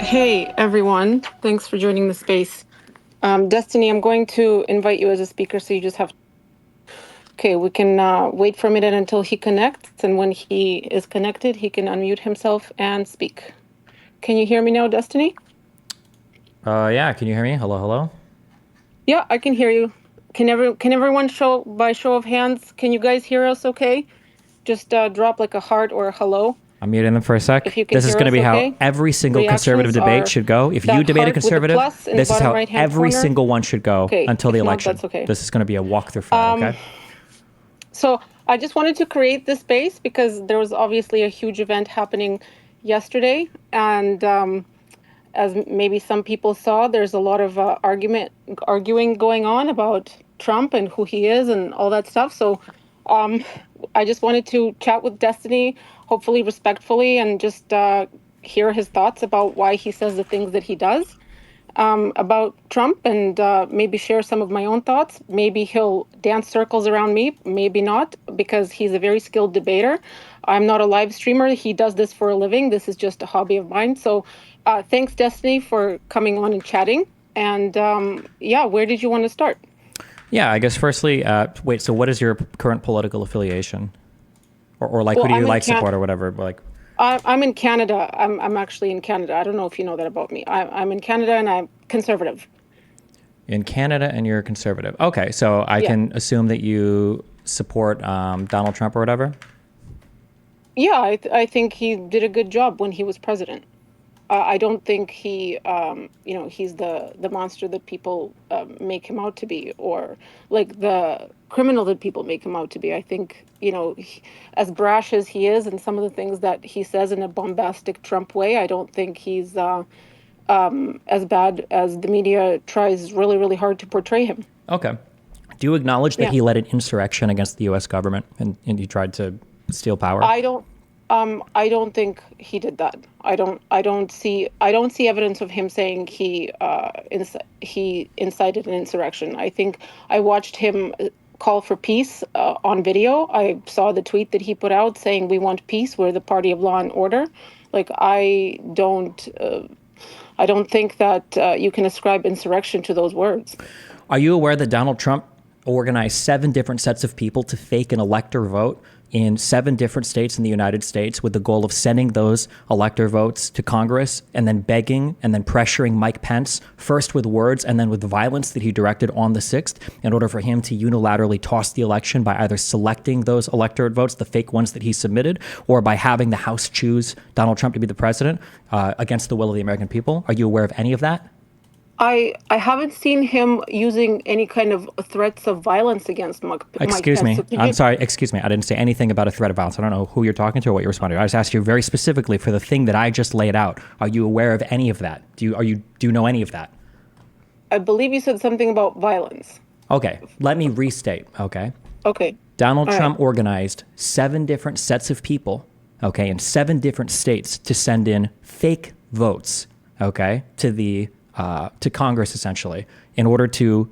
Hey, everyone. Thanks for joining the space. Destiny, I'm going to invite you as a speaker, so you just have. Okay, we can wait for a minute until he connects, and when he is connected, he can unmute himself and speak. Can you hear me now, Destiny? Yeah, can you hear me? Hello, hello? Yeah, I can hear you. Can everyone show by show of hands? Can you guys hear us okay? Just drop like a heart or a hello I'm muting them for a if sec. you can This is hear going to us be how okay. every single conservative Reactions debate are should go. If you that debate a heart with the conservative, plus in the this is bottom how right-hand every corner. single one should go Okay, until the if not, election. that's okay. This is going to be a walk through fire, okay? So I just wanted to create this space because there was obviously a huge event happening yesterday. And as maybe some people saw, there's a lot of arguing going on about Trump and who he is and all that stuff. So um, I just wanted to chat with Destiny, hopefully respectfully, and just hear his thoughts about why he says the things that he does about Trump, and maybe share some of my own thoughts. Maybe he'll dance circles around me, maybe not, because he's a very skilled debater. I'm not a live streamer. He does this for a living. This is just a hobby of mine. So thanks, Destiny, for coming on and chatting. And yeah, where did you want to start? Yeah, I guess firstly, wait, so what is your current political affiliation? Or like, who Well, do you like, support, or whatever? Like, I'm in Canada. I'm actually in Canada. I don't know if you know that about me. I'm in Canada and I'm conservative. in Canada and you're conservative. Okay, so I Yeah. can assume that you support Donald Trump or whatever? Yeah, I think he did a good job when he was president. I don't think he's the monster that people make him out to be, or like the criminal that people make him out to be. I think, as brash as he is, and some of the things that he says in a bombastic Trump way, I don't think he's as bad as the media tries really, really hard to portray him. Okay. Do you acknowledge that Yeah. he led an insurrection against the U.S. government and he tried to steal power? I don't think he did that. I don't see evidence of him saying he incited an insurrection. I think I watched him call for peace on video. I saw the tweet that he put out saying we want peace, we're the party of law and order. Like I don't think that you can ascribe insurrection to those words. Are you aware that Donald Trump organized 7 different sets of people to fake an elector vote in 7 different states in the United States with the goal of sending those elector votes to Congress and then begging and then pressuring Mike Pence, first with words and then with violence that he directed on the 6th, in order for him to unilaterally toss the election by either selecting those electorate votes, the fake ones that he submitted, or by having the House choose Donald Trump to be the president against the will of the American people? Are you aware of any of that? I haven't seen him using any kind of threats of violence against Mike Excuse Pence. me. So could I'm you? sorry. Excuse me. I didn't say anything about a threat of violence. I don't know who you're talking to or what you're responding to. I just asked you very specifically for the thing that I just laid out. Are you aware of any of that? Do you know any of that? I believe you said something about violence. Okay. Let me restate. Okay. Okay. Donald All right. Trump organized 7 different sets of people, okay, in 7 different states to send in fake votes, okay, to Congress essentially in order to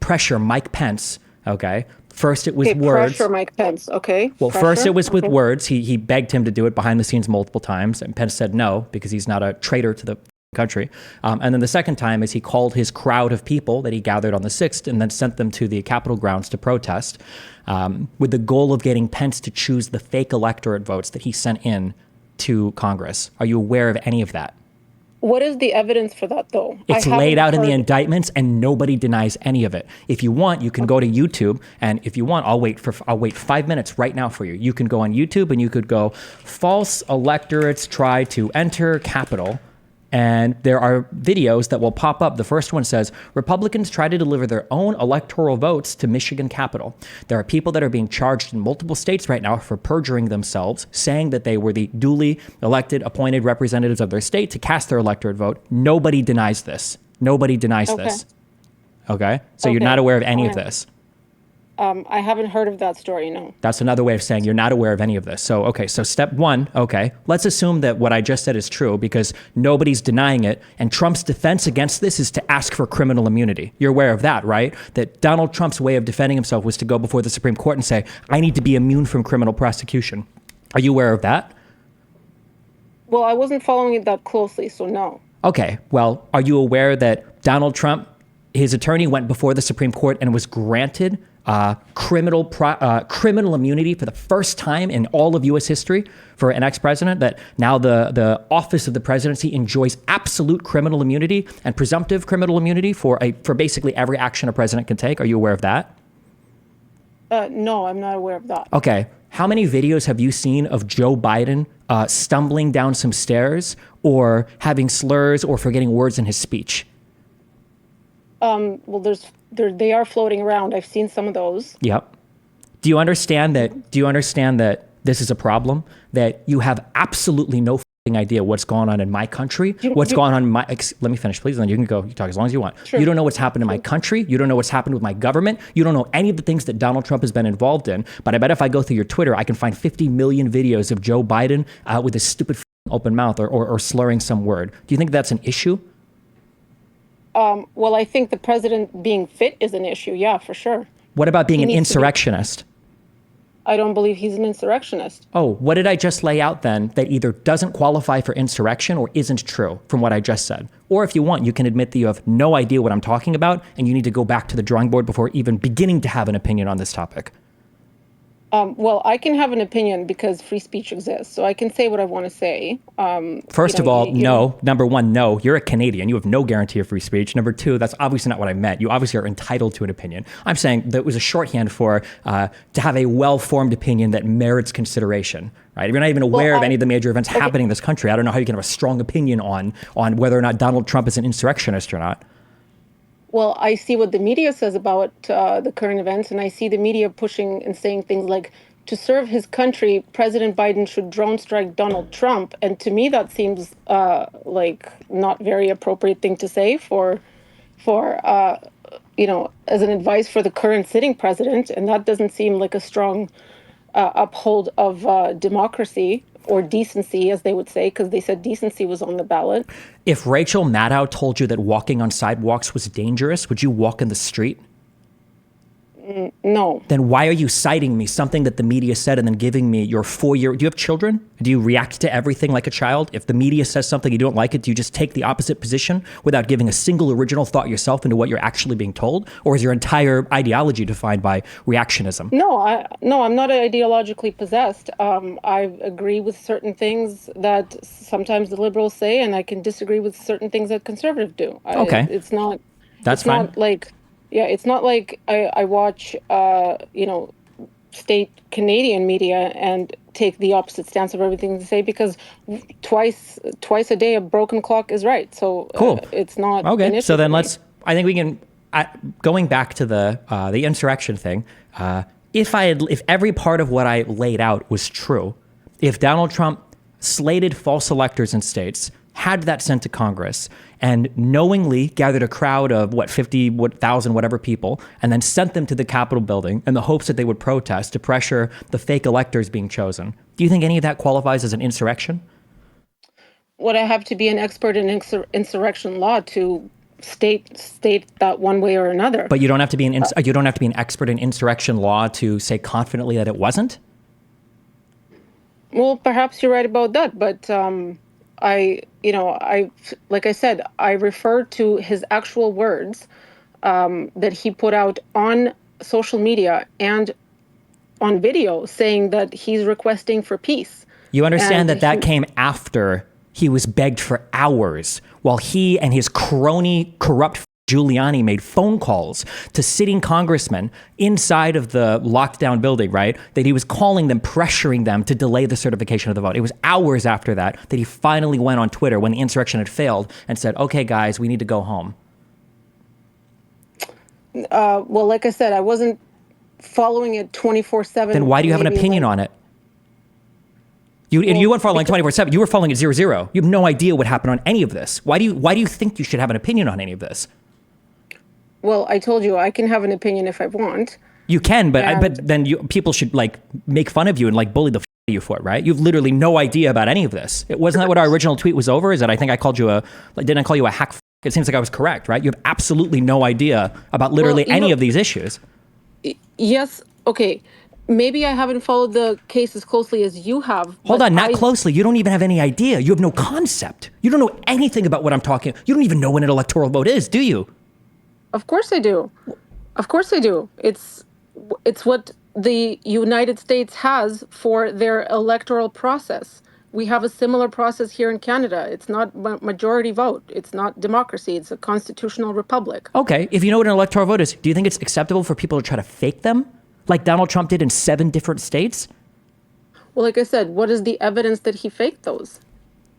pressure Mike Pence, okay. First it was Okay. words. Pressure Mike Pence. Okay. Well, first Pressure. it was with Okay. words. He begged him to do it behind the scenes multiple times, and Pence said no because he's not a traitor to the country. And then the second time is he called his crowd of people that he gathered on the 6th and then sent them to the Capitol grounds to protest with the goal of getting Pence to choose the fake electorate votes that he sent in to Congress. Are you aware of any of that? What is the evidence for that, though? I It's laid haven't out in the heard. indictments, and nobody denies any of it. If you want, you can go to YouTube, and if you want, I'll wait 5 minutes right now for you. You can go on YouTube, and you could go false electorates try to enter Capitol, and there are videos that will pop up. The first one says Republicans try to deliver their own electoral votes to Michigan Capitol. There are people that are being charged in multiple states right now for perjuring themselves, saying that they were the duly elected, appointed representatives of their state to cast their electorate vote. Nobody denies this. Nobody denies Okay. this. Okay? So you're not Okay. aware of any All of right. this. I haven't heard of that story. No. That's another way of saying you're not aware of any of this. So, okay, so step 1, okay, let's assume that what I just said is true because nobody's denying it. And Trump's defense against this is to ask for criminal immunity. You're aware of that, right? That Donald Trump's way of defending himself was to go before the Supreme Court and say, I need to be immune from criminal prosecution. Are you aware of that? Well, I wasn't following it that closely, so no. Okay, well, are you aware that Donald Trump, his attorney went before the Supreme Court and was granted criminal immunity for the first time in all of U.S. history for an ex-president, that now the office of the presidency enjoys absolute criminal immunity and presumptive criminal immunity for basically every action a president can take? Are you aware of that? No, I'm not aware of that. Okay. How many videos have you seen of Joe Biden stumbling down some stairs or having slurs or forgetting words in his speech? Well, they are floating around. I've seen some of those. Yep. Do you understand that this is a problem? That you have absolutely no idea what's going on in my country, what's going on in my, let me finish, please, and then you can go, you talk as long as you want. Sure. You don't know what's happened in my country. You don't know what's happened with my government. You don't know any of the things that Donald Trump has been involved in. But I bet if I go through your Twitter, I can find 50 million videos of Joe Biden with his stupid open mouth or slurring some word. Do you think that's an issue? Well, I think the president being fit is an issue. Yeah, for sure. What about being an insurrectionist? I don't believe he's an insurrectionist. Oh, what did I just lay out then that either doesn't qualify for insurrection or isn't true from what I just said? Or if you want, you can admit that you have no idea what I'm talking about and you need to go back to the drawing board before even beginning to have an opinion on this topic. Well, I can have an opinion because free speech exists, so I can say what I want to say. First of all, no. Number one, no. You're a Canadian. You have no guarantee of free speech. Number two, that's obviously not what I meant. You obviously are entitled to an opinion. I'm saying that it was a shorthand for to have a well-formed opinion that merits consideration. Right? If you're not even aware of any of the major events happening in this country, I don't know how you can have a strong opinion on whether or not Donald Trump is an insurrectionist or not. Well, I see what the media says about the current events, and I see the media pushing and saying things like, to serve his country, President Biden should drone strike Donald Trump. And to me, that seems like not very appropriate thing to say for as an advice for the current sitting president. And that doesn't seem like a strong uphold of democracy or decency, as they would say, because they said decency was on the ballot. If Rachel Maddow told you that walking on sidewalks was dangerous, would you walk in the street? No. Then why are you citing me something that the media said and then giving me your 4-year... Do you have children? Do you react to everything like a child? If the media says something you don't like it, do you just take the opposite position without giving a single original thought yourself into what you're actually being told? Or is your entire ideology defined by reactionism? No, I'm not ideologically possessed. I agree with certain things that sometimes the liberals say, and I can disagree with certain things that conservatives do. Okay. It's not... That's it's fine. Not like... Yeah, it's not like I watch, state Canadian media and take the opposite stance of everything they say, because twice a day a broken clock is right. So cool. It's not okay. An issue so then for let's. I think we can. Going back to the insurrection thing. If every part of what I laid out was true, if Donald Trump slated false electors in states, had that sent to Congress, and knowingly gathered a crowd of 50,000 whatever people, and then sent them to the Capitol building in the hopes that they would protest to pressure the fake electors being chosen. Do you think any of that qualifies as an insurrection? Would I have to be an expert in insurrection law to state that one way or another? But you don't have to be you don't have to be an expert in insurrection law to say confidently that it wasn't? Well, perhaps you're right about that, but like I said, I refer to his actual words that he put out on social media and on video, saying that he's requesting for peace. You understand that came after he was begged for hours while he and his crony, corrupt Giuliani made phone calls to sitting congressmen inside of the locked down building, right? That he was calling them, pressuring them to delay the certification of the vote. It was hours after that he finally went on Twitter when the insurrection had failed and said, okay, guys, we need to go home. Well, like I said, I wasn't following it 24/7. Then why do you have an opinion on it? You weren't following 24/7. You were following it 0-0. You have no idea what happened on any of this. Why do you think you should have an opinion on any of this? Well, I told you I can have an opinion if I want. You can, but then people should make fun of you and bully the f*** out of you for it, right? You have literally no idea about any of this. Wasn't that what our original tweet was over? Is that I think I called you didn't I call you a hack? It seems like I was correct, right? You have absolutely no idea about literally any of these issues. Yes. Okay. Maybe I haven't followed the case as closely as you have, Hold but on, not closely. You don't even have any idea. You have no concept. You don't know anything about what I'm talking. You don't even know what an electoral vote is, do you? of course I do. Of course I do. It's what the United States has for their electoral process. We have a similar process here in Canada. It's not majority vote. It's not democracy. It's a constitutional republic. Okay, if you know what an electoral vote is, do you think it's acceptable for people to try to fake them? Like Donald Trump did in 7 different states? Well, like I said, what is the evidence that he faked those?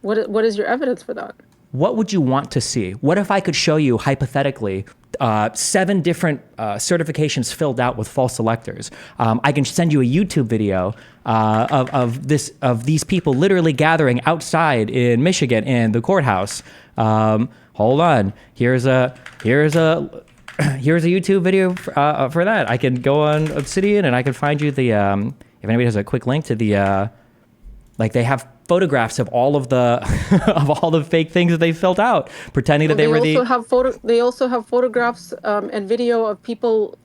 What is your evidence for that? What would you want to see? What if I could show you hypothetically 7 different certifications filled out with false electors? I can send you a YouTube video of these people literally gathering outside in Michigan in the courthouse. Hold on, here's a YouTube video for that. I can go on Obsidian and I can find you the if anybody has a quick link to the like they have photographs of all of the of all the fake things that they filled out, pretending that they were the. They also have photographs and video of people,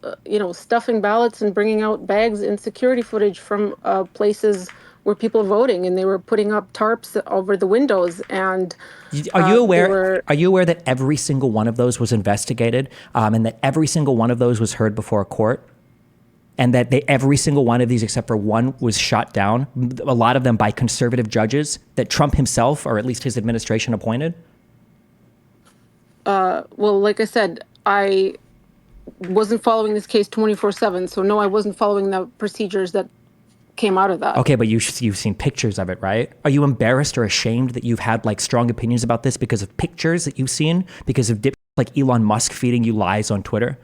stuffing ballots and bringing out bags and security footage from places where people are voting, and they were putting up tarps over the windows. And Are you aware? Are you aware that every single one of those was investigated, and that every single one of those was heard before a court? And that every single one of these, except for one, was shot down, a lot of them by conservative judges that Trump himself, or at least his administration, appointed? Well, like I said, I wasn't following this case 24/7, so no, I wasn't following the procedures that came out of that. Okay, but you've seen pictures of it, right? Are you embarrassed or ashamed that you've had like strong opinions about this because of pictures that you've seen, because of like Elon Musk feeding you lies on Twitter?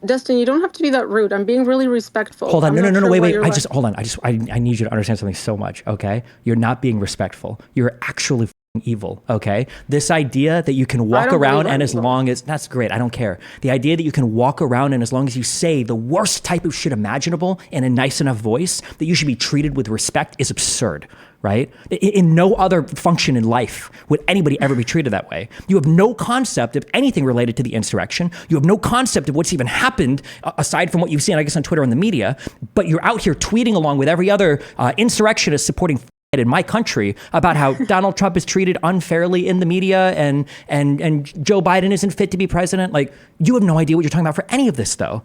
Dustin, you don't have to be that rude. I'm being really respectful. Hold on, no, wait. Hold on. I need you to understand something so much, okay? You're not being respectful. You're actually f***ing evil, okay? This idea that you can walk around and as long as, that's great, I don't care. The idea that you can walk around and as long as you say the worst type of shit imaginable in a nice enough voice, that you should be treated with respect is absurd, right? In no other function in life would anybody ever be treated that way. You have no concept of anything related to the insurrection. You have no concept of what's even happened aside from what you've seen, I guess, on Twitter and the media. But you're out here tweeting along with every other insurrectionist supporting in my country about how Donald Trump is treated unfairly in the media and Joe Biden isn't fit to be president. Like, you have no idea what you're talking about for any of this, though.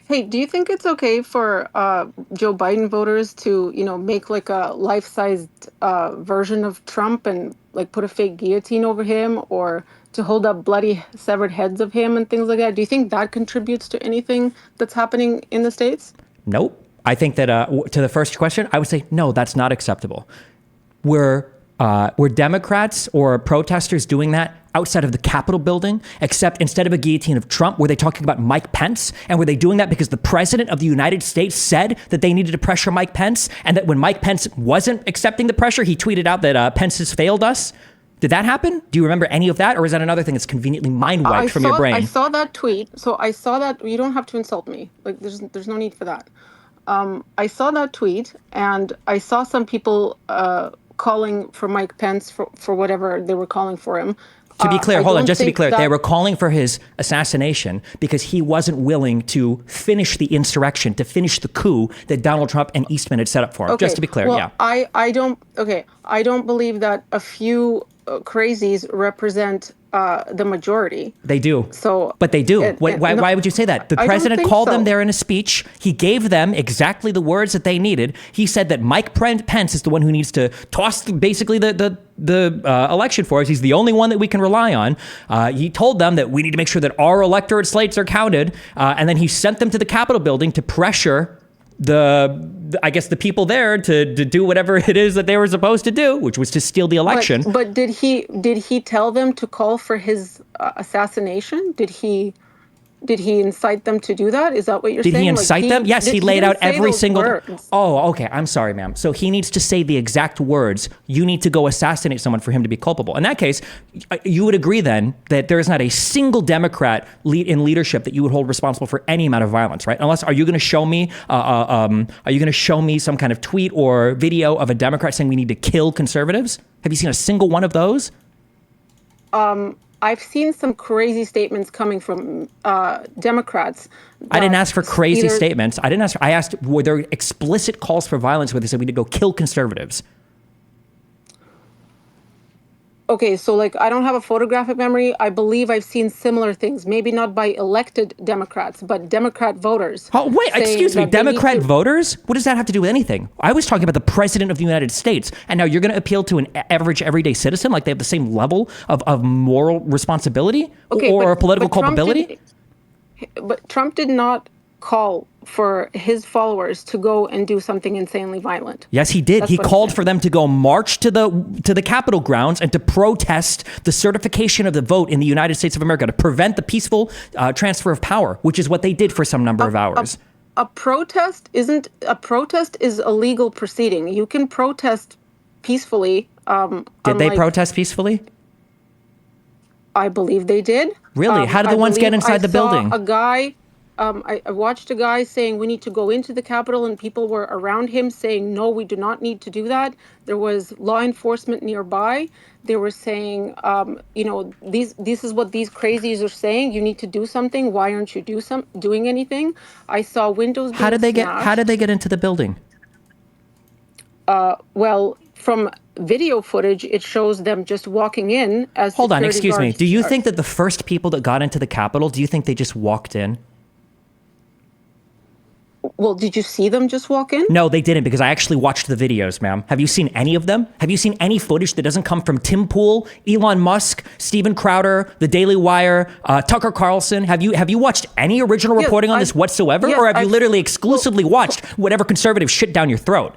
Hey, do you think it's okay for Joe Biden voters to, make like a life-sized version of Trump and like put a fake guillotine over him, or to hold up bloody severed heads of him and things like that? Do you think that contributes to anything that's happening in the States? Nope. I think that to the first question, I would say, no, that's not acceptable. Were Democrats or protesters doing that outside of the Capitol building, except instead of a guillotine of Trump, were they talking about Mike Pence? And were they doing that because the president of the United States said that they needed to pressure Mike Pence? And that when Mike Pence wasn't accepting the pressure, he tweeted out that Pence has failed us? Did that happen? Do you remember any of that? Or is that another thing that's conveniently mind-wiped from your brain? I saw that tweet. So I saw that. You don't have to insult me. Like, there's no need for that. I saw that tweet, and I saw some people calling for Mike Pence for whatever they were calling for him. To be clear, hold on, just to be clear, they were calling for his assassination because he wasn't willing to finish the insurrection, to finish the coup that Donald Trump and Eastman had set up for him. Okay, just to be clear, well, yeah. I don't believe that a few crazies represent the majority. They do. So, but they do. Why would you say that? The president called them there in a speech. He gave them exactly the words that they needed. He said that Mike Pence is the one who needs to toss basically the election for us. He's the only one that we can rely on. He told them that we need to make sure that our electorate slates are counted. And then he sent them to the Capitol building to pressure I guess the people there to do whatever it is that they were supposed to do, which was to steal the election. But did he tell them to call for his assassination? Did he incite them to do that? Is that what you're saying? Did he incite them? Yes, he laid out every single words. Oh, okay. I'm sorry, ma'am. So he needs to say the exact words. You need to go assassinate someone for him to be culpable. In that case, you would agree then that there is not a single Democrat in leadership that you would hold responsible for any amount of violence, right? Unless, are you going to show me some kind of tweet or video of a Democrat saying we need to kill conservatives? Have you seen a single one of those? I've seen some crazy statements coming from Democrats I didn't that ask for crazy either statements. I asked, were there explicit calls for violence where they said we need to go kill conservatives? Okay, so like I don't have a photographic memory. I believe I've seen similar things, maybe not by elected Democrats, but Democrat voters Oh, wait, saying excuse me. that they need Democrat to. voters? What does that have to do with anything? I was talking about the president of the United States. And now you're going to appeal to an average, everyday citizen like they have the same level of moral responsibility Okay, or political but Trump culpability? didn't. But Trump did not call for his followers to go and do something insanely violent. Yes, he did. That's He what I'm called saying. for them to go march to the Capitol grounds and to protest the certification of the vote in the United States of America to prevent the peaceful transfer of power, which is what they did for some number of A, hours. a protest isn't a protest is a legal proceeding. You can protest peacefully. Did they Unlike protest peacefully? I believe they did. Really? How did I the ones get believe I inside the saw building? a guy. I watched a guy saying we need to go into the Capitol, and people were around him saying, no, we do not need to do that. There was law enforcement nearby. They were saying, this is what these crazies are saying. You need to do something. Why aren't you doing anything? I saw windows How being did they get? How did smashed. they get into the building? Well, from video footage, it shows them just walking in as Hold on, security excuse me. Do guards. you think that the first people that got into the Capitol, do you think they just walked in? Well, did you see them just walk in? No, they didn't because I actually watched the videos, ma'am. Have you seen any of them? Have you seen any footage that doesn't come from Tim Pool, Elon Musk, Steven Crowder, The Daily Wire, Tucker Carlson? Have you watched any original Yes, reporting on I've this whatsoever? yes, Or have you I've literally well, exclusively watched whatever conservative shit down your throat?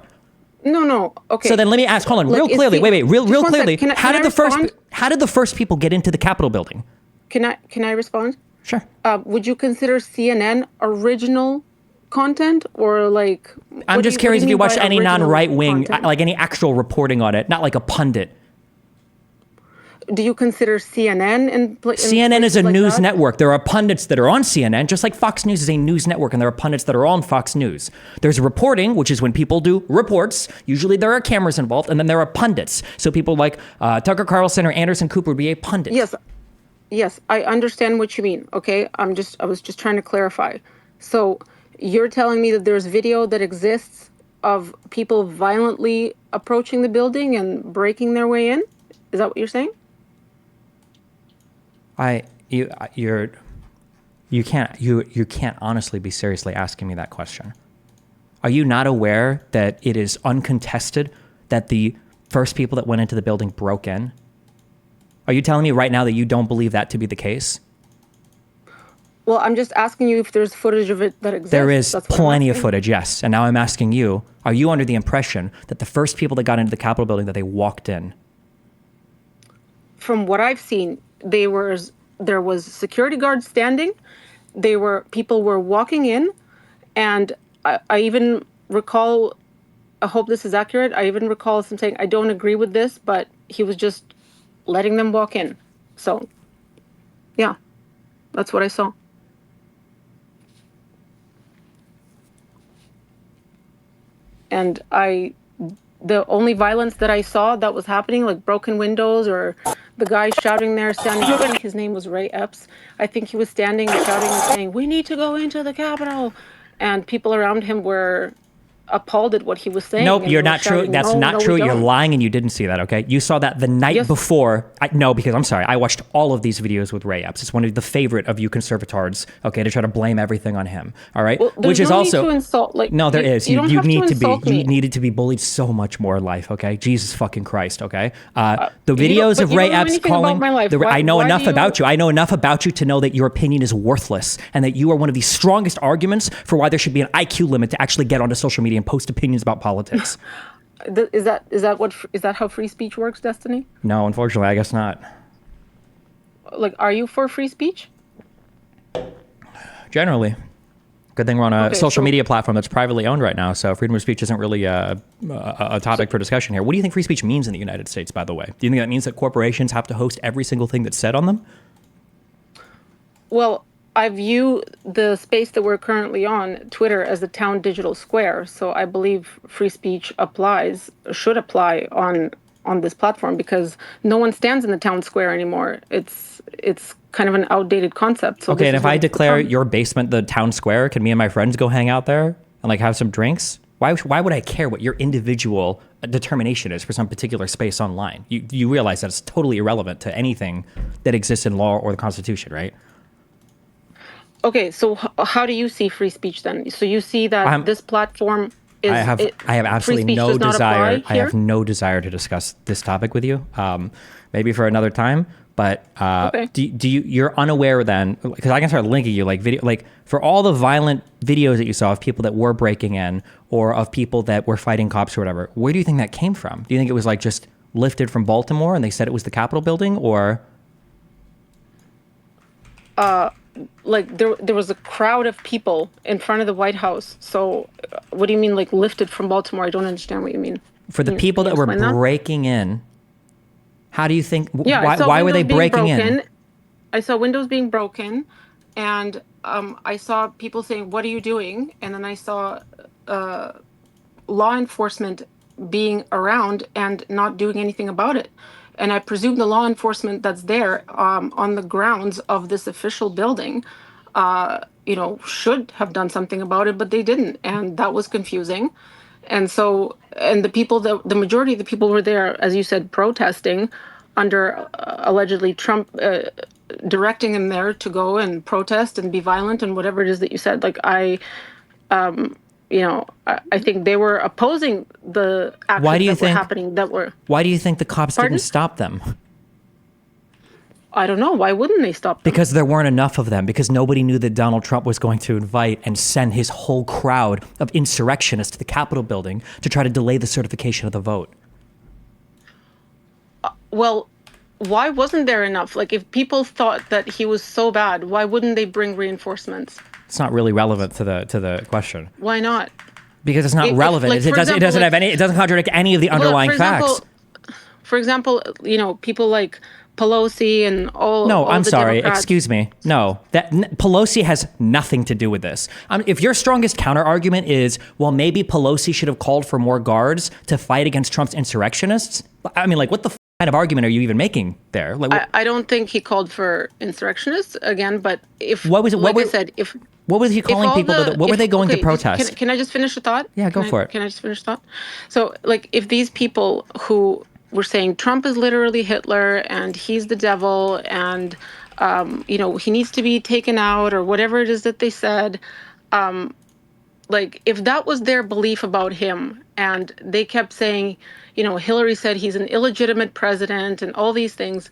no. So Okay. then let me ask, hold on, Like real is clearly, the just real one sec. clearly, Can I respond? how did the first people get into the Capitol building? Can I respond? Sure. Would you consider CNN original content or like I'm just what do curious you if you mean by watched any original non-right wing, content? like any actual reporting on it, not like a pundit. Do you consider CNN in CNN is a places like news that? network. There are pundits that are on CNN, just like Fox News is a news network, and there are pundits that are on Fox News. There's reporting, which is when people do reports. Usually there are cameras involved, and then there are pundits. So people like Tucker Carlson or Anderson Cooper would be a pundit. Yes, yes, I understand what you mean. Okay, I was just trying to clarify. So you're telling me that there's video that exists of people violently approaching the building and breaking their way in? Is that what you're saying? I you you're you can't honestly be seriously asking me that question. Are you not aware that it is uncontested that the first people that went into the building broke in? Are you telling me right now that you don't believe that to be the case? Well, I'm just asking you if there's footage of it that There exists. is That's what I'm plenty of asking. footage, yes. And now I'm asking you, are you under the impression that the first people that got into the Capitol building that they walked in? From what I've seen, there was security guards standing. People were walking in, and I even recall. I hope this is accurate. I even recall some saying, "I don't agree with this," but he was just letting them walk in. So, yeah, that's what I saw. And the only violence that I saw that was happening, like broken windows or the guy shouting there, standing, I think his name was Ray Epps. I think he was standing, shouting and saying, we need to go into the Capitol. And people around him were appalled at what he was saying Nope, and you're were not true. shouting, That's no, not no, we true. You're don't. lying and you didn't see that, okay? You saw that the night Yes. before. No, because I'm sorry. I watched all of these videos with Ray Epps. It's one of the favorite of you conservatards, okay, to try to blame everything on him, all right? Well, Which there's is no need to also. insult. Like, No, there is. you don't You have to need to be. insult You me. needed to be bullied so much more in life, okay? Jesus fucking Christ, okay? The You don't, videos but of you Ray don't know Epps anything about calling. my life. I know Why do enough you? about you. I know enough about you to know that your opinion is worthless and that you are one of the strongest arguments for why there should be an IQ limit to actually get onto social media and post opinions about politics. Is that how free speech works, Destiny? No, unfortunately, I guess not. Like, are you for free speech? Generally. Good thing we're on a Okay, social so media platform that's privately owned right now, so freedom of speech isn't really a topic for discussion here. What do you think free speech means in the United States, by the way? Do you think that means that corporations have to host every single thing that's said on them? Well, I view the space that we're currently on, Twitter, as the town digital square. So I believe free speech should apply on on this platform because no one stands in the town square anymore. It's kind of an outdated concept. So Okay, this and is if what I it's declare become. your basement the town square, can me and my friends go hang out there and like have some drinks? Why would I care what your individual determination is for some particular space online? You realize that it's totally irrelevant to anything that exists in law or the Constitution, right? Okay, so how do you see free speech then? So you see that I'm this platform I is have it, I have free absolutely speech no does not apply desire. I have here? no desire to discuss this topic with you. Maybe for another time. But Okay. do you you're unaware then? Because I can start linking you like video like for all the violent videos that you saw of people that were breaking in or of people that were fighting cops or whatever. Where do you think that came from? Do you think it was like just lifted from Baltimore and they said it was the Capitol building or? Like there was a crowd of people in front of the White House. So what do you mean like lifted from Baltimore? I don't understand what you mean. For the people Can you that were explain that? breaking in, how do you think? Yeah, I saw Why were they windows being breaking in? broken. I saw windows being broken, and I saw people saying, "What are you doing?" And then I saw uh, law enforcement being around and not doing anything about it. And I presume the law enforcement that's there on the grounds of this official building, should have done something about it, but they didn't, and that was confusing. And so, and the majority of the people were there, as you said, protesting under allegedly Trump directing them there to go and protest and be violent and whatever it is that you said. Like I think they were opposing the Why do actions you that were think? happening that were, Why do you think the cops didn't pardon? stop them? I don't know. Why wouldn't they stop them? Because there weren't enough of them, because nobody knew that Donald Trump was going to invite and send his whole crowd of insurrectionists to the Capitol building to try to delay the certification of the vote. Well, why wasn't there enough? Like, if people thought that he was so bad, why wouldn't they bring reinforcements? It's not really relevant to the question Why not? because it's not If, relevant. like, for It example, doesn't have like, any. It doesn't contradict any of the well, underlying facts. for example, people like Pelosi and No, all I'm the sorry. Democrats. Excuse me. No, Pelosi has nothing to do with this. If your strongest counter argument is, well, maybe Pelosi should have called for more guards to fight against Trump's insurrectionists. I mean, like, what the kind of argument are you even making there? Like, I don't think he called for insurrectionists again, but if, what was it? like I said, What was he if calling all people to? the What were if they going to okay, just protest? can I just finish the thought? Yeah, Can go I for it. can I just finish the thought? So like if these people who were saying Trump is literally Hitler and he's the devil and he needs to be taken out or whatever it is that they said, like if that was their belief about him and they kept saying, Hillary said he's an illegitimate president and all these things,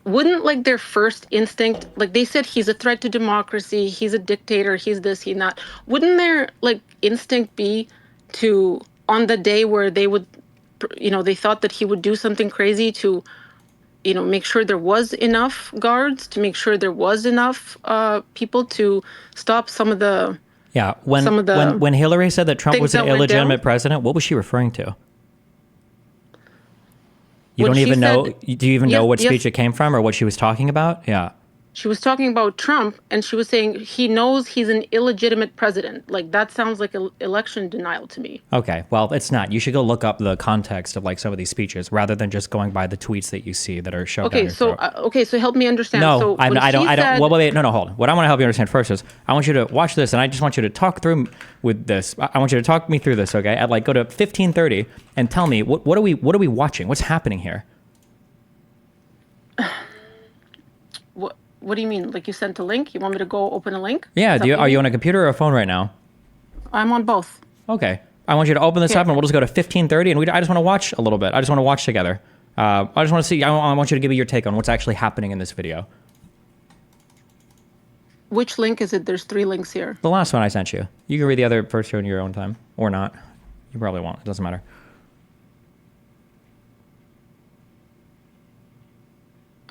wouldn't like their first instinct, like they said he's a threat to democracy, he's a dictator, he's this, he not, wouldn't their like instinct be to, on the day where they would, they thought that he would do something crazy, to make sure there was enough guards, to make sure there was enough people to stop Yeah, some of the when Hillary said that Trump things was an that went down? illegitimate president, what was she referring to? You When don't she even know. said, Do you even know yes, what speech yes, it came from or what she was talking about? Yeah. she was talking about Trump and she was saying he knows he's an illegitimate president. Like that sounds like election denial to me. Okay. Well, it's not. You should go look up the context of like some of these speeches rather than just going by the tweets that you see that are shoved down Okay, your so throat. help me understand. No, So when I don't. she I don't. said, Wait. No, hold on. What I want to help you understand first is I want you to watch this, and I just want you to talk through with this. I want you to talk me through this. Okay. At like go to 15:30 and tell me what are we watching? What's happening here? what do you mean? Like you sent a link? You want me to go open a link? Yeah. Is that what you Are you mean? on a computer or a phone right now? I'm on both. Okay. I want you to open this Okay. up, and we'll just go to 15:30, and I just want to watch a little bit. I just want to watch together. I just want to see. I want you to give me your take on what's actually happening in this video. Which link is it? There's 3 links here. The last one I sent you. You can read the other first two in your own time, or not. You probably won't. It doesn't matter.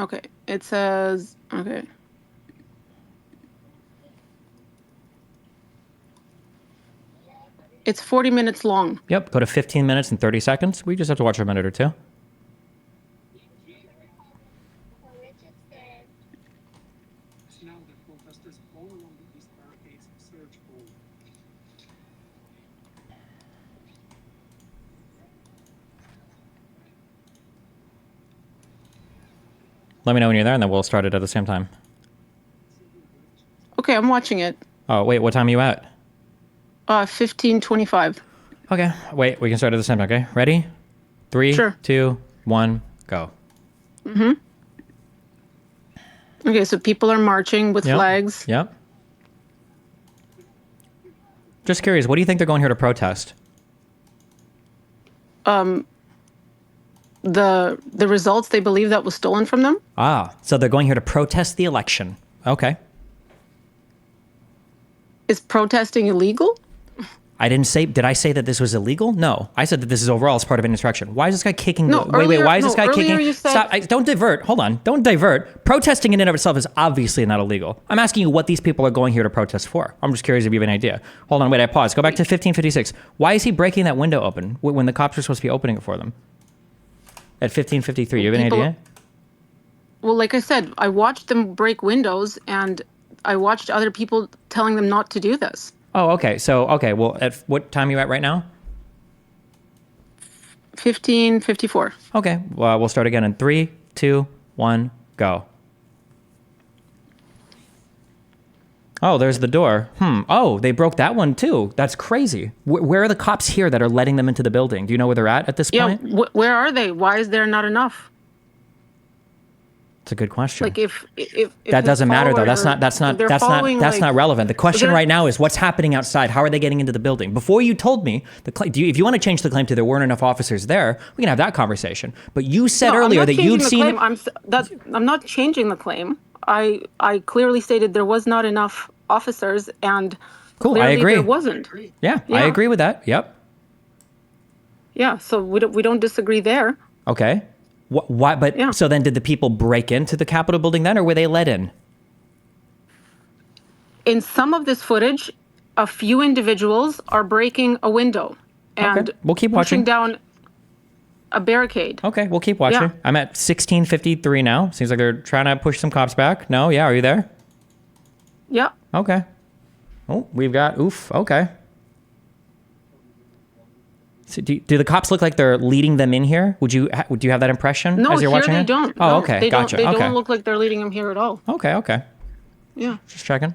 Okay. It says, okay. It's 40 minutes long. Yep. Go to 15 minutes and 30 seconds. We just have to watch a minute or two. Now the protesters all along these barricades search for Let me know when you're there, and then we'll start it at the same time. Okay, I'm watching it. Oh, wait, what time are you at? 15:25. Okay, wait, we can start at the same time, okay? Ready? 3, Sure. 2, 1, go. Okay, so people are marching with Yep. flags. Yep. Just curious, what do you think they're going here to protest? The results they believe that was stolen from them. Ah, so they're going here to protest the election. Okay. Is protesting illegal? I didn't say, did I say that this was illegal? No. I said that this is overall as part of an insurrection. Why is this guy kicking No, wait, why is this guy earlier kicking? you said- Stop, don't divert. Hold on. Don't divert. Protesting in and of itself is obviously not illegal. I'm asking you what these people are going here to protest for. I'm just curious if you have an idea. Hold on, wait, I paused. Go back to 1556. Why is he breaking that window open when the cops are supposed to be opening it for them? At 1553, you have an idea? Well, like I said, I watched them break windows, and I watched other people telling them not to do this. Oh, okay. So, okay, well, at what time are you at right now? 15:54. Okay, well, we'll start again in 3, 2, 1, go. Oh, there's the door. Oh, they broke that one too. That's crazy. Where are the cops here that are letting them into the building? Do you know where they're at this Yeah, point? where are they? Why is there not enough? It's a good question. Like if That doesn't matter though. followers That's are- not like, relevant. The question they're- right now is what's happening outside. How are they getting into the building? Before you told me if you want to change the claim to there weren't enough officers there, we can have that conversation. But you said No, earlier I'm not that you'd changing the seen. claim. I'm not changing the claim. I clearly stated there was not enough officers, and Cool, I clearly agree. there wasn't. Yeah, I Yeah. agree with that. Yep. Yeah, so we don't disagree there. Okay. Why? But Yeah. so then, did the people break into the Capitol building then, or were they let in? In some of this footage, a few individuals are breaking a window and We'll keep pushing watching. down a barricade. Okay, we'll keep watching. Yeah. I'm at 1653 now. Seems like they're trying to push some cops back. No, yeah, are you there? Yeah. Okay. Oh, we've got oof. Okay. So do the cops look like they're leading them in here? Do you have that impression No, as you're here watching they it? don't. Oh, No, okay, They gotcha. Don't, they okay, don't look like they're leading them here at all. okay. Yeah. Just checking.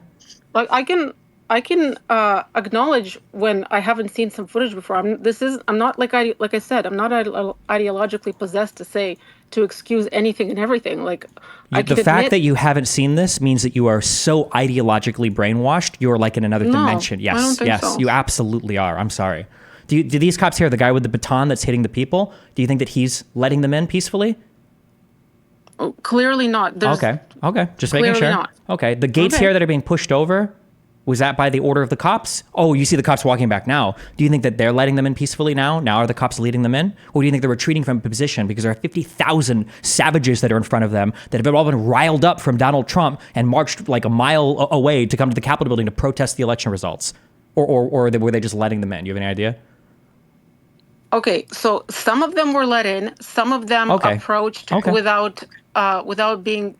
Like I can acknowledge when I haven't seen some footage before. I'm not like I said, I'm not ideologically possessed to excuse anything and everything. Like I The can fact admit, that you haven't seen this means that you are so ideologically brainwashed. You're like in another No, dimension. Yes, I don't think yes, so. you absolutely are. I'm sorry. Do these cops here, the guy with the baton that's hitting the people, do you think that he's letting them in peacefully? clearly not. There's, Okay. Just making Clearly sure. not. Okay. The gates Okay. here that are being pushed over, was that by the order of the cops? Oh, you see the cops walking back now. Do you think that they're letting them in peacefully now? Now are the cops leading them in? Or do you think they're retreating from a position because there are 50,000 savages that are in front of them that have all been riled up from Donald Trump and marched like a mile away to come to the Capitol building to protest the election results? Or were they just letting them in? You have any idea? Okay, so some of them were let in. Some of them Okay. approached Okay. without being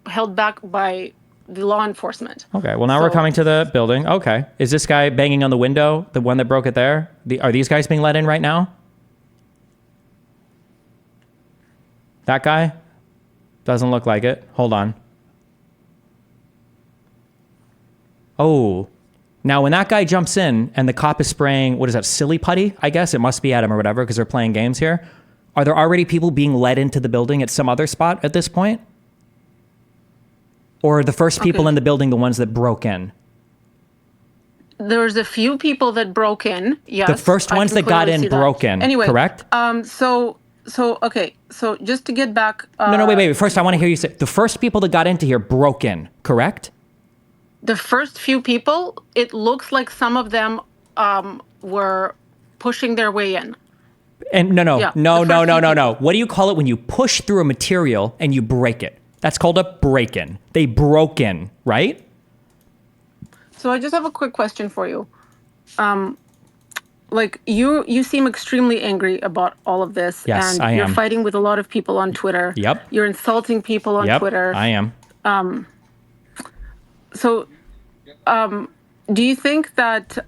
held back by the law enforcement. Okay, well, now we're So- coming to the building. Okay. Is this guy banging on the window, the one that broke it there? Are these guys being let in right now? That guy? Doesn't look like it. Hold on. Oh. Now, when that guy jumps in and the cop is spraying, what is that, silly putty? I guess it must be at him or whatever because they're playing games here. Are there already people being led into the building at some other spot at this point? Or are the first people Okay. in the building the ones that broke in? There was a few people that broke in. Yes, The first I ones can that got clearly in see that. broke in, Anyway, correct? Okay. So just to get back. No, wait. First, I want to hear you say the first people that got into here broke in, correct? The first few people, it looks like some of them were pushing their way in. And no. Yeah, the first few people. What do you call it when you push through a material and you break it? That's called a break-in. They broke in, right? So I just have a quick question for you. Like you seem extremely angry about all of this, Yes, and I you're am. fighting with a lot of people on Twitter. Yep. You're insulting people on Twitter. I am. So, do you think that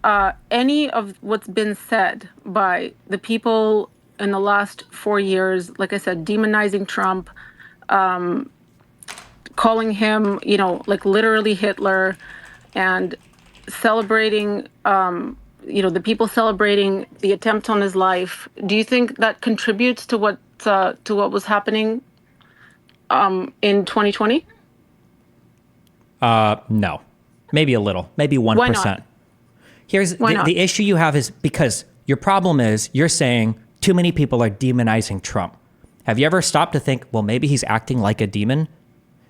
any of what's been said by the people in the last 4 years, like I said, demonizing Trump, calling him, like literally Hitler, and celebrating, the people celebrating the attempt on his life. Do you think that contributes to what was happening in 2020? No, maybe a little, maybe 1%. Why not? Here's Why not? the issue you have is because your problem is you're saying too many people are demonizing Trump. Have you ever stopped to think, well, maybe he's acting like a demon?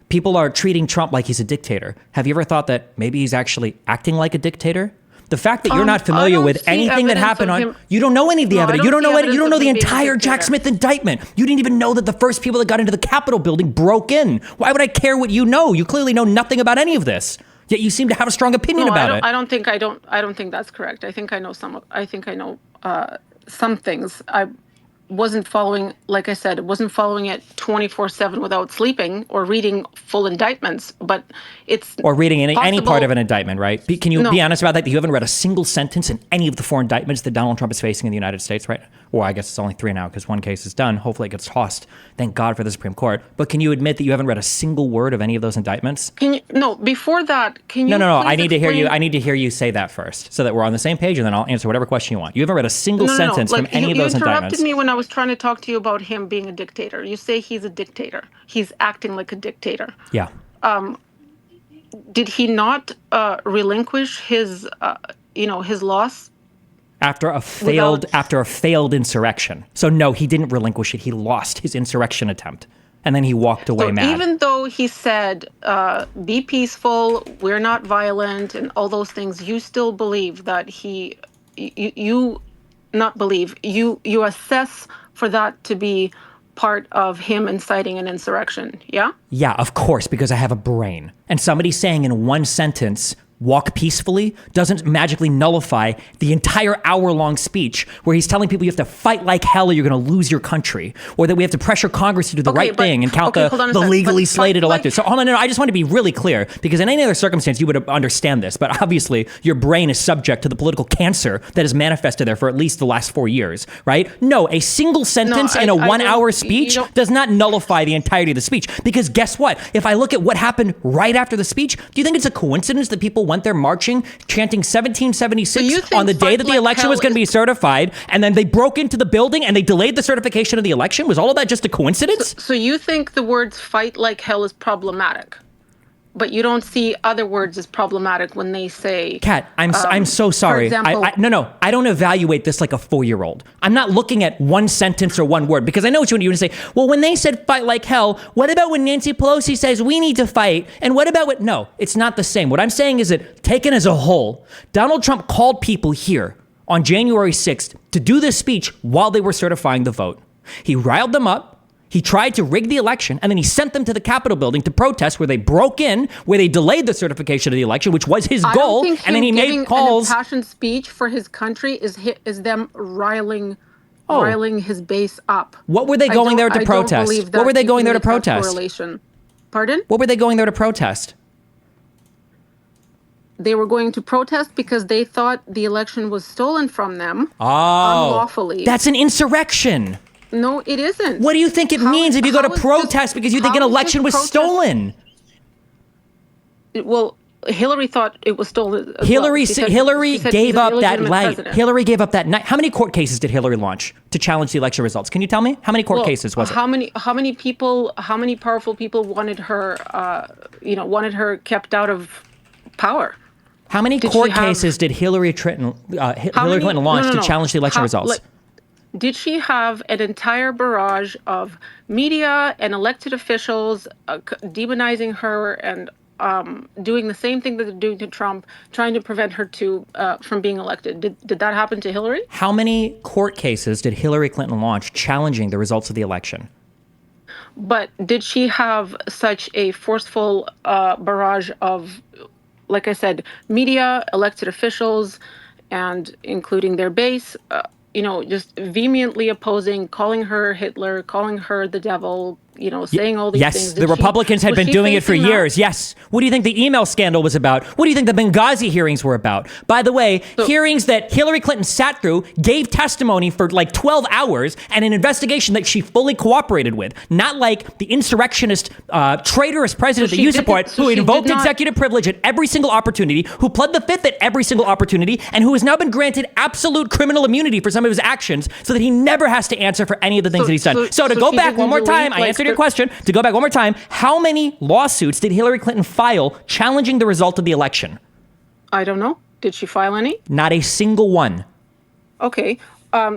People are treating Trump like he's a dictator. Have you ever thought that maybe he's actually acting like a dictator? The fact that you're not familiar with anything that happened you don't know any of the evidence. You don't know the entire Jack Smith indictment. You didn't even know that the first people that got into the Capitol building broke in. Why would I care what you know? You clearly know nothing about any of this. Yet you seem to have a strong opinion about it. I don't think that's correct. I think I know some things. I wasn't following, like I said, wasn't following it 24/7 without sleeping or reading full indictments, but it's or reading any part of an indictment, right? Can you be honest about that? You haven't read a single sentence in any of the 4 indictments that Donald Trump is facing in the United States, right? Well, I guess it's only 3 now because 1 case is done. Hopefully it gets tossed. Thank God for the Supreme Court. But can you admit that you haven't read a single word of any of those indictments? Before that, can you? No. I need to hear you say that first, so that we're on the same page, and then I'll answer whatever question you want. You haven't read a single sentence from any of those indictments. You interrupted me when I was trying to talk to you about him being a dictator. You say he's a dictator. He's acting like a dictator. Yeah. Did he not relinquish his loss? After a failed insurrection. So no, he didn't relinquish it. He lost his insurrection attempt. And then he walked away mad. Even though he said, be peaceful, we're not violent, and all those things, you still believe that you assess for that to be part of him inciting an insurrection, yeah? Yeah, of course, because I have a brain. And somebody saying in 1 sentence, walk peacefully, doesn't magically nullify the entire hour-long speech where he's telling people you have to fight like hell or you're going to lose your country, or that we have to pressure Congress to do the right thing and count the legally slated electors. So hold on, no, I just want to be really clear, because in any other circumstance you would understand this, but obviously your brain is subject to the political cancer that has manifested there for at least the last 4 years, right? No, a single sentence in a 1-hour speech does not nullify the entirety of the speech, because guess what? If I look at what happened right after the speech, do you think it's a coincidence that people went there marching, chanting 1776 on the day that the election was going to be certified, and then they broke into the building and they delayed the certification of the election? Was all of that just a coincidence? So you think the words fight like hell is problematic, but you don't see other words as problematic when they say... Kat, I'm so sorry. For example, I don't evaluate this like a 4-year-old. I'm not looking at 1 sentence or 1 word, because I know what you want to say. Well, when they said fight like hell, what about when Nancy Pelosi says we need to fight? And what about what? No, it's not the same. What I'm saying is that taken as a whole, Donald Trump called people here on January 6th to do this speech while they were certifying the vote. He riled them up. He tried to rig the election, and then he sent them to the Capitol building to protest, where they broke in, where they delayed the certification of the election, which was his goal. And then he made calls. An impassioned speech for his country is them riling his base up. What were they going there to protest? What were they going there to protest? Pardon? What were they going there to protest? They were going to protest because they thought the election was stolen from them unlawfully. That's an insurrection. No, it isn't. What do you think it means if you go to protest because you think an election was stolen? Well, Hillary thought it was stolen. Hillary gave up that night. Hillary gave up that night. How many court cases did Hillary launch to challenge the election results? Can you tell me? How many court cases was it? How many powerful people wanted her kept out of power? How many court cases did Hillary Clinton launch to challenge the election results? Did she have an entire barrage of media and elected officials demonizing her and doing the same thing that they're doing to Trump, trying to prevent her from being elected? Did that happen to Hillary? How many court cases did Hillary Clinton launch challenging the results of the election? But did she have such a forceful barrage of, like I said, media, elected officials, and including their base, just vehemently opposing, calling her Hitler, calling her the devil, saying all these yes, things. the Republicans had was been she doing it for facing that? years. Yes. What do you think the email scandal was about? What do you think the Benghazi hearings were about? By the way, hearings that Hillary Clinton sat through, gave testimony for like 12 hours, and an investigation that she fully cooperated with. Not like the insurrectionist, traitorous president that you support, who invoked executive privilege at every single opportunity, who pled the fifth at every single opportunity, and who has now been granted absolute criminal immunity for some of his actions so that he never has to answer for any of the things that he's done. So to go back one more time, I answered your question. To go back one more time, how many lawsuits did Hillary Clinton file challenging the result of the election? I don't know. Did she file any? Not a single one. Okay.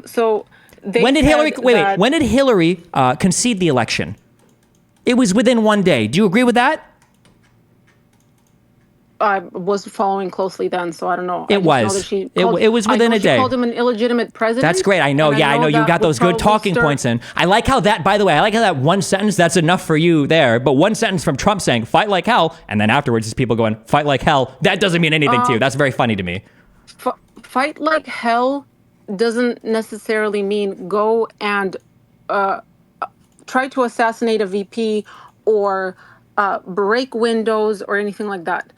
So when did Hillary when did Hillary concede the election? It was within 1 day. Do you agree with that? I was following closely then, so I don't know. It was within a day. She called him an illegitimate president. That's great. I know. Yeah, I know you got those good talking points in. I like how that, by the way, I like how that one sentence, that's enough for you there. But one sentence from Trump saying, fight like hell. And then afterwards, is people going, fight like hell. That doesn't mean anything to you. That's very funny to me. Fight like hell doesn't necessarily mean go and try to assassinate a VP or break windows or anything like that.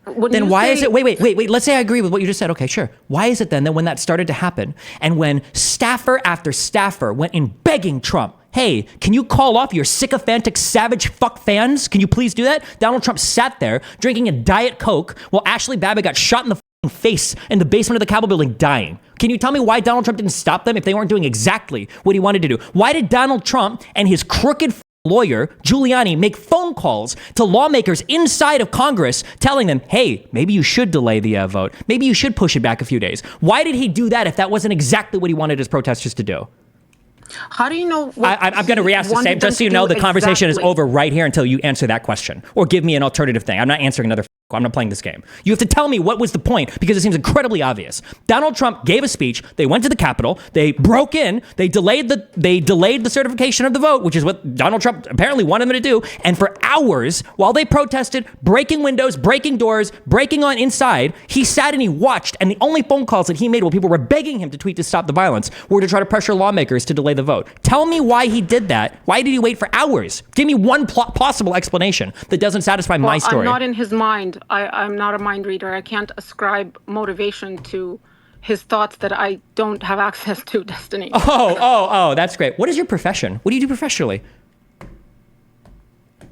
Then why is it, wait, let's say I agree with what you just said. Okay, sure. Why is it then that when that started to happen and when staffer after staffer went in begging Trump, hey, can you call off your sycophantic savage fuck fans? Can you please do that? Donald Trump sat there drinking a Diet Coke while Ashley Babbitt got shot in the face in the basement of the Capitol building dying. Can you tell me why Donald Trump didn't stop them if they weren't doing exactly what he wanted to do? Why did Donald Trump and his crooked lawyer, Giuliani, make phone calls to lawmakers inside of Congress telling them, hey, maybe you should delay the vote. Maybe you should push it back a few days. Why did he do that if that wasn't exactly what he wanted his protesters to do? How do you know? I'm going to re-ask the same, just so you know, the conversation is over right here until you answer that question or give me an alternative thing. I'm not answering another. I'm not playing this game. You have to tell me what was the point because it seems incredibly obvious. Donald Trump gave a speech. They went to the Capitol. They broke in. They delayed the certification of the vote, which is what Donald Trump apparently wanted them to do. And for hours, while they protested, breaking windows, breaking doors, breaking on inside, he sat and he watched. And the only phone calls that he made while people were begging him to tweet to stop the violence were to try to pressure lawmakers to delay the vote. Tell me why he did that. Why did he wait for hours? Give me one possible explanation that doesn't satisfy my story. I'm not in his mind. I'm not a mind reader. I can't ascribe motivation to his thoughts that I don't have access to, Destiny. Oh, that's great. What is your profession? What do you do professionally?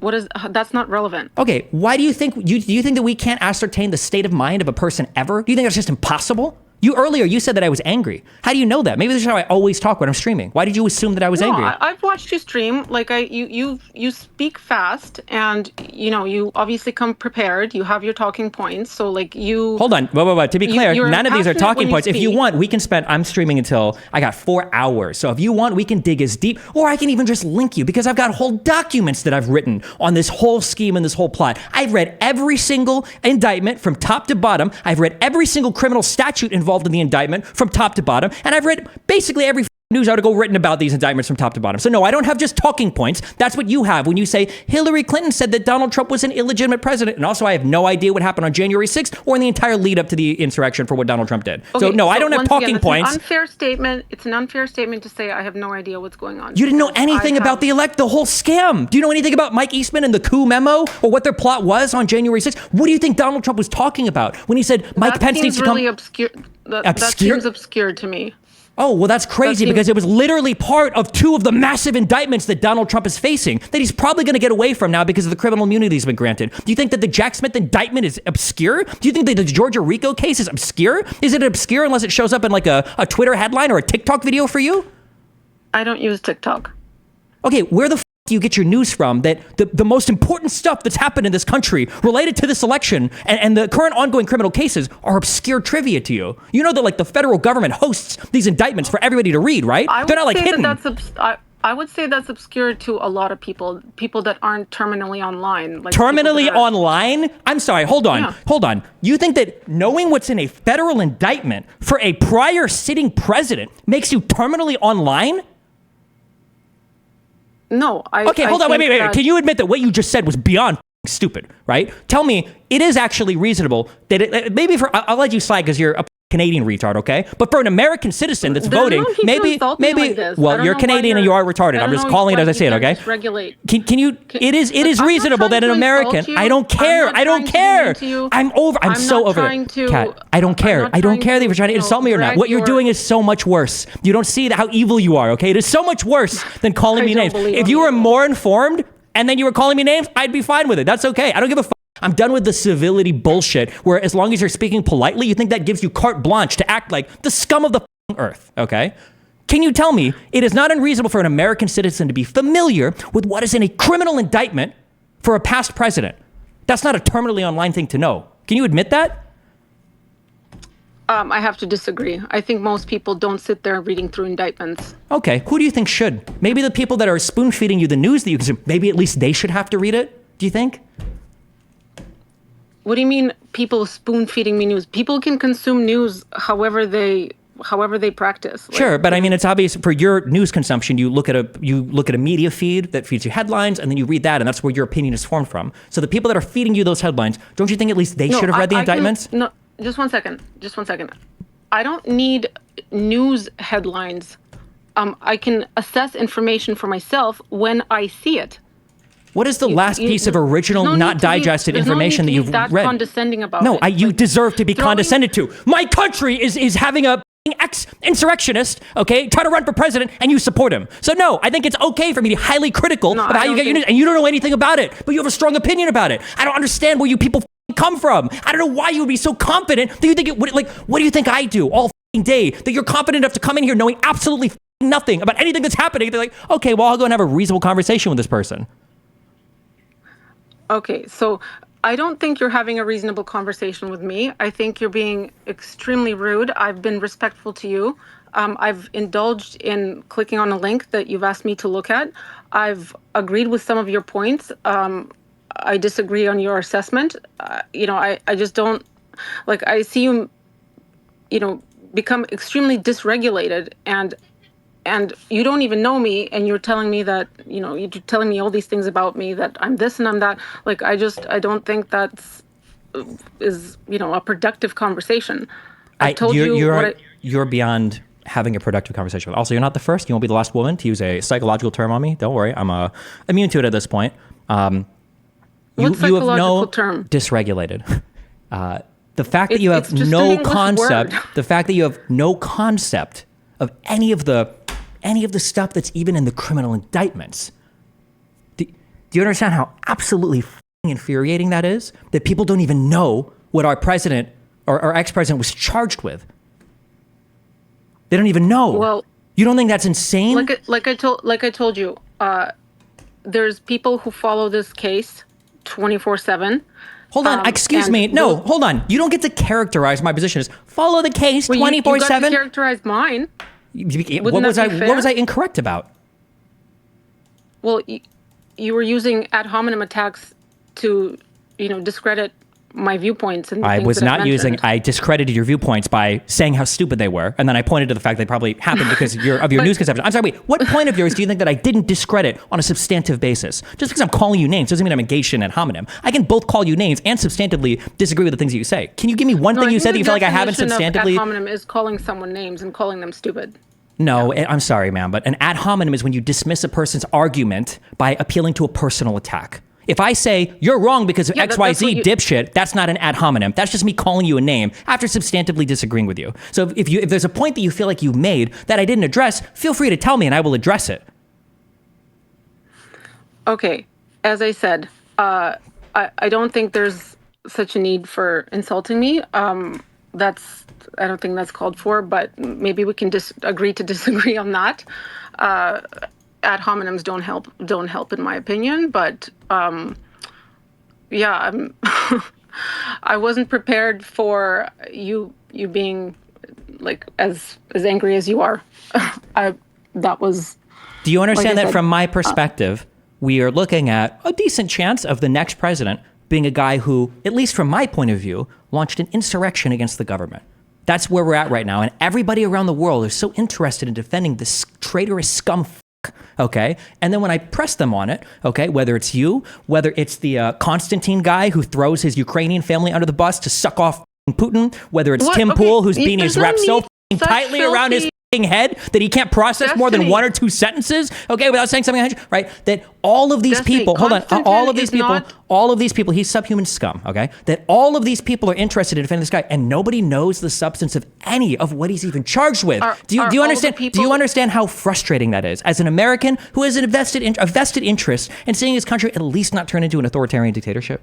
That's not relevant. Okay, why do you think do you think that we can't ascertain the state of mind of a person ever? Do you think that's just impossible? You said that I was angry. How do you know that? Maybe this is how I always talk when I'm streaming. Why did you assume that I was angry? I've watched you stream. Like you speak fast, and you obviously come prepared. You have your talking points. So like you. Hold on, whoa. To be clear, none of these are talking points. If you want, we can spend. I'm streaming until I got 4 hours. So if you want, we can dig as deep, or I can even just link you because I've got whole documents that I've written on this whole scheme and this whole plot. I've read every single indictment from top to bottom. I've read every single criminal statute involved in the indictment from top to bottom, and I've read basically every news article written about these indictments from top to bottom. So no, I don't have just talking points. That's what you have when you say Hillary Clinton said that Donald Trump was an illegitimate president, and also I have no idea what happened on January 6th or in the entire lead up to the insurrection for what Donald Trump did. Okay, so no, I don't have talking points. It's an unfair statement. It's an unfair statement to say I have no idea what's going on. You didn't know anything about the whole scam. Do you know anything about Mike Eastman and the coup memo or what their plot was on January 6th? What do you think Donald Trump was talking about when he said Mike Pence needs to come? Really obscure. That seems obscure to me. Oh, well, that's crazy because it was literally part of 2 of the massive indictments that Donald Trump is facing that he's probably going to get away from now because of the criminal immunity he's been granted. Do you think that the Jack Smith indictment is obscure? Do you think that the Georgia Rico case is obscure? Is it obscure unless it shows up in like a Twitter headline or a TikTok video for you? I don't use TikTok. Okay, where the do you get your news from that the most important stuff that's happened in this country related to this election and the current ongoing criminal cases are obscure trivia to you? You know that like the federal government hosts these indictments for everybody to read, right? They're not like hidden. I would say that's obscure to a lot of people that aren't terminally online. Like terminally online? I'm sorry, hold on. You think that knowing what's in a federal indictment for a prior sitting president makes you terminally online? No, Okay, hold on, wait. Can you admit that what you just said was beyond stupid, right? Tell me, it is actually reasonable that maybe I'll let you slide because you're a Canadian retard, okay? But for an American citizen that's There's voting, no need to maybe, insult me like this. I well, don't you're know why Canadian and you are retarded. I I'm don't just know calling it why as I you say it, can't okay? dysregulate. Can you? It is I'm not reasonable that trying an to American. insult you. I don't I'm care. not I don't trying to be care. mean to you. I'm so not over trying it. to- Kat, I don't care. not I don't trying care that you're trying to you know, insult me or not. drag What you're your- doing is so much worse. You don't see how evil you are, okay? It is so much worse than calling I me don't names. believe If I'm you were evil. more informed and then you were calling me names, I'd be fine with it. That's okay. I don't give a fuck. I'm done with the civility bullshit where as long as you're speaking politely, you think that gives you carte blanche to act like the scum of the earth, okay? Can you tell me it is not unreasonable for an American citizen to be familiar with what is in a criminal indictment for a past president? That's not a terminally online thing to know. Can you admit that? I have to disagree. I think most people don't sit there reading through indictments. Okay, who do you think should? Maybe the people that are spoon feeding you the news that you consume, maybe at least they should have to read it? Do you think? What do you mean people spoon feeding me news? People can consume news however they practice. Like, Sure, but I mean, it's obvious for your news consumption. You look at a media feed that feeds you headlines, and then you read that, and that's where your opinion is formed from. So the people that are feeding you those headlines, don't you think at least they should have read the indictments? No, just one second. I don't need news headlines. I can assess information for myself when I see it. What is the last piece of original, there's no not need to be- digested there's no information need that to be you've that read? condescending about No, it. you Like, deserve to be throwing- condescended to. My country is having a ex-insurrectionist, okay, try to run for president, and you support him. So no, I think it's okay for me to be highly critical No, of I how you don't get your news, think- and you don't know anything about it, but you have a strong opinion about it. I don't understand where you people come from. I don't know why you would be so confident that you think it would, like, what do you think I do all day that you're confident enough to come in here knowing absolutely nothing about anything that's happening? They're like, okay, well, I'll go and have a reasonable conversation with this person. Okay, so I don't think you're having a reasonable conversation with me. I think you're being extremely rude. I've been respectful to you. I've indulged in clicking on a link that you've asked me to look at. I've agreed with some of your points. I disagree on your assessment. I just don't, like, I see you, become extremely dysregulated and you don't even know me, and you're telling me that, you're telling me all these things about me, that I'm this and I'm that. Like, I don't think that's is, a productive conversation. I told You're beyond having a productive conversation. Also, you're not the first. You won't be the last woman to use a psychological term on me. Don't worry. I'm immune to it at this point. What psychological term? Dysregulated. The fact that you have it's just an no English concept, word. the fact that you have no concept of any of the stuff that's even in the criminal indictments. Do you understand how absolutely f***ing infuriating that is? That people don't even know what our president or our ex-president was charged with. They don't even know. Well, you don't think that's insane? like I told you, there's people who follow this case 24/7. Hold on, excuse me. No, hold on. You don't get to characterize my position as follow the case 24/7. You got to characterize mine. What was I incorrect about? Well, you were using ad hominem attacks to, discredit my viewpoints and the I things was that I've not using. mentioned. I discredited your viewpoints by saying how stupid they were, and then I pointed to the fact they probably happened because of your news conception. I'm sorry. Wait, what point of yours do you think that I didn't discredit on a substantive basis? Just because I'm calling you names doesn't mean I'm engaged in ad hominem. I can both call you names and substantively disagree with the things that you say. Can you give me one thing you said that you feel like I haven't substantively? Ad hominem is calling someone names and calling them stupid. No, I'm sorry, ma'am, but an ad hominem is when you dismiss a person's argument by appealing to a personal attack. If I say you're wrong because of XYZ dipshit, that's not an ad hominem. That's just me calling you a name after substantively disagreeing with you. So if there's a point that you feel like you made that I didn't address, feel free to tell me and I will address it. Okay, as I said, I don't think there's such a need for insulting me. I don't think that's called for, but maybe we can agree to disagree on that. Ad hominems don't help in my opinion, but yeah, I wasn't prepared for you being like as angry as you are. Do you understand that from my perspective, we are looking at a decent chance of the next president being a guy who, at least from my point of view, launched an insurrection against the government. That's where we're at right now. And everybody around the world is so interested in defending this traitorous scum okay? And then when I press them on it, okay, whether it's you, whether it's the Constantine guy who throws his Ukrainian family under the bus to suck off Putin, whether it's What? Tim Okay, Pool, whose beanie there's is no wrapped so need such tightly around his filthy- head that he can't process more than Destiny. 1 or 2 sentences, okay, without saying something, right? That all of these Destiny, people, hold on, Konstantin all of these is people, not- all of these people, he's subhuman scum, okay? That all of these people are interested in defending this guy, and nobody knows the substance of any of what he's even charged with. Do you are all the understand? Do you people- understand how frustrating that is as an American who has a vested interest in seeing his country at least not turn into an authoritarian dictatorship?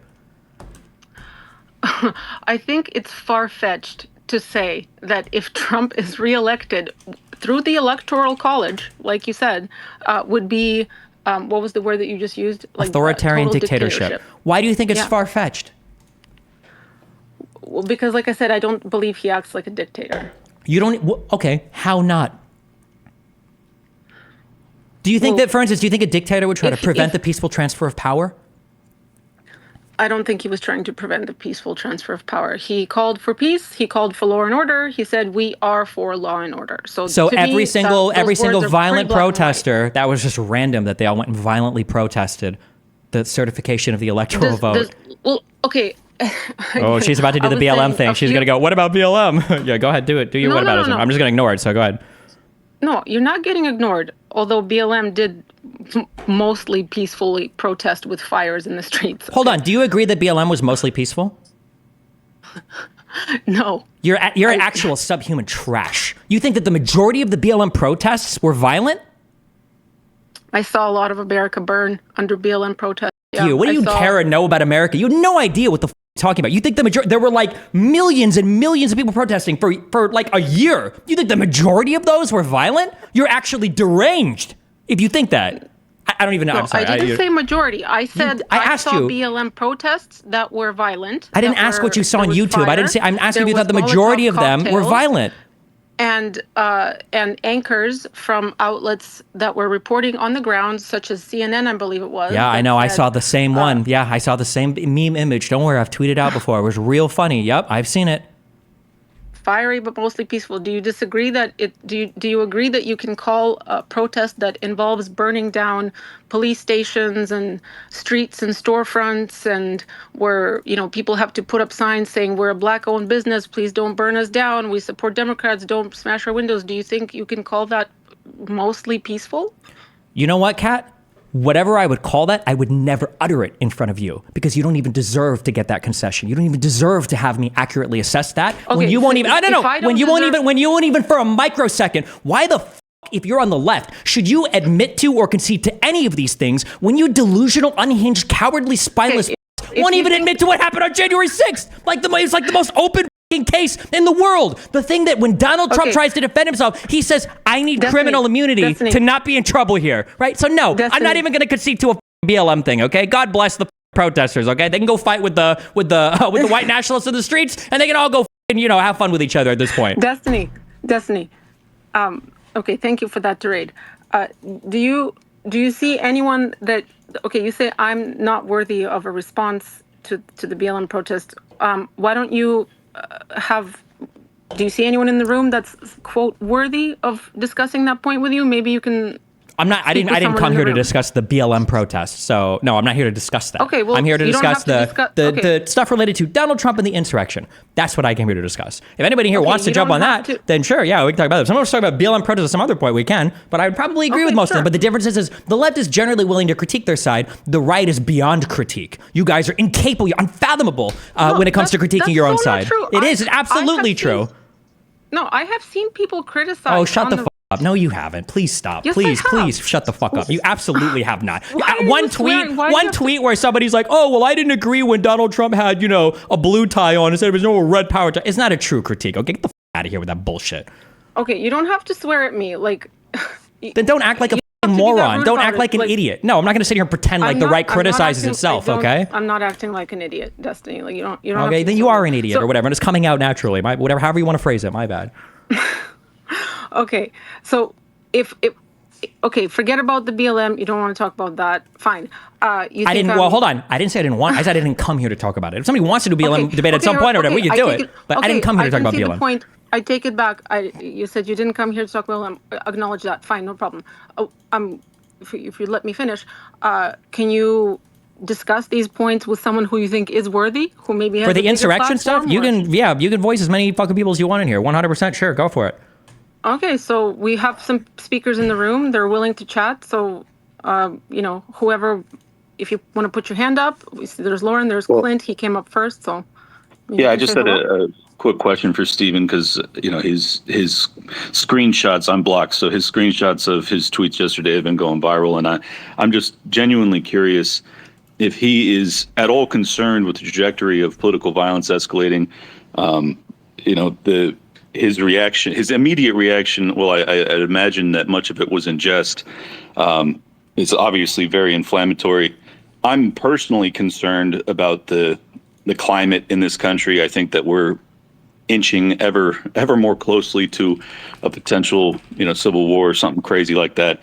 I think it's far-fetched to say that if Trump is reelected through the Electoral College, like you said, would be, what was the word that you just used? Like, Authoritarian total dictatorship. Why do you think it's Yeah. far-fetched? Well, because, like I said, I don't believe he acts like a dictator. You don't, okay, how not? Do you think Well, that, for instance, do you think a dictator would try to prevent if- the peaceful transfer of power? I don't think he was trying to prevent the peaceful transfer of power. He called for peace. He called for law and order. He said, we are for law and order. So to every me, single those words are pretty violent black and white. protester, that was just random that they all went and violently protested the certification of the electoral vote. Well, okay. Oh, she's about to do I the was BLM saying thing. a She's few- going to go, what about BLM? Yeah, go ahead, do it. Do your No, what no, about no, it. no. I'm just going to ignore it, so go ahead. No, you're not getting ignored. Although BLM did mostly peacefully protest with fires in the streets. Hold on, do you agree that BLM was mostly peaceful? No. You're actual subhuman trash. You think that the majority of the BLM protests were violent? I saw a lot of America burn under BLM protests. Yeah, What do I you saw- care or know about America? You have no idea what the you're talking about. You think the majority, there were like millions and millions of people protesting for like a year. You think the majority of those were violent? You're actually deranged if you think that. I don't even know. No, I'm sorry. I didn't say majority. I said I I asked saw you. BLM protests that were violent. I didn't that ask what you were- saw on there was YouTube. I didn't say. fire, I'm asking if there you thought the was majority of Molotov them were cocktails, violent. and anchors from outlets that were reporting on the ground, such as CNN, I believe it was. Yeah, I that know. I said, saw the same one. Yeah, I saw the same meme image. Don't worry, I've tweeted out before. It was real funny. Yep, I've seen it. fiery but mostly peaceful. Do you disagree that it? Do you agree that you can call a protest that involves burning down police stations and streets and storefronts, and where people have to put up signs saying we're a black-owned business, please don't burn us down, we support Democrats, don't smash our windows? Do you think you can call that mostly peaceful? You know what, Kat? Whatever I would call that, I would never utter it in front of you because you don't even deserve to get that concession. You don't even deserve to have me accurately assess that. When Okay, you won't so even, I don't if know, I don't when you won't deserve- even for a microsecond, why the if you're on the left, should you admit to or concede to any of these things when you delusional, unhinged, cowardly, spineless if won't you even think- admit to what happened on January 6th? It's like the most open case in the world. The thing that when Donald Trump Okay. tries to defend himself, he says, I need Destiny, criminal immunity Destiny. to not be in trouble here, right? So no, I'm not Destiny. even going to concede to a BLM thing, okay? God bless the protesters, okay? They can go fight with the white nationalists in the streets, and they can all go have fun with each other at this point. Destiny. Okay, thank you for that tirade. Do you see anyone that? Okay, you say I'm not worthy of a response to the BLM protest. Why don't you have? Do you see anyone in the room that's quote worthy of discussing that point with you? Maybe you can. I didn't with come someone in here the to room. discuss the BLM protests. So no, I'm not here to discuss that. Okay, well, I'm here to you don't discuss have to the stuff related to Donald Trump and the insurrection. That's what I came here to discuss. If anybody here Okay, wants to you jump don't on have that, to- then sure, yeah, we can talk about it. If someone wants to talk about BLM protests at some other point, we can. But I would probably agree Okay, with most of them. sure. But the difference is the left is generally willing to critique their side. The right is beyond critique. You guys are incapable, you're unfathomable when it comes to that's critiquing your own so not side. true. It is. It's absolutely true. No, I have seen people criticize. Oh, shut on the fuck up. No, you haven't. Please stop. Yes, I Please, have. please shut the fuck up. You absolutely have not. Why are One you swearing? Why do you one have to- tweet where somebody's like, oh, well, I didn't agree when Donald Trump had, a blue tie on instead of his normal red power tie. It's not a true critique. Okay, get the fuck out of here with that bullshit. Okay, you don't have to swear at me. Like, Then don't act like a have fucking to be that moron. rude Don't about act it. like an Like, idiot. No, I'm not going to sit here and pretend like the right criticizes itself, okay? I'm not acting like an idiot, Destiny. Like you don't. have Okay, to then you swear. are an idiot So- or whatever, and it's coming out naturally. However you want to phrase it, my bad. Okay, so if okay, forget about the BLM. You don't want to talk about that. Fine. I didn't. Well, hold on. I didn't say I didn't want. I said I didn't come here to talk about it. If somebody wants to do BLM debate at some point or whatever, we can do it. But I didn't come here to talk about BLM. Point. I take it back. You said you didn't come here to talk BLM. Acknowledge that. Fine, no problem. If you let me finish, can you discuss these points with someone who you think is worthy, who maybe has For a the bigger insurrection stuff, platform, you or- can, yeah, you can voice as many fucking people as you want in here. 100% sure. Go for it. Okay, so we have some speakers in the room. They're willing to chat. So, whoever, if you want to put your hand up, we see there's Lauren, there's Well, Clint. He came up first, so maybe yeah, you I can just say had hello. a quick question for Stephen because his screenshots I'm blocked, so his screenshots of his tweets yesterday have been going viral, and I'm just genuinely curious if he is at all concerned with the trajectory of political violence escalating. The his reaction, his immediate reaction. Well, I'd imagine that much of it was in jest. It's obviously very inflammatory. I'm personally concerned about the climate in this country. I think that we're inching ever more closely to a potential civil war or something crazy like that.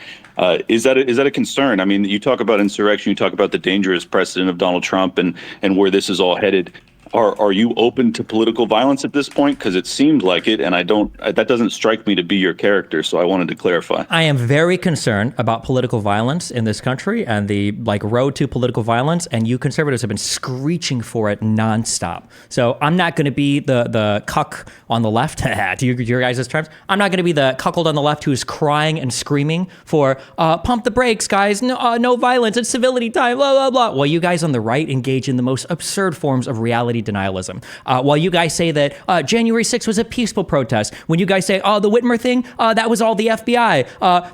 Is that a concern? I mean, you talk about insurrection, you talk about the dangerous precedent of Donald Trump and where this is all headed. Are you open to political violence at this point? Because it seemed like it, and that doesn't strike me to be your character. So I wanted to clarify. I am very concerned about political violence in this country and the road to political violence. And you conservatives have been screeching for it nonstop. So I'm not going to be the cuck on the left, to your guys' terms. I'm not going to be the cuckold on the left who is crying and screaming for pump the brakes, guys. No violence. It's civility time. Blah blah blah. While you guys on the right engage in the most absurd forms of reality denialism. While you guys say that January 6th was a peaceful protest. When you guys say, oh, the Whitmer thing, that was all the FBI.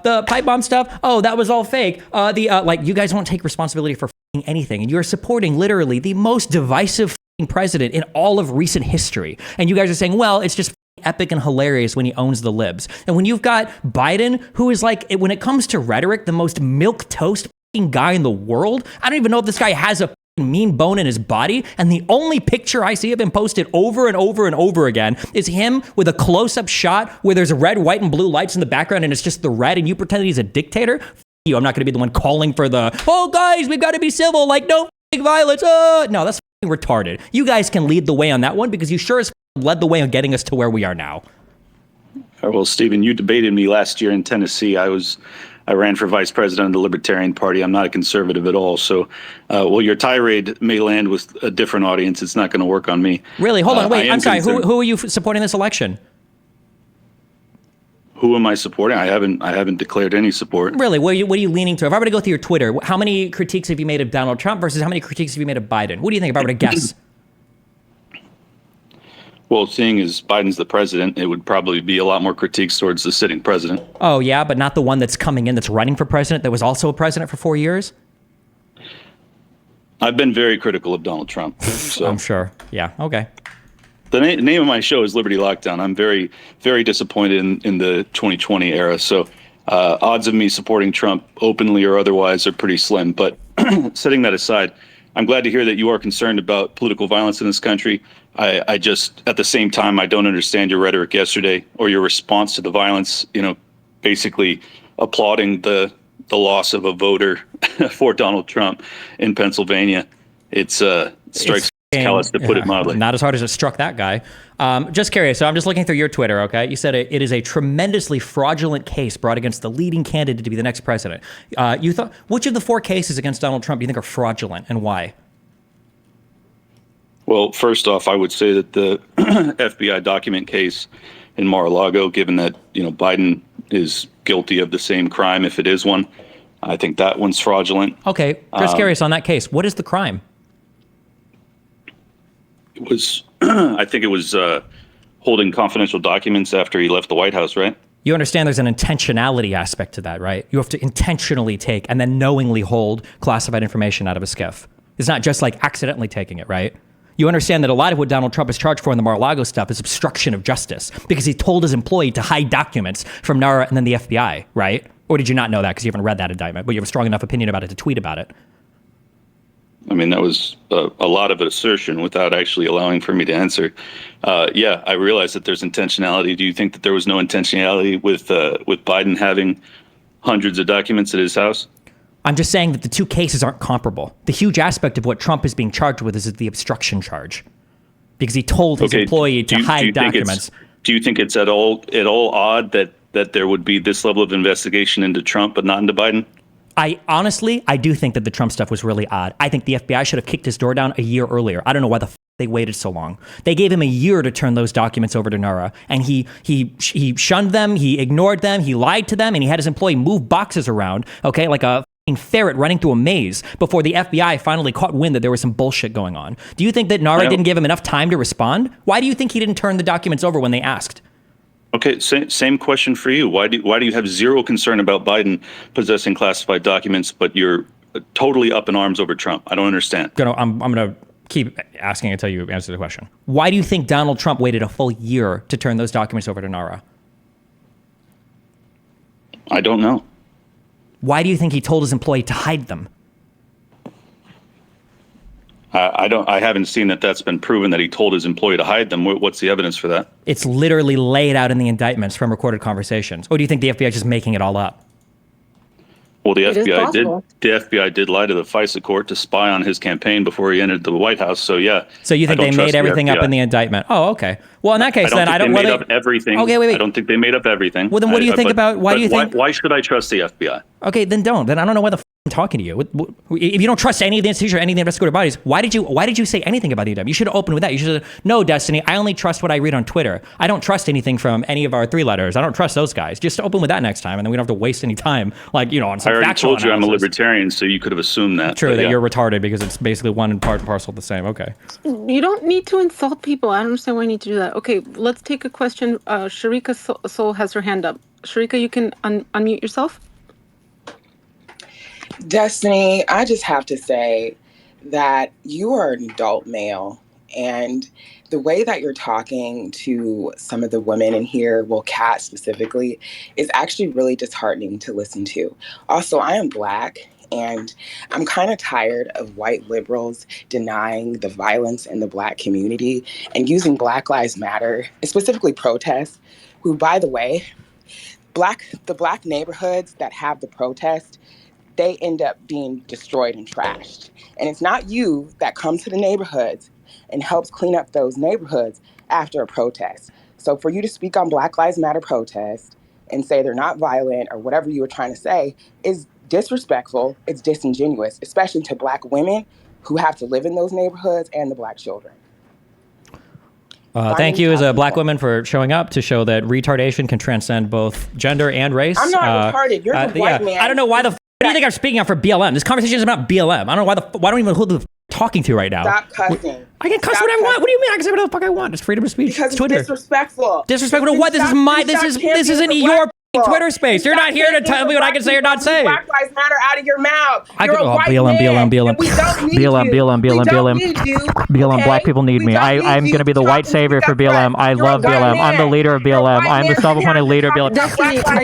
The pipe bomb stuff, oh, that was all fake. You guys won't take responsibility for anything. And you're supporting literally the most divisive president in all of recent history. And you guys are saying, well, it's just epic and hilarious when he owns the libs. And when you've got Biden, who is when it comes to rhetoric, the most milquetoast guy in the world. I don't even know if this guy has a mean bone in his body, and the only picture I see of him posted over and over and over again is him with a close-up shot where there's red, white, and blue lights in the background, and it's just the red, and you pretend he's a dictator. You, I'm not going to be the one calling for oh guys, we've got to be civil, no violence. No, that's retarded. You guys can lead the way on that one because you sure as led the way on getting us to where we are now. Well, Stephen, you debated me last year in Tennessee. I ran for vice president of the Libertarian Party. I'm not a conservative at all. So, your tirade may land with a different audience. It's not going to work on me. Really? Hold on. Wait, I'm sorry. Who are you supporting this election? Who am I supporting? I haven't declared any support. Really? What are you leaning to? If I were to go through your Twitter, how many critiques have you made of Donald Trump versus how many critiques have you made of Biden? What do you think if I were to guess? Well, seeing as Biden's the president, it would probably be a lot more critiques towards the sitting president. Oh, yeah, but not the one that's coming in that's running for president that was also a president for 4 years? I've been very critical of Donald Trump. So. I'm sure. Yeah, okay. The name of my show is Liberty Lockdown. I'm very, very disappointed in the 2020 era. So odds of me supporting Trump openly or otherwise are pretty slim. But setting that aside, I'm glad to hear that you are concerned about political violence in this country. I just, at the same time, I don't understand your rhetoric yesterday or your response to the violence, basically applauding the loss of a voter for Donald Trump in Pennsylvania. It strikes callous, to put it mildly. Not as hard as it struck that guy. Just curious. So I'm just looking through your Twitter, okay? You said it is a tremendously fraudulent case brought against the leading candidate to be the next president. You thought, which of the 4 cases against Donald Trump do you think are fraudulent and why? Well, first off, I would say that the FBI document case in Mar-a-Lago, given that Biden is guilty of the same crime, if it is one, I think that one's fraudulent. Okay, just curious on that case. What is the crime? It was, I think it was holding confidential documents after he left the White House, right? You understand there's an intentionality aspect to that, right? You have to intentionally take and then knowingly hold classified information out of a SCIF. It's not just accidentally taking it, right? You understand that a lot of what Donald Trump is charged for in the Mar-a-Lago stuff is obstruction of justice because he told his employee to hide documents from NARA and then the FBI, right? Or did you not know that because you haven't read that indictment, but you have a strong enough opinion about it to tweet about it? I mean, that was a lot of an assertion without actually allowing for me to answer. Yeah, I realize that there's intentionality. Do you think that there was no intentionality with Biden having hundreds of documents at his house? I'm just saying that the 2 cases aren't comparable. The huge aspect of what Trump is being charged with is the obstruction charge because he told his employee to hide documents. Do you think it's at all odd that there would be this level of investigation into Trump but not into Biden? I honestly, I do think that the Trump stuff was really odd. I think the FBI should have kicked his door down a year earlier. I don't know why the they waited so long. They gave him a year to turn those documents over to NARA, and he shunned them, he ignored them, he lied to them, and he had his employee move boxes around, okay, like a ferret running through a maze before the FBI finally caught wind that there was some bullshit going on. Do you think that NARA didn't give him enough time to respond? Why do you think he didn't turn the documents over when they asked? Okay, same question for you. Why do you have zero concern about Biden possessing classified documents, but you're totally up in arms over Trump? I don't understand. I'm gonna keep asking until you answer the question. Why do you think Donald Trump waited a full year to turn those documents over to NARA? I don't know. Why do you think he told his employee to hide them? I haven't seen that's been proven that he told his employee to hide them. What's the evidence for that? It's literally laid out in the indictments from recorded conversations. Or do you think the FBI is just making it all up? Well, the FBI did lie to the FISA court to spy on his campaign before he entered the White House. So yeah. So you think they made everything up in the indictment? Oh, okay. Well, in that case, then I don't. They made up everything. Okay, wait. I don't think they made up everything. Well, then what do you think about? Why do you think? Why should I trust the FBI? Okay, then don't. Then I don't know why the I'm talking to you. If you don't trust any of the institutions or any of the investigative bodies, why did you say anything about the indictment? You should have opened with that. You should have said, no, Destiny, I only trust what I read on Twitter. I don't trust anything from any of our three letters. I don't trust those guys. Just open with that next time, and then we don't have to waste any time, like, on some factual I already told you analysis. I'm a libertarian, so you could have assumed that. True, that you're retarded because it's basically one part and parcel the same. Okay. You don't need to insult people. I don't understand why you need to do that. Okay, let's take a question. Sharika Soul has her hand up. Sharika, you can unmute yourself. Destiny, I just have to say that you are an adult male, and the way that you're talking to some of the women in here, well, Kat specifically, is actually really disheartening to listen to. Also, I am Black, and I'm kind of tired of white liberals denying the violence in the Black community and using Black Lives Matter, specifically protests, who, by the way, the Black neighborhoods that have the protest, they end up being destroyed and trashed. And it's not you that comes to the neighborhoods and helps clean up those neighborhoods after a protest. So for you to speak on Black Lives Matter protests and say they're not violent or whatever you were trying to say is disrespectful, it's disingenuous, especially to Black women who have to live in those neighborhoods and the Black children. Thank you as a Black woman for showing up to show that retardation can transcend both gender and race. I'm not retarded. You're the white man. I don't know why what do you think I'm speaking on for BLM? This conversation is about BLM. I don't know why don't even know who the talking to right now. Stop cussing. I can cuss whatever I want. What do you mean? I can say whatever the fuck I want. It's freedom of speech. Because it's Twitter. Disrespectful. Disrespectful to what? This isn't your Twitter space. You're not here to tell me what I can say or not say. Black Lives Matter out of your mouth. You're a white BLM, man, BLM, and we don't need BLM, you. BLM, We BLM, don't BLM. need you, BLM, okay? Black people need me. I'm going to be the white savior for BLM. I love BLM. I'm the leader of BLM. I'm the self-appointed leader of BLM.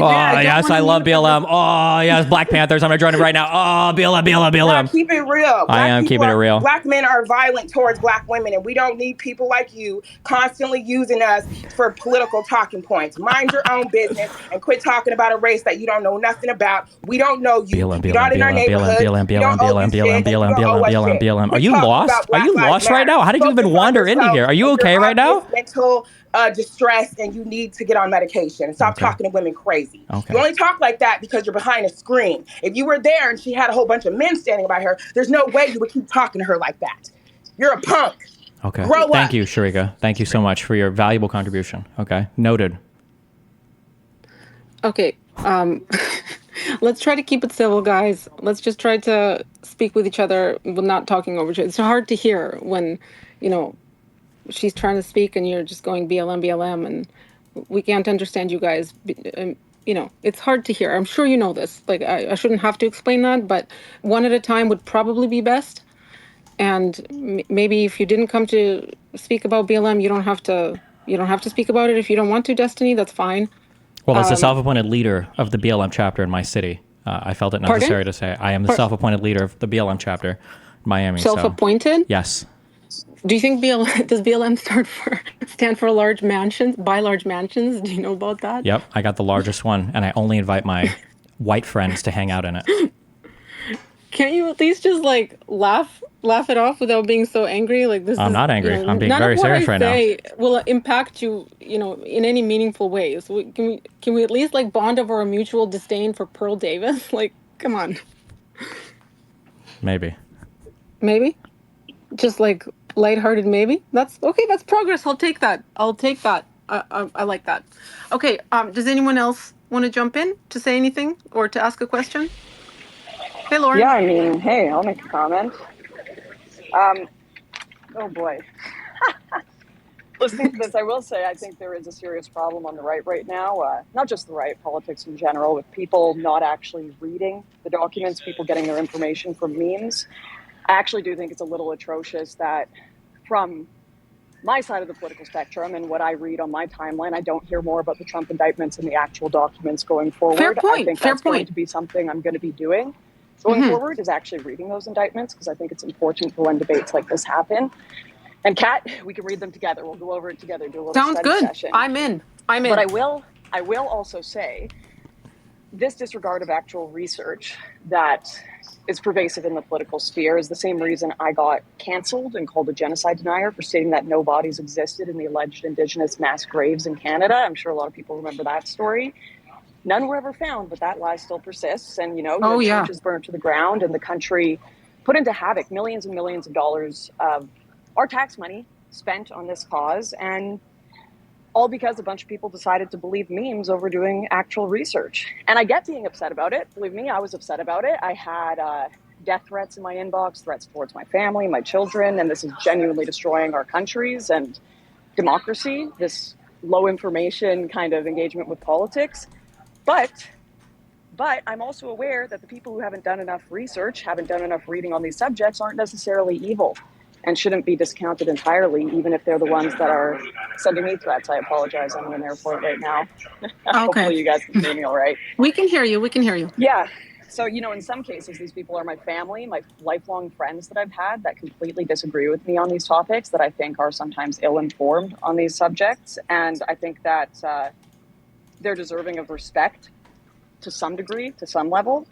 Oh, yes, I love BLM. Oh, yes, Black Panthers. I'm going to join it right now. Oh, BLM, BLM, BLM. Keep it real. I am keeping it real. Black men are violent towards Black women, and we don't need people like you constantly using us for political talking points. Mind your own business and quit talking about a race that you don't know nothing about. We don't know you. BLM, You're not in our neighborhood. BLM. Are you lost? Are you lost right now? How did you even wander into here? Are you okay right now? Mental distress, and you need to get on medication and stop talking to women crazy. Okay. You only talk like that because you're behind a screen. If you were there and she had a whole bunch of men standing by her, there's no way you would keep talking to her like that. You're a punk. Okay. Grow up. Thank you, Sharika. Thank you so much for your valuable contribution. Okay. Noted. Okay. Let's try to keep it civil, guys. Let's just try to speak with each other, but not talking over each other. It's hard to hear when, she's trying to speak and you're just going BLM, BLM, and we can't understand you guys. It's hard to hear. I'm sure you know this. Like, I shouldn't have to explain that, but one at a time would probably be best. And maybe if you didn't come to speak about BLM, you don't have to speak about it if you don't want to, Destiny. That's fine. Well, as the self-appointed leader of the BLM chapter in my city, I felt it necessary to say I am the self-appointed leader of the BLM chapter in Miami. Self-appointed? Yes. Do you think does BLM stand for large mansions, buy large mansions? Do you know about that? Yep, I got the largest one, and I only invite my white friends to hang out in it. Can't you at least just laugh it off without being so angry? I'm not angry. I'm being very serious right now. None of what I say will impact you, in any meaningful way. So can we at least bond over a mutual disdain for Pearl Davis? Come on. Maybe. Maybe. Just like lighthearted, maybe. That's okay. That's progress. I'll take that. I like that. Okay. Does anyone else want to jump in to say anything or to ask a question? Hey, Lauren. Yeah, I mean, hey, I'll make a comment. Oh boy. Listening to this, I will say I think there is a serious problem on the right now. Not just the right, politics in general, with people not actually reading the documents, people getting their information from memes. I actually do think it's a little atrocious that from my side of the political spectrum and what I read on my timeline, I don't hear more about the Trump indictments and the actual documents going forward. Fair point. I think Fair that's going point. to be something I'm going to be doing going forward, is actually reading those indictments, because I think it's important for when debates like this happen. And Kat, we can read them together. We'll go over it together, do a little Sounds study good. session. I'm in. But I will also say this disregard of actual research that is pervasive in the political sphere is the same reason I got canceled and called a genocide denier for stating that no bodies existed in the alleged Indigenous mass graves in Canada. I'm sure a lot of people remember that story. None were ever found, but that lie still persists. And, churches burned to the ground and the country put into havoc, millions and millions of dollars of our tax money spent on this cause, and all because a bunch of people decided to believe memes over doing actual research. And I get being upset about it. Believe me, I was upset about it. I had death threats in my inbox, threats towards my family, my children, and this is genuinely destroying our countries and democracy, this low information kind of engagement with politics. But I'm also aware that the people who haven't done enough research, haven't done enough reading on these subjects, aren't necessarily evil and shouldn't be discounted entirely, even if they're the ones that are sending me threats. I apologize. I'm in an airport right now. Okay. Hopefully you guys can hear me all right. We can hear you. We can hear you. Yeah. So, in some cases, these people are my family, my lifelong friends that I've had that completely disagree with me on these topics, that I think are sometimes ill-informed on these subjects. And I think that they're deserving of respect to some degree, to some level.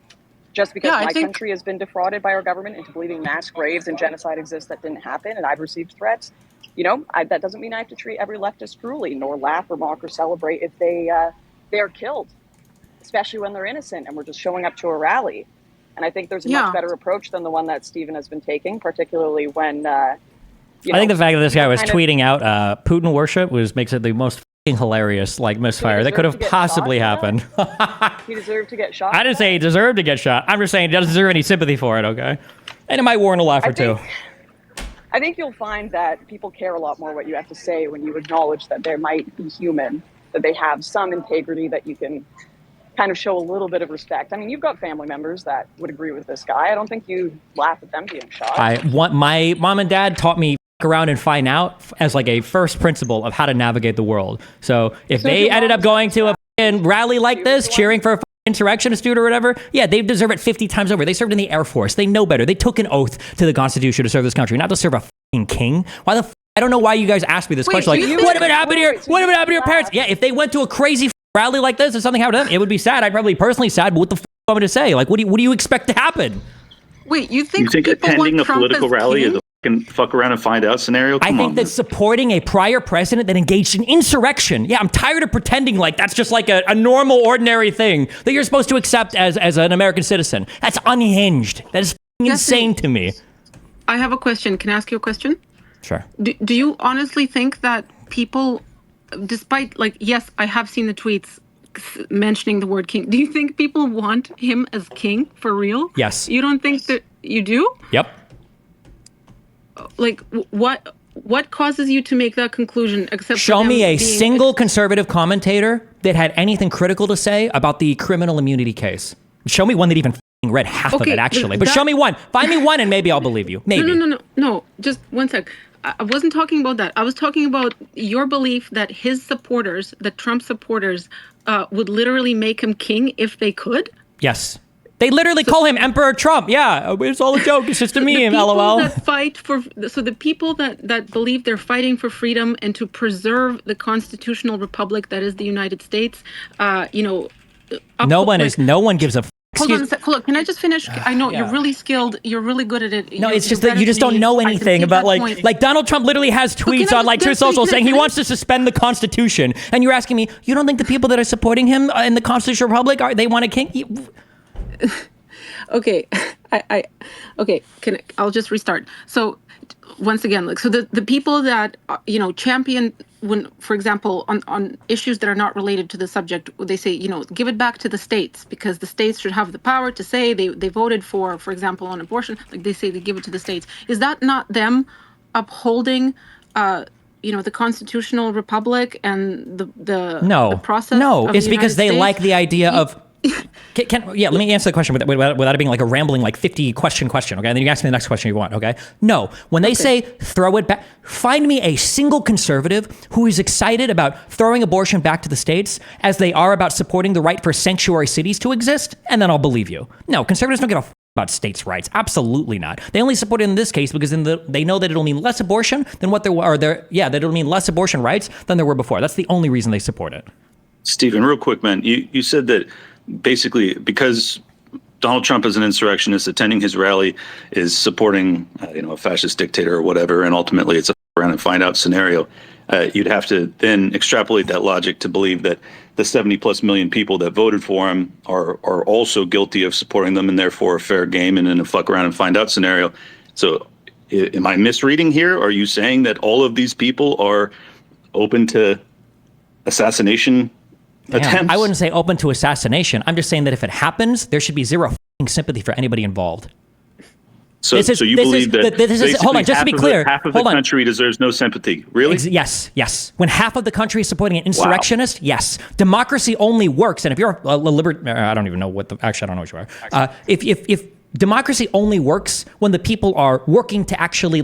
Just because my country has been defrauded by our government into believing mass graves and genocide exists that didn't happen, and I've received threats, that doesn't mean I have to treat every leftist cruelly, nor laugh or mock or celebrate if they are killed, especially when they're innocent and we're just showing up to a rally. And I think there's a much better approach than the one that Stephen has been taking, particularly when, I think the fact that this guy was tweeting out Putin worship makes it the most hilarious misfire that could have possibly happened. He deserved to get shot. I didn't say he deserved to get shot. I'm just saying he doesn't deserve any sympathy for it, okay? And it might warrant a laugh or two. I think you'll find that people care a lot more what you have to say when you acknowledge that they might be human, that they have some integrity, that you can kind of show a little bit of respect. I mean, you've got family members that would agree with this guy. I don't think you laugh at them being shot. My mom and dad taught me around and find out as a first principle of how to navigate the world. So if they ended up going to a rally like this, cheering for a insurrectionist dude or whatever, yeah, they deserve it 50 times over. They served in the Air Force. They know better. They took an oath to the Constitution to serve this country, not to serve a king. Why the I don't know why you guys asked me this question. What if it happened here? What if it happened to your parents? Yeah, if they went to a crazy rally like this and something happened to them, it would be sad. I'd probably personally sad, but what the am I to say? What do you expect to happen? Wait, you think attending a political rally is a fuck around and find out scenario? I think that supporting a prior president that engaged in insurrection. Yeah, I'm tired of pretending like that's just a normal, ordinary thing that you're supposed to accept as an American citizen. That's unhinged. That is insane to me. I have a question. Can I ask you a question? Sure. Do you honestly think that people, despite yes, I have seen the tweets mentioning the word king. Do you think people want him as king for real? Yes. You don't think that you do? Yep. What causes you to make that conclusion? Except show me a single conservative commentator that had anything critical to say about the criminal immunity case. Show me one that even read half of it, actually. But show me one. Find me one, and maybe I'll believe you. Maybe. No. Just one sec. I wasn't talking about that. I was talking about your belief that his supporters, the Trump supporters, would literally make him king if they could. Yes. They literally call him Emperor Trump. Yeah, it's all a joke. It's just a meme, LOL. The people that believe they're fighting for freedom and to preserve the constitutional republic that is the United States, no one gives a Hold on a sec. Look, can I just finish? I know you're really skilled. You're really good at it. No, it's just that you just don't know anything about like Donald Trump literally has tweets on Truth Social saying he wants to suspend the Constitution, and you're asking me, you don't think the people that are supporting him in the Constitutional Republic they want a king? Okay, I okay. I'll just restart. So once again, like, so the people that champion, when, for example, on issues that are not related to the subject, they say, give it back to the states, because the states should have the power to say they voted for example, on abortion. Like, they say they give it to the states. Is that not them upholding the constitutional republic and the No, process no, of the it's because United they States? like the idea of. Let me answer the question without it being like a rambling, like 50 question, okay? And then you ask me the next question you want, okay? No, when they say throw it back, find me a single conservative who is excited about throwing abortion back to the states as they are about supporting the right for sanctuary cities to exist, and then I'll believe you. No, conservatives don't give a about states' rights. Absolutely not. They only support it in this case because they know that it'll mean less abortion than what there were, that it'll mean less abortion rights than there were before. That's the only reason they support it. Stephen, real quick, man, you said that basically because Donald Trump is an insurrectionist, attending his rally is supporting, a fascist dictator or whatever, and ultimately it's a around and find out scenario. You'd have to then extrapolate that logic to believe that the 70 plus million people that voted for him are also guilty of supporting them and therefore a fair game and in a fuck around and find out scenario. So am I misreading here? Are you saying that all of these people are open to assassination attempts? I wouldn't say open to assassination. I'm just saying that if it happens, there should be zero sympathy for anybody involved. So you believe that hold on, just to be clear, half of the country deserves no sympathy. Really? Yes. When half of the country is supporting an insurrectionist, yes. Democracy only works, and if you're a I don't even know actually, I don't know what you are. If democracy only works when the people are working to actually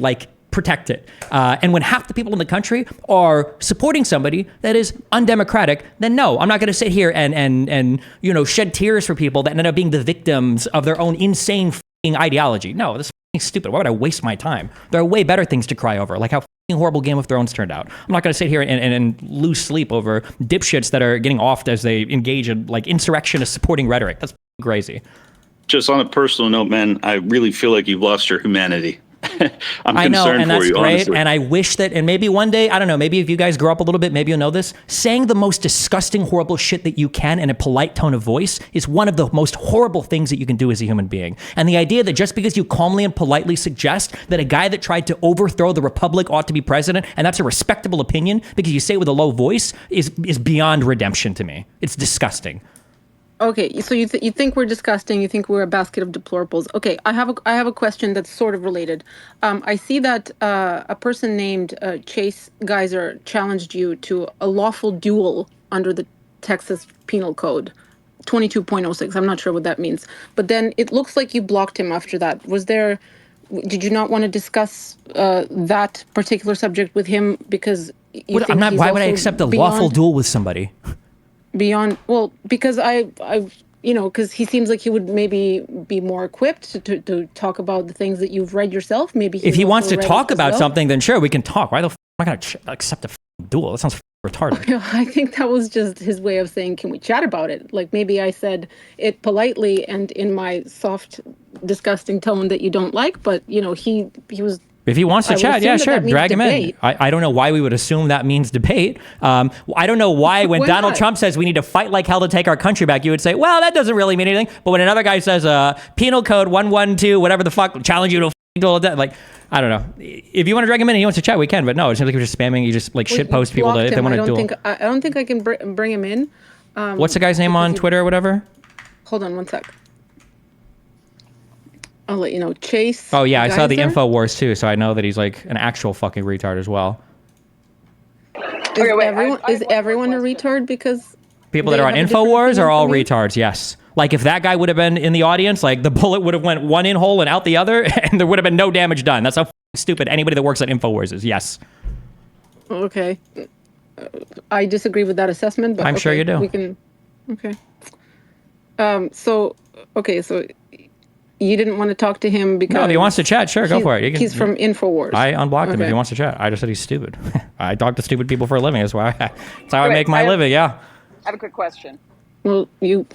protect it. And when half the people in the country are supporting somebody that is undemocratic, then no, I'm not going to sit here and shed tears for people that end up being the victims of their own insane ideology. No, this is stupid. Why would I waste my time? There are way better things to cry over, like how horrible Game of Thrones turned out. I'm not going to sit here and lose sleep over dipshits that are getting offed as they engage in insurrectionist supporting rhetoric. That's crazy. Just on a personal note, man, I really feel like you've lost your humanity. I know, and that's great. Honestly. And I wish that, and maybe one day, I don't know, maybe if you guys grow up a little bit, maybe you'll know this. Saying the most disgusting, horrible shit that you can in a polite tone of voice is one of the most horrible things that you can do as a human being. And the idea that just because you calmly and politely suggest that a guy that tried to overthrow the republic ought to be president, and that's a respectable opinion because you say it with a low voice, is beyond redemption to me. It's disgusting. Okay, so you think we're disgusting? You think we're a basket of deplorables? Okay, I have a question that's sort of related. I see that a person named Chase Geyser challenged you to a lawful duel under the Texas Penal Code, 22.06. I'm not sure what that means, but then it looks like you blocked him after that. Did you not want to discuss that particular subject with him because you think he's why would I also accept a beyond, lawful duel with somebody? Because because he seems like he would maybe be more equipped to talk about the things that you've read yourself. Maybe if he wants to talk about something, then sure, we can talk. Why the f am I going to accept a duel? That sounds retarded. I think that was just his way of saying, can we chat about it? Like, maybe I said it politely and in my soft, disgusting tone that you don't like, but he was. If he wants to chat, yeah, sure, drag him in. I don't know why we would assume that means debate. I don't know why when Donald Trump says we need to fight like hell to take our country back, you would say, well, that doesn't really mean anything. But when another guy says penal code 112, whatever the fuck, challenge you to duel, like, I don't know. If you want to drag him in and he wants to chat, we can. But no, it seems like you're just spamming. You just shit post people if they want to duel. I don't think I can bring him in. What's the guy's name on Twitter or whatever? Hold on one sec. I'll let you know. Chase. Oh yeah, I saw the InfoWars too, so I know that he's like an actual fucking retard as well. Is everyone a retard? Because people that are on InfoWars are all retards. Yes. Like if that guy would have been in the audience, like the bullet would have went one in hole and out the other, and there would have been no damage done. That's how stupid anybody that works at InfoWars is. Yes. Okay. I disagree with that assessment, but I'm sure you do. We can. Okay. So you didn't want to talk to him because... No, if he wants to chat, sure, go for it. He's from InfoWars. I unblocked him if he wants to chat. I just said he's stupid. I talk to stupid people for a living. That's how I make my living, yeah. I have a quick question. Well, you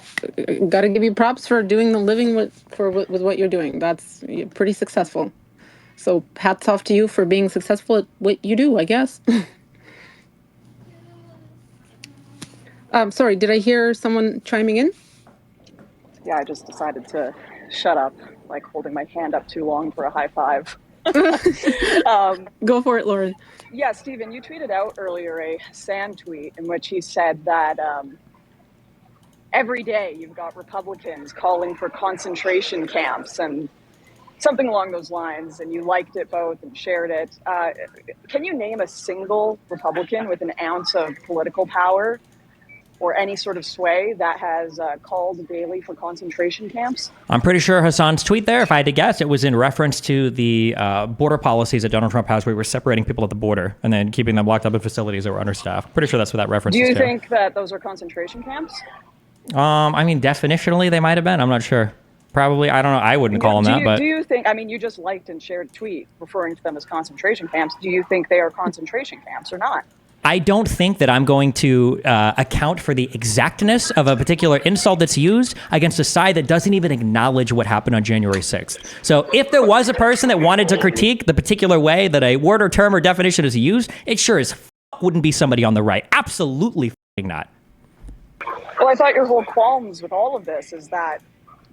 got to give you props for doing the living with what you're doing. You're pretty successful. So hats off to you for being successful at what you do, I guess. Sorry, did I hear someone chiming in? Yeah, I just decided to shut up, like holding my hand up too long for a high five. Go for it, Lauren. Yeah, Stephen, you tweeted out earlier a Sand tweet in which he said that every day you've got Republicans calling for concentration camps and something along those lines, and you liked it both and shared it. Can you name a single Republican with an ounce of political power or any sort of sway that has called daily for concentration camps? I'm pretty sure Hassan's tweet there, if I had to guess, it was in reference to the border policies that Donald Trump has where we were separating people at the border and then keeping them locked up in facilities that were understaffed. Pretty sure that's what that reference is to. Do you think that those are concentration camps? I mean, definitionally, they might have been. I'm not sure. Probably. I don't know. I wouldn't call them that, but... Do you think, I mean, you just liked and shared a tweet referring to them as concentration camps. Do you think they are concentration camps or not? I don't think that I'm going to account for the exactness of a particular insult that's used against a side that doesn't even acknowledge what happened on January 6th. So if there was a person that wanted to critique the particular way that a word or term or definition is used, it sure as wouldn't be somebody on the right. Absolutely not. Well, I thought your whole qualms with all of this is that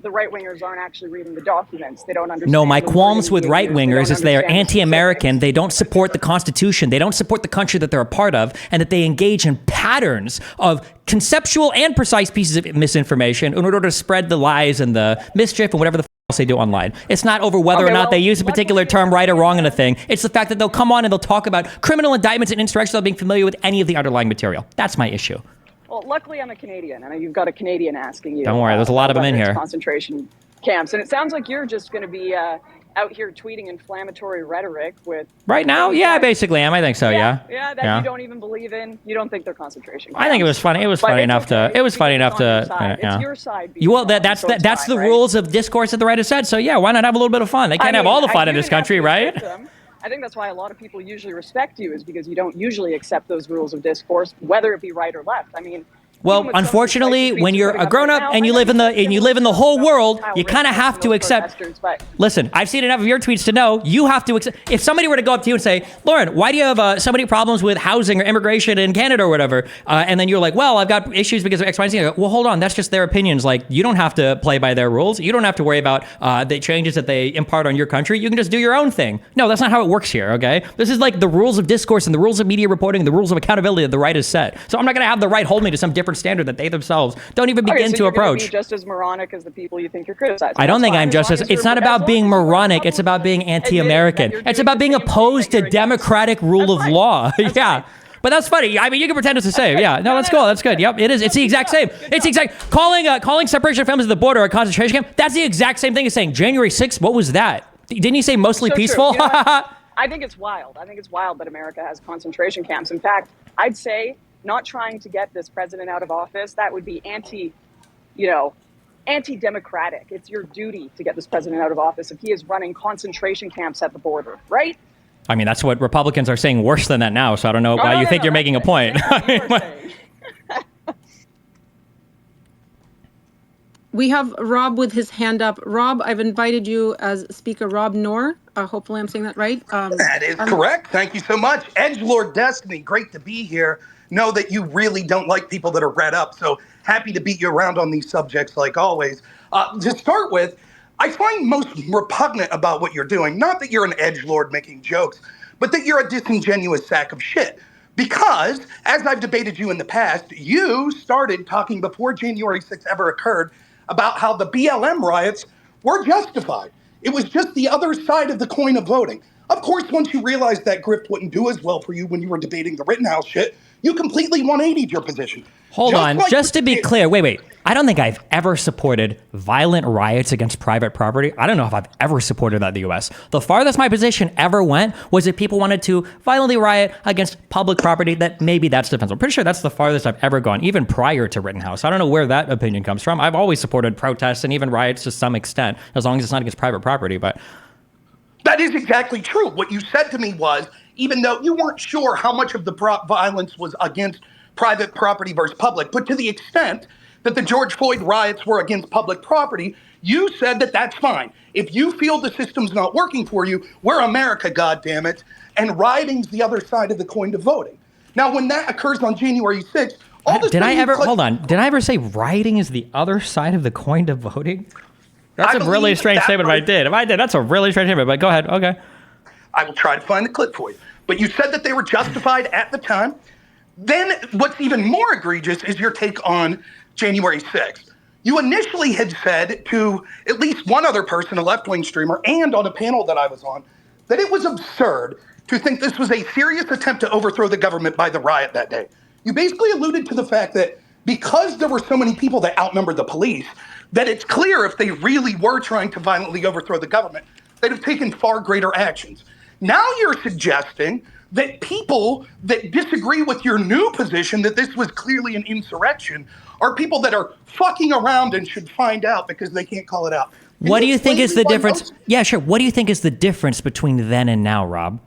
the right-wingers aren't actually reading the documents. They don't understand. No, my qualms with right-wingers is they are anti-American. They don't support the Constitution. They don't support the country that they're a part of, and that they engage in patterns of conceptual and precise pieces of misinformation in order to spread the lies and the mischief and whatever the else they do online. It's not over whether or not they use a particular term right or wrong in a thing. It's the fact that they'll come on and they'll talk about criminal indictments and insurrection without being familiar with any of the underlying material. That's my issue. Well, luckily I'm a Canadian, and you've got a Canadian asking you. Don't worry, there's a lot of them in here. Concentration camps, and it sounds like you're just going to be out here tweeting inflammatory rhetoric with. Right now, yeah, I basically am. I think so. Yeah. That you don't even believe in. You don't think they're concentration camps. I think it was funny. It was funny enough to. It was funny enough to. It's your side. Well, that's the rules of discourse that the right has said. So yeah, why not have a little bit of fun? They can't have all the fun in this country, right? I think that's why a lot of people usually respect you, is because you don't usually accept those rules of discourse, whether it be right or left. I mean. Well, unfortunately, when you're a grown-up and you live in the whole world, you kind of have to accept. Listen, I've seen enough of your tweets to know you have to accept. If somebody were to go up to you and say, "Lauren, why do you have so many problems with housing or immigration in Canada or whatever?" And then you're like, "Well, I've got issues because of X, Y, and Z." I go, well, hold on, that's just their opinions. Like, you don't have to play by their rules. You don't have to worry about the changes that they impart on your country. You can just do your own thing. No, that's not how it works here. Okay, this is like the rules of discourse and the rules of media reporting and the rules of accountability that the right has set. So I'm not going to have the right hold me to some different standard that they themselves don't even begin to approach. Be just as moronic as the people you think you're criticizing. I don't think I'm just as. It's not about being moronic. It's about being anti-American. It's about being opposed to democratic rule of law. Yeah. But that's funny. I mean, you can pretend it's the same. Yeah. No, that's cool. That's good. Yep, it is. It's the exact same. It's the exact calling separation of families at the border a concentration camp. That's the exact same thing as saying January 6th. What was that? Didn't he say mostly peaceful? You know, I think it's wild. I think it's wild that America has concentration camps. In fact, I'd say not trying to get this president out of office, that would be anti-democratic. It's your duty to get this president out of office if he is running concentration camps at the border, right? I mean, that's what Republicans are saying worse than that now, so I don't know why you think you're making a point. We have Rob with his hand up. Rob, I've invited you as speaker, Rob Noor. Hopefully I'm saying that right. That is correct. Thank you so much. Edgelord Destiny, great to be here. Know that you really don't like people that are read up, so happy to beat you around on these subjects like always. To start with, I find most repugnant about what you're doing, not that you're an edgelord making jokes, but that you're a disingenuous sack of shit. Because, as I've debated you in the past, you started talking before January 6th ever occurred about how the BLM riots were justified. It was just the other side of the coin of voting. Of course, once you realized that grift wouldn't do as well for you when you were debating the Rittenhouse shit, you completely 180'd your position. Hold on, just to be clear, wait. I don't think I've ever supported violent riots against private property. I don't know if I've ever supported that in the U.S. The farthest my position ever went was if people wanted to violently riot against public property, that maybe that's defensible. I'm pretty sure that's the farthest I've ever gone, even prior to Rittenhouse. I don't know where that opinion comes from. I've always supported protests and even riots to some extent, as long as it's not against private property, but... That is exactly true. What you said to me was, even though you weren't sure how much of the violence was against private property versus public, but to the extent that the George Floyd riots were against public property, you said that that's fine. If you feel the system's not working for you, we're America, goddammit, and rioting's the other side of the coin to voting. Now, when that occurs on January 6th, Did I ever say rioting is the other side of the coin to voting? That's I a really believe strange that statement was- if I did. That's a really strange statement, but go ahead. Okay. I will try to find the clip for you. But you said that they were justified at the time. Then what's even more egregious is your take on January 6th. You initially had said to at least one other person, a left-wing streamer, and on a panel that I was on, that it was absurd to think this was a serious attempt to overthrow the government by the riot that day. You basically alluded to the fact that because there were so many people that outnumbered the police, that it's clear if they really were trying to violently overthrow the government, they'd have taken far greater actions. Now you're suggesting that people that disagree with your new position that this was clearly an insurrection are people that are fucking around and should find out because they can't call it out. What do you think is the difference? Yeah, sure. What do you think is the difference between then and now, Rob?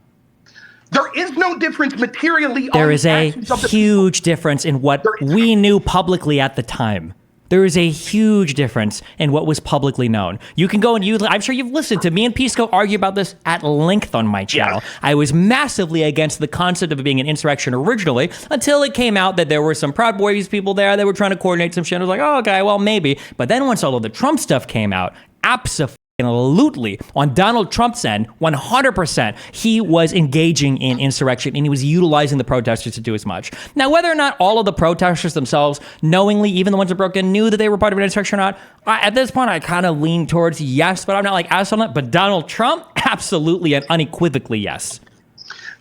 There is no difference materially. There is a huge difference in what we knew publicly at the time. There is a huge difference in what was publicly known. You can go and I'm sure you've listened to me and Pisco argue about this at length on my channel. Yes. I was massively against the concept of it being an insurrection originally until it came out that there were some Proud Boys people there that were trying to coordinate some shit. I was like, oh, okay, well, maybe. But then once all of the Trump stuff came out, absolutely, on Donald Trump's end, 100%, he was engaging in insurrection and he was utilizing the protesters to do as much. Now, whether or not all of the protesters themselves, knowingly, even the ones that broke in, knew that they were part of an insurrection or not, at this point, I kind of lean towards yes, but I'm not like as on it. But Donald Trump, absolutely and unequivocally yes.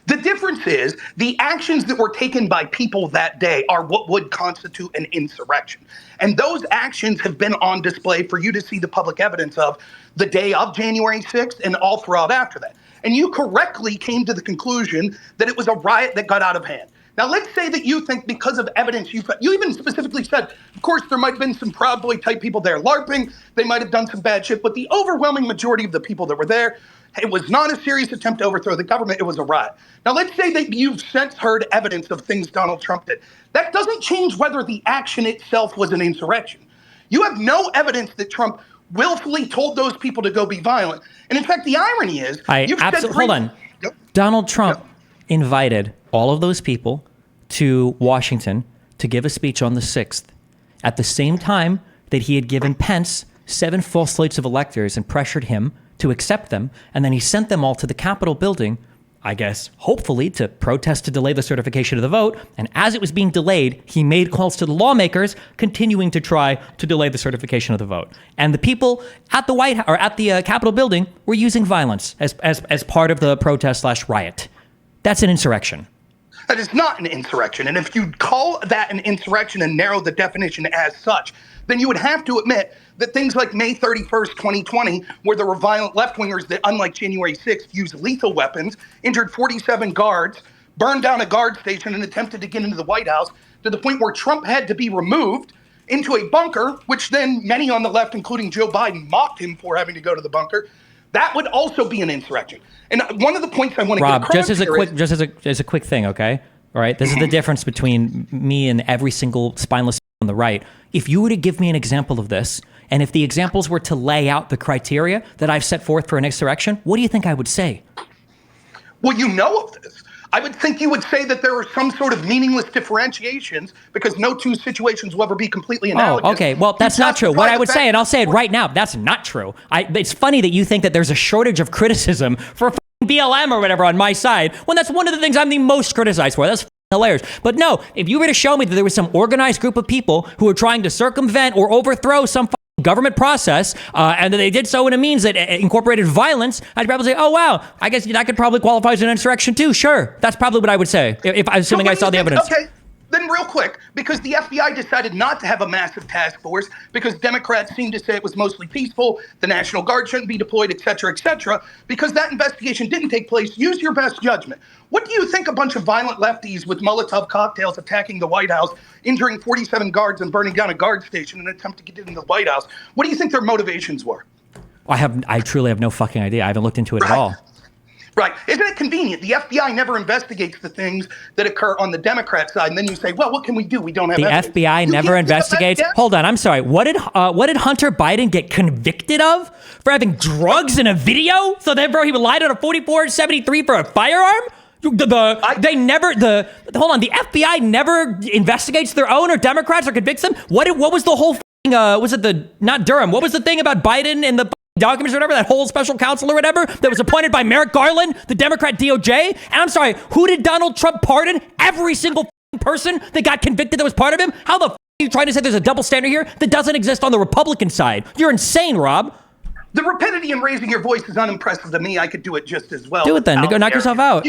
The difference is the actions that were taken by people that day are what would constitute an insurrection. And those actions have been on display for you to see the public evidence of the day of January 6th and all throughout after that. And you correctly came to the conclusion that it was a riot that got out of hand. Now, let's say that you think because of evidence, you even specifically said, of course, there might have been some Proud Boy type people there LARPing. They might have done some bad shit, but the overwhelming majority of the people that were there, it was not a serious attempt to overthrow the government. It was a riot. Now, let's say that you've since heard evidence of things Donald Trump did. That doesn't change whether the action itself was an insurrection. You have no evidence that Trump willfully told those people to go be violent. And in fact, the irony is, hold on. Yep. Donald Trump invited all of those people to Washington to give a speech on the 6th at the same time that he had given Pence 7 false slates of electors and pressured him to accept them. And then he sent them all to the Capitol building, I guess, hopefully to protest to delay the certification of the vote. And as it was being delayed, he made calls to the lawmakers continuing to try to delay the certification of the vote. And the people at the White House or at the Capitol building were using violence as part of the protest/riot. That's an insurrection. That is not an insurrection. And if you call that an insurrection and narrow the definition as such, then you would have to admit that things like May 31st, 2020, where there were violent left-wingers that, unlike January 6th, used lethal weapons, injured 47 guards, burned down a guard station, and attempted to get into the White House to the point where Trump had to be removed into a bunker, which then many on the left, including Joe Biden, mocked him for having to go to the bunker. That would also be an insurrection. And one of the points I want to Rob, get across just as a quick thing, okay? All right, this is the difference between me and every single spineless on the right. If you were to give me an example of this, and if the examples were to lay out the criteria that I've set forth for an insurrection, what do you think I would say? Well, you know of this. I would think you would say that there are some sort of meaningless differentiations because no two situations will ever be completely analogous. Oh, okay. Well, that's not true. What I would say, and I'll say it right now, that's not true. It's funny that you think that there's a shortage of criticism for BLM or whatever on my side, when that's one of the things I'm the most criticized for. That's hilarious. But no, if you were to show me that there was some organized group of people who were trying to circumvent or overthrow some government process, and that they did so in a means that incorporated violence, I'd probably say, oh, wow, I guess that could probably qualify as an insurrection too. Sure. That's probably what I would say, if assuming I saw the evidence. Okay. Then real quick, because the FBI decided not to have a massive task force because Democrats seemed to say it was mostly peaceful, the National Guard shouldn't be deployed, et cetera, because that investigation didn't take place, use your best judgment. What do you think a bunch of violent lefties with Molotov cocktails attacking the White House, injuring 47 guards and burning down a guard station in an attempt to get into the White House, what do you think their motivations were? I truly have no fucking idea. I haven't looked into it at all. Right. Isn't it convenient? The FBI never investigates the things that occur on the Democrat side. And then you say, well, what can we do? We don't have evidence. The FBI never investigates. Hold on. I'm sorry. What did Hunter Biden get convicted of? For having drugs in a video? So therefore he relied on a 4473 for a firearm? Hold on. The FBI never investigates their own or Democrats or convicts them? What was the whole was it not Durham? What was the thing about Biden and the documents or whatever, that whole special counsel or whatever that was appointed by Merrick Garland, the Democrat DOJ? And I'm sorry, who did Donald Trump pardon? Every single person that got convicted that was part of him? How the are you trying to say there's a double standard here that doesn't exist on the Republican side? You're insane, Rob. The rapidity in raising your voice is unimpressive to me. I could do it just as well. Do it then. Go knock yourself out.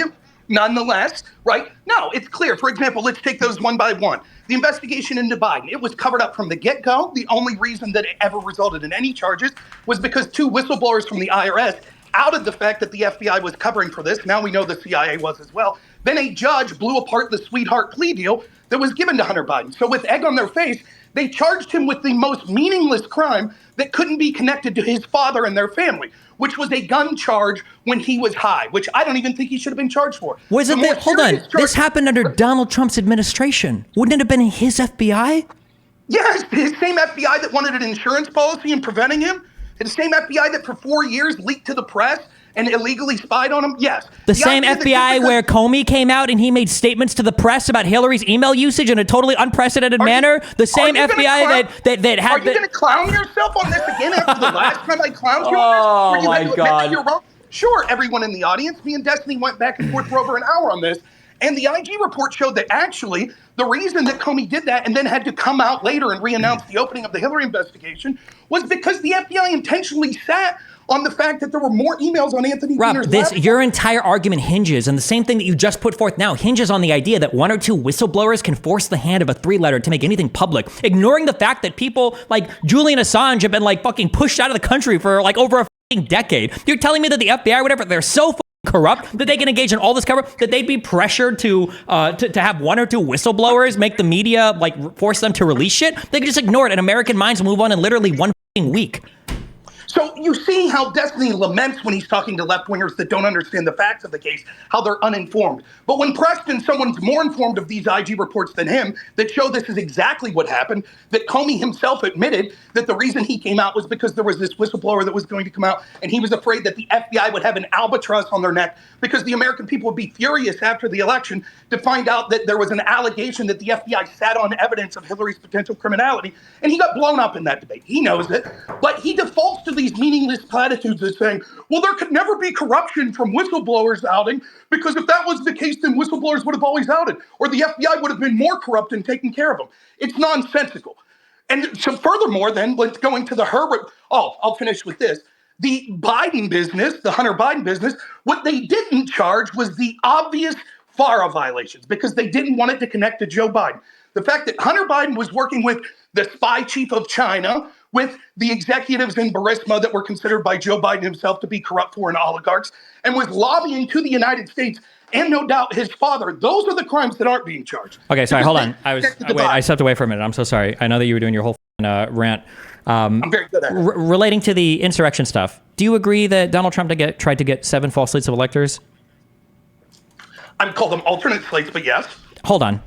Nonetheless, right? No, it's clear. For example, let's take those one by one. The investigation into Biden, it was covered up from the get-go. The only reason that it ever resulted in any charges was because 2 whistleblowers from the IRS outed the fact that the FBI was covering for this. Now we know the CIA was as well. Then a judge blew apart the sweetheart plea deal that was given to Hunter Biden. So with egg on their face, they charged him with the most meaningless crime that couldn't be connected to his father and their family, which was a gun charge when he was high, which I don't even think he should have been charged for. Was it that? Hold on. This happened under Donald Trump's administration. Wouldn't it have been his FBI? Yes, his same FBI that wanted an insurance policy and preventing him. The same FBI that for 4 years leaked to the press and illegally spied on him. Yes. The same FBI where Comey came out and he made statements to the press about Hillary's email usage in a totally unprecedented manner. The same FBI that had. Are you going to clown yourself on this again after the last time I clowned you on this? Oh my God. You're wrong? Sure, everyone in the audience, me and Destiny went back and forth for over an hour on this. And the IG report showed that actually the reason that Comey did that and then had to come out later and re-announce the opening of the Hillary investigation was because the FBI intentionally sat on the fact that there were more emails on Anthony Weiner's laptop. Your entire argument hinges, and the same thing that you just put forth now hinges on the idea that 1 or 2 whistleblowers can force the hand of a 3-letter to make anything public, ignoring the fact that people like Julian Assange have been like fucking pushed out of the country for like over a fucking decade. You're telling me that the FBI or whatever, they're so corrupt that they can engage in all this cover that they'd be pressured to have 1 or 2 whistleblowers make the media like force them to release shit? They can just ignore it and American minds will move on in literally 1 week. So you see how Destiny laments when he's talking to left-wingers that don't understand the facts of the case, how they're uninformed. But when pressed and someone's more informed of these IG reports than him that show this is exactly what happened, that Comey himself admitted that the reason he came out was because there was this whistleblower that was going to come out and he was afraid that the FBI would have an albatross on their neck because the American people would be furious after the election to find out that there was an allegation that the FBI sat on evidence of Hillary's potential criminality. And he got blown up in that debate. He knows it. But he defaults to these meaningless platitudes as saying, well, there could never be corruption from whistleblowers outing because if that was the case, then whistleblowers would have always outed or the FBI would have been more corrupt in taking care of them. It's nonsensical. And so furthermore, then let's go into the Herbert. Oh, I'll finish with this. The Biden business, the Hunter Biden business, what they didn't charge was the obvious FARA violations because they didn't want it to connect to Joe Biden. The fact that Hunter Biden was working with the spy chief of China, with the executives in Burisma that were considered by Joe Biden himself to be corrupt foreign oligarchs, and was lobbying to the United States and no doubt his father. Those are the crimes that aren't being charged. Okay, sorry, hold on. I stepped away for a minute. I'm so sorry. I know that you were doing your whole rant. I'm very good at it. Relating to the insurrection stuff, do you agree that Donald Trump tried to get 7 false slates of electors? I'd call them alternate slates, but yes. Hold on.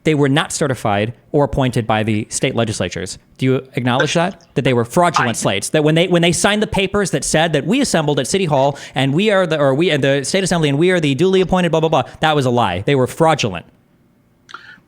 They were not certified or appointed by the state legislatures. Do you acknowledge that they were fraudulent slates? That when they signed the papers that said that we assembled at City Hall and we are the state assembly and we are the duly appointed blah blah blah, that was a lie. They were fraudulent.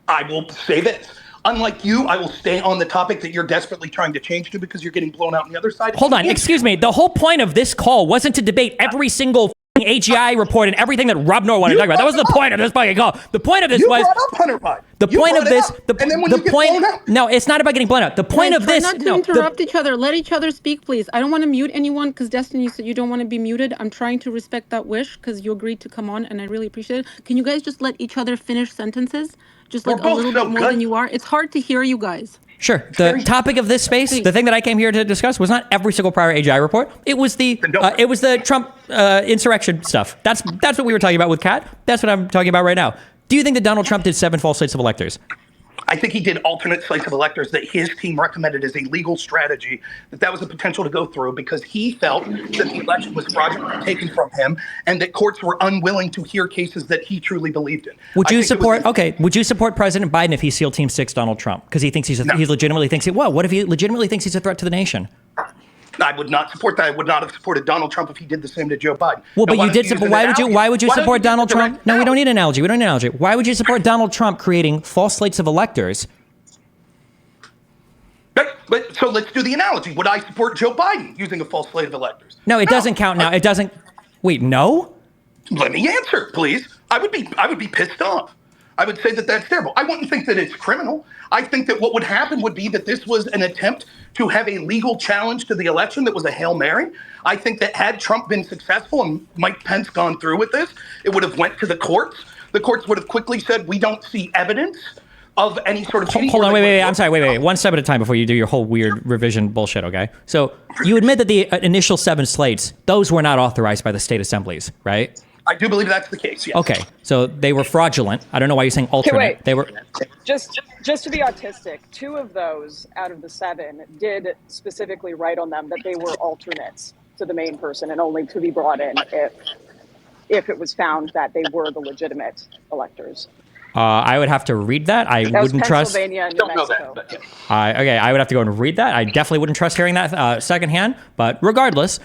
I will say this. Unlike you, I will stay on the topic that you're desperately trying to change to because you're getting blown out on the other side. Hold on, excuse me. The whole point of this call wasn't to debate every single AGI report and everything that Rob Noah wanted to talk about. That was the point of this fucking call. The point of this was brought up Hunter Biden. The point of this. The No, it's not about getting blown out. The point of this. Not to interrupt each other. Let each other speak, please. I don't want to mute anyone because Destiny said you don't want to be muted. I'm trying to respect that wish because you agreed to come on, and I really appreciate it. Can you guys just let each other finish sentences? Just like a little bit more than you are. It's hard to hear you guys. Sure. The topic of this space, the thing that I came here to discuss, was not every single prior AGI report. It was the Trump insurrection stuff. That's what we were talking about with Kat. That's what I'm talking about right now. Do you think that Donald Trump did 7 false slates of electors? I think he did alternate slates of electors that his team recommended as a legal strategy, that was a potential to go through because he felt that the election was fraudulently taken from him and that courts were unwilling to hear cases that he truly believed in. Would you support President Biden if he SEAL Team 6 Donald Trump? Because he thinks he legitimately thinks what if he legitimately thinks he's a threat to the nation? I would not support that. I would not have supported Donald Trump if he did the same to Joe Biden. Well, but you did support. Why would you support Donald Trump? No, we don't need an analogy. We don't need an analogy. Why would you support Donald Trump creating false slates of electors? But so let's do the analogy. Would I support Joe Biden using a false slate of electors? No, it doesn't count now. It doesn't. Wait, no? Let me answer, please. I would be pissed off. I would say that that's terrible. I wouldn't think that it's criminal. I think that what would happen would be that this was an attempt to have a legal challenge to the election that was a Hail Mary. I think that had Trump been successful and Mike Pence gone through with this, it would have went to the courts. The courts would have quickly said, we don't see evidence of any sort of cheating. Hold on, wait. I'm sorry, wait. One step at a time before you do your whole weird revision bullshit, okay? So you admit that the initial 7 slates, those were not authorized by the state assemblies, right? I do believe that's the case, yes. Okay, so they were fraudulent. I don't know why you're saying alternate. wait. They were. Just to be autistic, 2 of those out of the 7 did specifically write on them that they were alternates to the main person and only to be brought in if it was found that they were the legitimate electors. I would have to read that. I That was wouldn't trust. Pennsylvania and New Don't know Mexico. that, but yeah. Okay, I would have to go and read that. I definitely wouldn't trust hearing that secondhand. But regardless,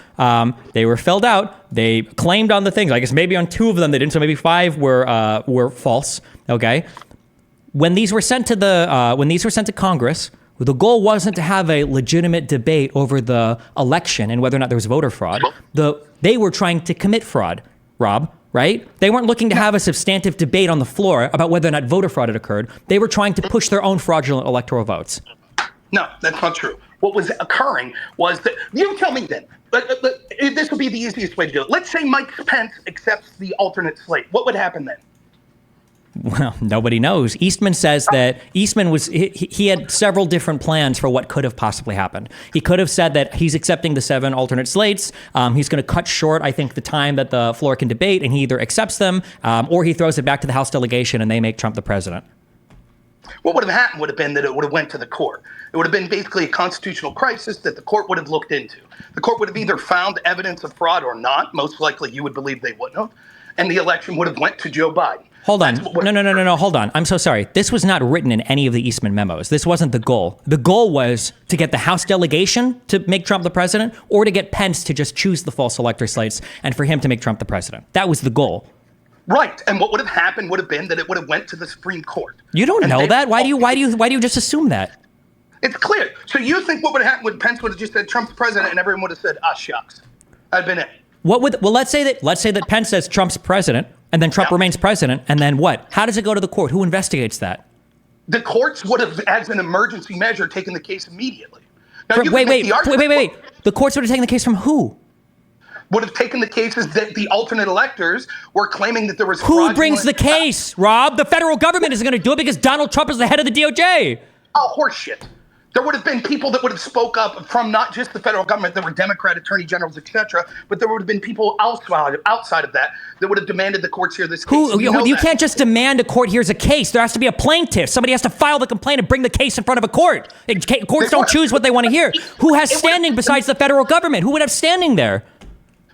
they were filled out. They claimed on the things. I guess maybe on 2 of them they didn't. So maybe 5 were false. Okay. When these were sent to Congress, the goal wasn't to have a legitimate debate over the election and whether or not there was voter fraud. They were trying to commit fraud, Rob. Right? They weren't looking to have a substantive debate on the floor about whether or not voter fraud had occurred. They were trying to push their own fraudulent electoral votes. No, that's not true. What was occurring was that, you tell me then, this would be the easiest way to do it. Let's say Mike Pence accepts the alternate slate. What would happen then? Well, nobody knows. Eastman says that he had several different plans for what could have possibly happened. He could have said that he's accepting the 7 alternate slates. He's going to cut short, I think, the time that the floor can debate, and he either accepts them or he throws it back to the House delegation and they make Trump the president. What would have happened would have been that it would have went to the court. It would have been basically a constitutional crisis that the court would have looked into. The court would have either found evidence of fraud or not. Most likely you would believe they wouldn't have. And the election would have went to Joe Biden. Hold on. No. Hold on. I'm so sorry. This was not written in any of the Eastman memos. This wasn't the goal. The goal was to get the House delegation to make Trump the president or to get Pence to just choose the false elector slates and for him to make Trump the president. That was the goal. Right. And what would have happened would have been that it would have went to the Supreme Court. You don't know that? Why do you just assume that? It's clear. So you think what would have happened when Pence would have just said Trump's president and everyone would have said, shucks. That'd been it. Let's say that Pence says Trump's president and then Trump remains president, and then what? How does it go to the court? Who investigates that? The courts would have, as an emergency measure, taken the case immediately. Now, Wait. The courts would have taken the case from who? Would have taken the cases that the alternate electors were claiming that there was Who brings the case, Rob? The federal government isn't going to do it because Donald Trump is the head of the DOJ. Oh, horseshit. There would have been people that would have spoke up from not just the federal government, there were Democrat attorney generals, etc., but there would have been people outside of that would have demanded the courts hear this case. You can't just demand a court hears a case. There has to be a plaintiff. Somebody has to file the complaint and bring the case in front of a court. Courts don't choose what they want to hear. Who has standing besides the federal government? Who would have standing there?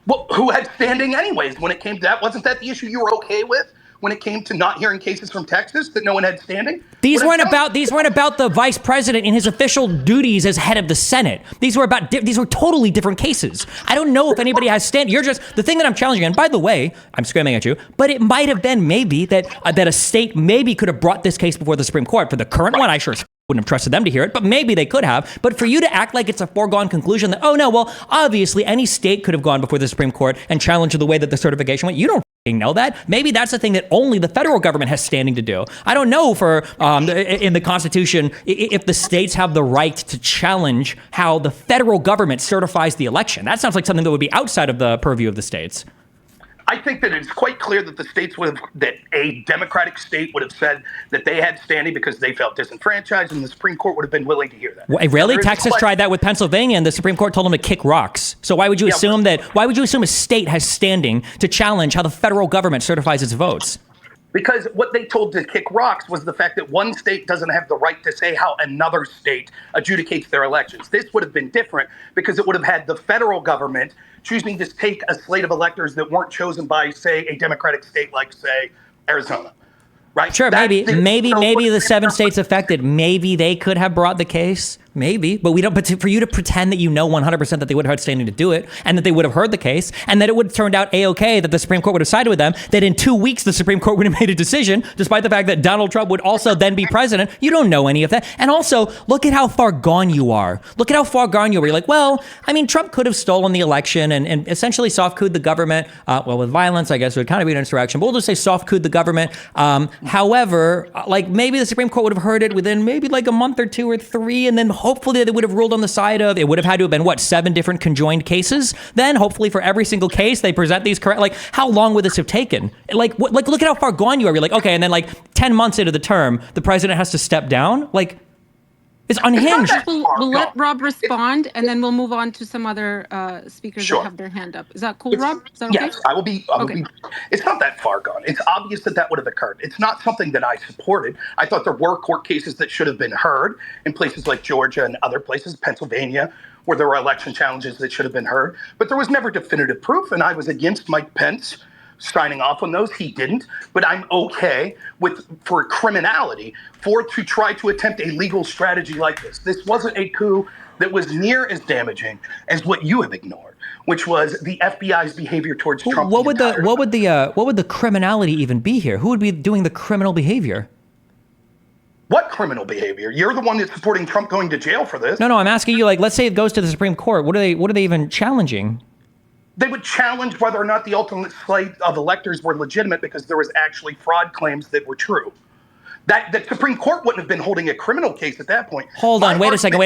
Well, who had standing anyways when it came to that? Wasn't that the issue you were okay with? When it came to not hearing cases from Texas, that no one had standing? These weren't about the vice president in his official duties as head of the Senate. These were totally different cases. I don't know if anybody has standing. You're just the thing that I'm challenging. And by the way, I'm screaming at you. But it might have been maybe that a state maybe could have brought this case before the Supreme Court. For the current one, I sure wouldn't have trusted them to hear it, but maybe they could have. But for you to act like it's a foregone conclusion that, oh no, well, obviously any state could have gone before the Supreme Court and challenged the way that the certification went. You don't know that. Maybe that's the thing that only the federal government has standing to do. I don't know for in the Constitution if the states have the right to challenge how the federal government certifies the election. That sounds like something that would be outside of the purview of the states. I think that it's quite clear that the states that a Democratic state would have said that they had standing because they felt disenfranchised, and the Supreme Court would have been willing to hear that. Really? Texas tried that with Pennsylvania, and the Supreme Court told them to kick rocks. So why would you assume a state has standing to challenge how the federal government certifies its votes? Because what they told to kick rocks was the fact that one state doesn't have the right to say how another state adjudicates their elections. This would have been different because it would have had the federal government choosing to take a slate of electors that weren't chosen by, say, a Democratic state like, say, Arizona. Right? Sure, maybe the 7 states affected, maybe they could have brought the case. Maybe, but we don't. But for you to pretend that you know 100% that they would have had standing to do it, and that they would have heard the case, and that it would have turned out a-okay, that the Supreme Court would have sided with them, that in 2 weeks the Supreme Court would have made a decision, despite the fact that Donald Trump would also then be president. You don't know any of that. And also, look at how far gone you are. Look at how far gone you are. You're like, well, I mean, Trump could have stolen the election and essentially soft-couped the government. Well, with violence, I guess it would kind of be an insurrection, but we'll just say soft-couped the government. However, like maybe the Supreme Court would have heard it within maybe like a month or 2 or 3, and then hopefully they would have ruled on the side of, it would have had to have been, what, 7 different conjoined cases? Then, hopefully for every single case, they present these correct, like, how long would this have taken? Like, look at how far gone you are. You're like, okay, and then like 10 months into the term, the president has to step down? Like, it's unhinged. We'll let Rob respond, and then we'll move on to some other speakers Sure. that have their hand up. Is that cool, Rob? Is that okay? Yes, I will be. It's not that far gone. It's obvious that would have occurred. It's not something that I supported. I thought there were court cases that should have been heard in places like Georgia and other places, Pennsylvania, where there were election challenges that should have been heard. But there was never definitive proof, and I was against Mike Pence signing off on those. He didn't, but I'm okay for criminality to try to attempt a legal strategy like this. This wasn't a coup that was near as damaging as what you have ignored, which was the FBI's behavior towards Trump. What would the criminality even be here? Who would be doing the criminal behavior? What criminal behavior? You're the one that's supporting Trump going to jail for this. No, I'm asking you, like, let's say it goes to the Supreme Court. What are they even challenging? They would challenge whether or not the ultimate slate of electors were legitimate because there was actually fraud claims that were true. That the Supreme Court wouldn't have been holding a criminal case at that point. Hold on, wait a second.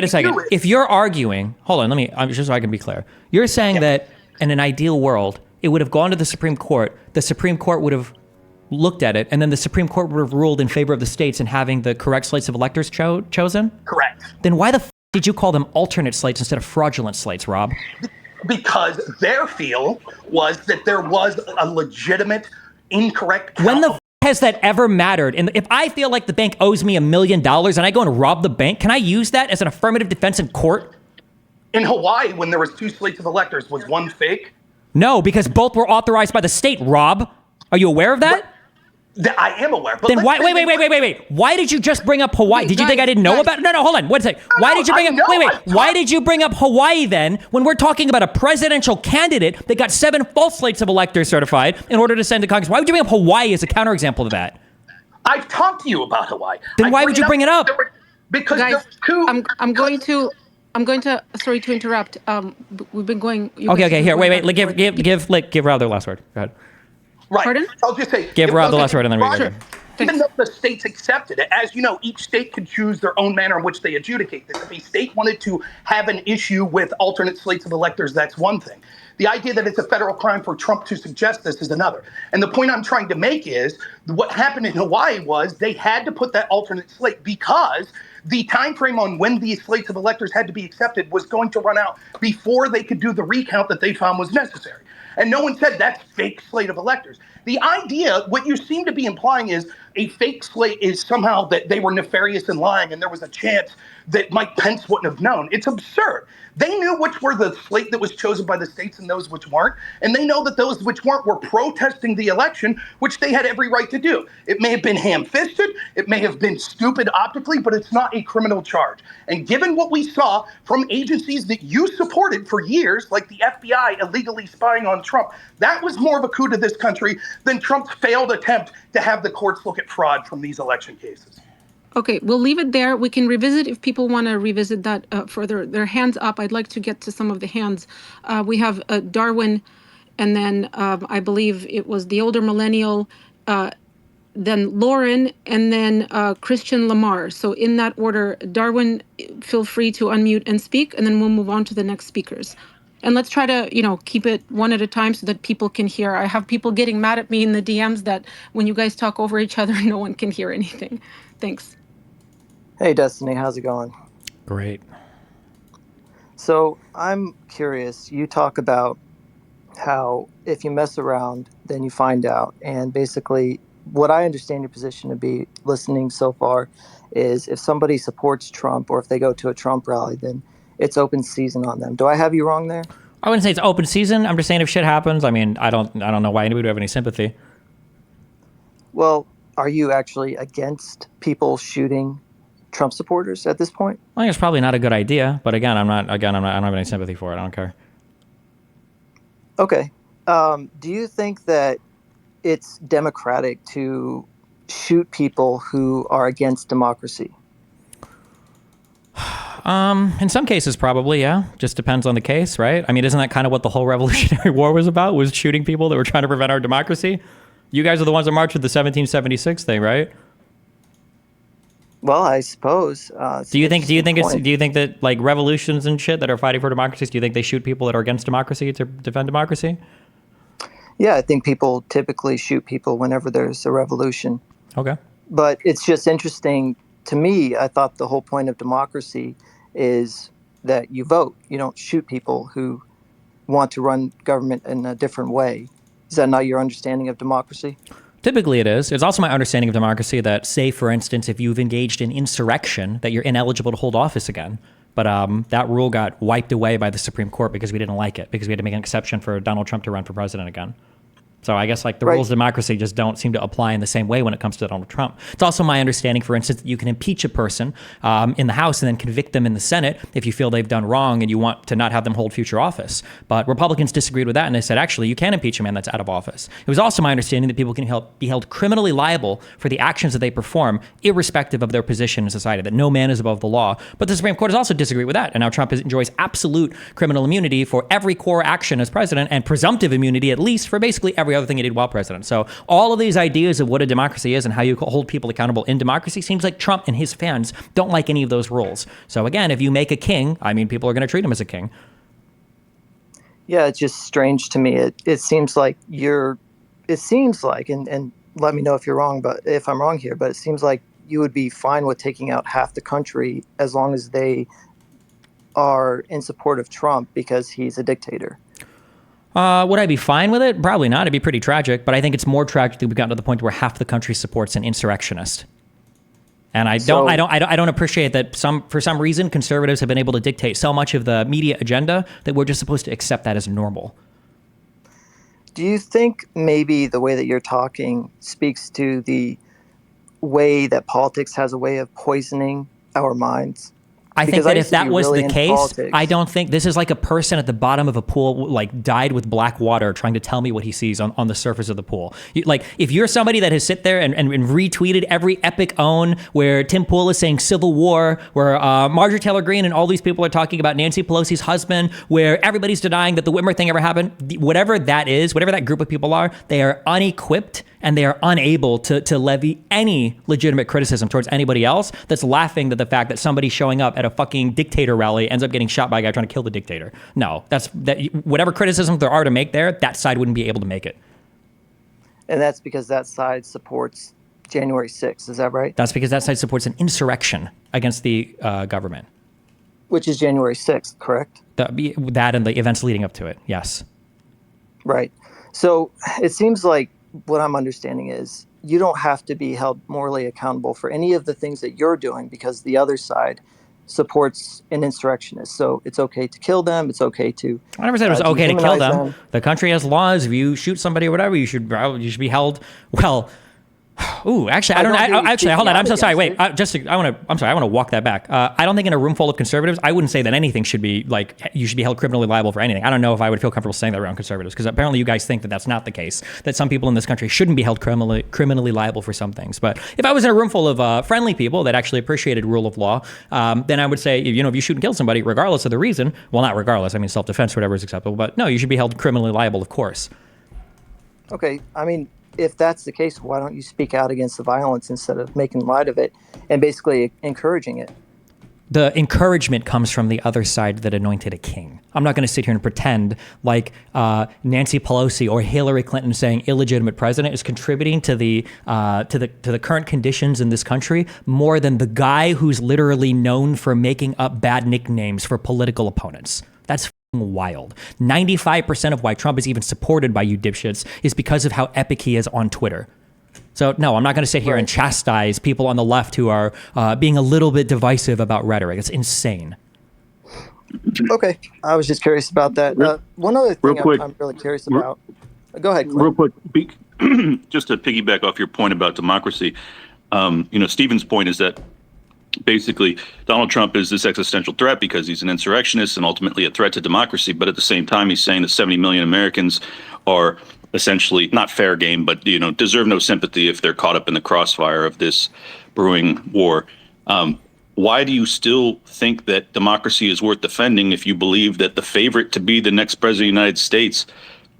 If you're arguing, hold on, just so I can be clear. You're saying that in an ideal world, it would have gone to the Supreme Court would have looked at it, and then the Supreme Court would have ruled in favor of the states in having the correct slates of electors chosen? Correct. Then why the f did you call them alternate slates instead of fraudulent slates, Rob? Because their feel was that there was a legitimate, incorrect count. When the f has that ever mattered? And if I feel like the bank owes me $1 million and I go and rob the bank, can I use that as an affirmative defense in court? In Hawaii, when there was 2 slates of electors, was one fake? No, because both were authorized by the state, Rob. Are you aware of that? I am aware. But then wait. Why did you just bring up Hawaii? Did you think I didn't know about it? No, hold on. Wait a second. Why did you bring up, why did you bring up Hawaii then when we're talking about a presidential candidate that got 7 false slates of electors certified in order to send to Congress? Why would you bring up Hawaii as a counterexample to that? I've talked to you about Hawaii. Then why would you bring it up? Because Guys, two. I'm going to. Sorry to interrupt. We've been going. Okay. Here, wait. Give Rob the last word. Go ahead. Right. Pardon? I'll just say. Give Rob the last word and then we go. Even though the states accepted it, as you know, each state could choose their own manner in which they adjudicate this. If a state wanted to have an issue with alternate slates of electors, that's one thing. The idea that it's a federal crime for Trump to suggest this is another. And the point I'm trying to make is what happened in Hawaii was they had to put that alternate slate because the time frame on when these slates of electors had to be accepted was going to run out before they could do the recount that they found was necessary. And no one said that's fake slate of electors. The idea, what you seem to be implying is a fake slate is somehow that they were nefarious and lying and there was a chance that Mike Pence wouldn't have known. It's absurd. They knew which were the slate that was chosen by the states and those which weren't. And they know that those which weren't were protesting the election, which they had every right to do. It may have been ham-fisted. It may have been stupid optically, but it's not a criminal charge. And given what we saw from agencies that you supported for years, like the FBI illegally spying on Trump, that was more of a coup to this country than Trump's failed attempt to have the courts look at fraud from these election cases. Okay, we'll leave it there. We can revisit if people want to revisit that further. Their hands up. I'd like to get to some of the hands. We have Darwin, and then I believe it was the older millennial, then Lauren, and then Christian Lamar. So in that order, Darwin, feel free to unmute and speak, and then we'll move on to the next speakers. And let's try to, keep it one at a time so that people can hear. I have people getting mad at me in the DMs that when you guys talk over each other, no one can hear anything. Thanks. Hey, Destiny, how's it going? Great. So I'm curious. You talk about how if you mess around, then you find out. And basically, what I understand your position to be, listening so far, is if somebody supports Trump or if they go to a Trump rally, then it's open season on them. Do I have you wrong there? I wouldn't say it's open season. I'm just saying if shit happens, I mean, I don't know why anybody would have any sympathy. Well, are you actually against people shooting Trump supporters at this point? I think it's probably not a good idea, but again, I don't have any sympathy for it. I don't care. Okay. Do you think that it's democratic to shoot people who are against democracy? In some cases, probably, yeah. Just depends on the case, right? I mean, isn't that kind of what the whole Revolutionary War was about? Was shooting people that were trying to prevent our democracy? You guys are the ones that marched with the 1776 thing, right? Well, I suppose. Do you think that like revolutions and shit that are fighting for democracies, do you think they shoot people that are against democracy to defend democracy? Yeah, I think people typically shoot people whenever there's a revolution. Okay. But it's just interesting to me. I thought the whole point of democracy is that you vote. You don't shoot people who want to run government in a different way. Is that not your understanding of democracy? Typically it is. It's also my understanding of democracy that, say, for instance, if you've engaged in insurrection, that you're ineligible to hold office again. But that rule got wiped away by the Supreme Court because we didn't like it, because we had to make an exception for Donald Trump to run for president again. So I guess like the rules of democracy just don't seem to apply in the same way when it comes to Donald Trump. It's also my understanding, for instance, that you can impeach a person in the House and then convict them in the Senate if you feel they've done wrong and you want to not have them hold future office. But Republicans disagreed with that and they said, actually, you can impeach a man that's out of office. It was also my understanding that people can be held criminally liable for the actions that they perform, irrespective of their position in society, that no man is above the law. But the Supreme Court has also disagreed with that. And now Trump enjoys absolute criminal immunity for every core action as president and presumptive immunity, at least, for basically every other thing he did while president. So all of these ideas of what a democracy is and how you hold people accountable in democracy seems like Trump and his fans don't like any of those rules. So again, if you make a king, I mean, people are going to treat him as a king. Yeah, it's just strange to me. It seems like and let me know if you're wrong, but if I'm wrong here, but it seems like you would be fine with taking out half the country as long as they are in support of Trump because he's a dictator. Would I be fine with it? Probably not. It'd be pretty tragic, but I think it's more tragic that we've gotten to the point where half the country supports an insurrectionist. And I don't appreciate that for some reason conservatives have been able to dictate so much of the media agenda that we're just supposed to accept that as normal. Do you think maybe the way that you're talking speaks to the way that politics has a way of poisoning our minds? I think that if that was the case, I don't think this is like a person at the bottom of a pool, like dyed with black water, trying to tell me what he sees on the surface of the pool. Like if you're somebody that has sit there and retweeted every epic own where Tim Pool is saying civil war, where Marjorie Taylor Greene and all these people are talking about Nancy Pelosi's husband, where everybody's denying that the Whitmer thing ever happened, whatever that is, whatever that group of people are, they are unequipped and they are unable to levy any legitimate criticism towards anybody else that's laughing at the fact that somebody showing up at a fucking dictator rally ends up getting shot by a guy trying to kill the dictator. No, whatever criticism there are to make there, that side wouldn't be able to make it. And that's because that side supports January 6th, is that right? That's because that side supports an insurrection against the government. Which is January 6th, correct? That and the events leading up to it, yes. Right. So it seems like what I'm understanding is you don't have to be held morally accountable for any of the things that you're doing because the other side supports an insurrectionist. So it's okay to kill them. It's okay to. I never said it was okay to kill them. The country has laws. If you shoot somebody or whatever, you should be held. Well, ooh, actually, I don't. Actually, hold on. I'm so sorry. Wait, I'm sorry. I want to walk that back. I don't think in a room full of conservatives, I wouldn't say that anything should be like you should be held criminally liable for anything. I don't know if I would feel comfortable saying that around conservatives because apparently you guys think that that's not the case. That some people in this country shouldn't be held criminally liable for some things. But if I was in a room full of friendly people that actually appreciated rule of law, then I would say if you shoot and kill somebody regardless of the reason, well, not regardless. I mean, self-defense, whatever is acceptable. But no, you should be held criminally liable, of course. Okay, I mean, if that's the case, why don't you speak out against the violence instead of making light of it and basically encouraging it? The encouragement comes from the other side that anointed a king. I'm not going to sit here and pretend like Nancy Pelosi or Hillary Clinton saying illegitimate president is contributing to the current conditions in this country more than the guy who's literally known for making up bad nicknames for political opponents. That's wild. 95% of why Trump is even supported by you dipshits is because of how epic he is on Twitter. So no, I'm not going to sit here and chastise people on the left who are being a little bit divisive about rhetoric. It's insane. Okay, I was just curious about that. One other thing I'm really curious about. Go ahead, Clint. Real quick, just to piggyback off your point about democracy, Stephen's point is that basically Donald Trump is this existential threat because he's an insurrectionist and ultimately a threat to democracy. But at the same time, he's saying that 70 million Americans are essentially not fair game, but deserve no sympathy if they're caught up in the crossfire of this brewing war. Why do you still think that democracy is worth defending if you believe that the favorite to be the next president of the United States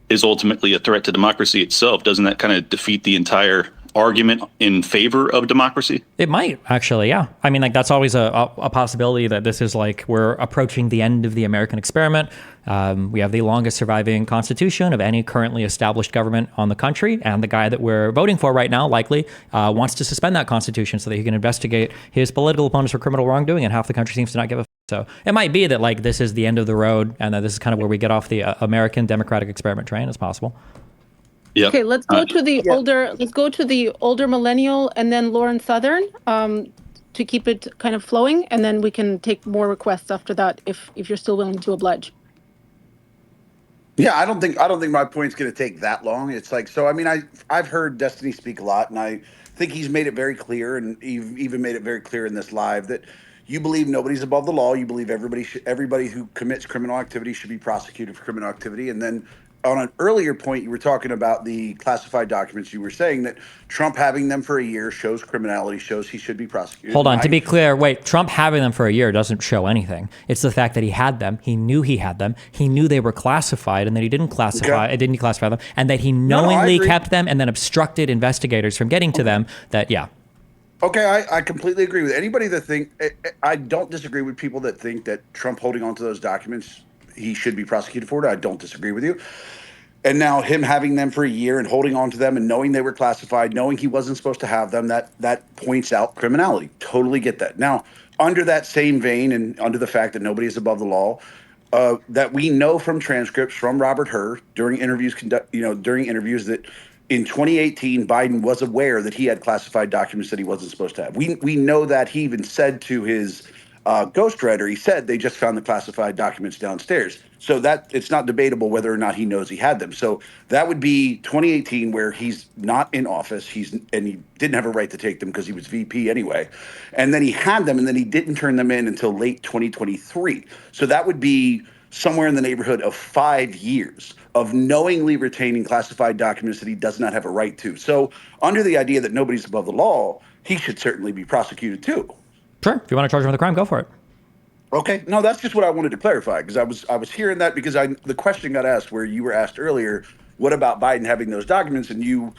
is ultimately a threat to democracy itself? Doesn't that kind of defeat the entire argument in favor of democracy? It might actually, yeah. I mean, like that's always a possibility that this is like we're approaching the end of the American experiment. We have the longest surviving constitution of any currently established government on the country, and the guy that we're voting for right now likely wants to suspend that constitution so that he can investigate his political opponents for criminal wrongdoing, and half the country seems to not give a so it might be that like this is the end of the road, and that this is kind of where we get off the American democratic experiment train. It's possible. Yeah. Okay, let's go to the older. Let's go to the older millennial, and then Lauren Southern, to keep it kind of flowing, and then we can take more requests after that if you're still willing to oblige. Yeah, I don't think my point's going to take that long. It's like, so I mean, I've heard Destiny speak a lot, and I think he's made it very clear, and even made it very clear in this live that you believe nobody's above the law. You believe everybody who commits criminal activity should be prosecuted for criminal activity. And then on an earlier point, you were talking about the classified documents. You were saying that Trump having them for a year shows criminality, shows he should be prosecuted. Hold on, to be clear, wait, Trump having them for a year doesn't show anything. It's the fact that he had them, he knew he had them, he knew they were classified, and that he didn't classify them, and that he knowingly kept them and then obstructed investigators from getting to them. Okay, I completely agree with anybody that I don't disagree with people that think that Trump holding on to those documents, he should be prosecuted for it. I don't disagree with you. And now him having them for a year and holding on to them and knowing they were classified, knowing he wasn't supposed to have them, that points out criminality. Totally get that. Now, under that same vein and under the fact that nobody is above the law, that we know from transcripts from Robert Hur during interviews that in 2018, Biden was aware that he had classified documents that he wasn't supposed to have. We know that he even said to his ghostwriter, he said they just found the classified documents downstairs. So that it's not debatable whether or not he knows he had them. So that would be 2018, where he's not in office. And he didn't have a right to take them because he was VP anyway. And then he had them, and then he didn't turn them in until late 2023. So that would be somewhere in the neighborhood of 5 years of knowingly retaining classified documents that he does not have a right to. So under the idea that nobody's above the law, he should certainly be prosecuted too. Sure, if you want to charge him with a crime, go for it. Okay, no, that's just what I wanted to clarify, because I was hearing that because the question got asked where you were asked earlier, what about Biden having those documents? And you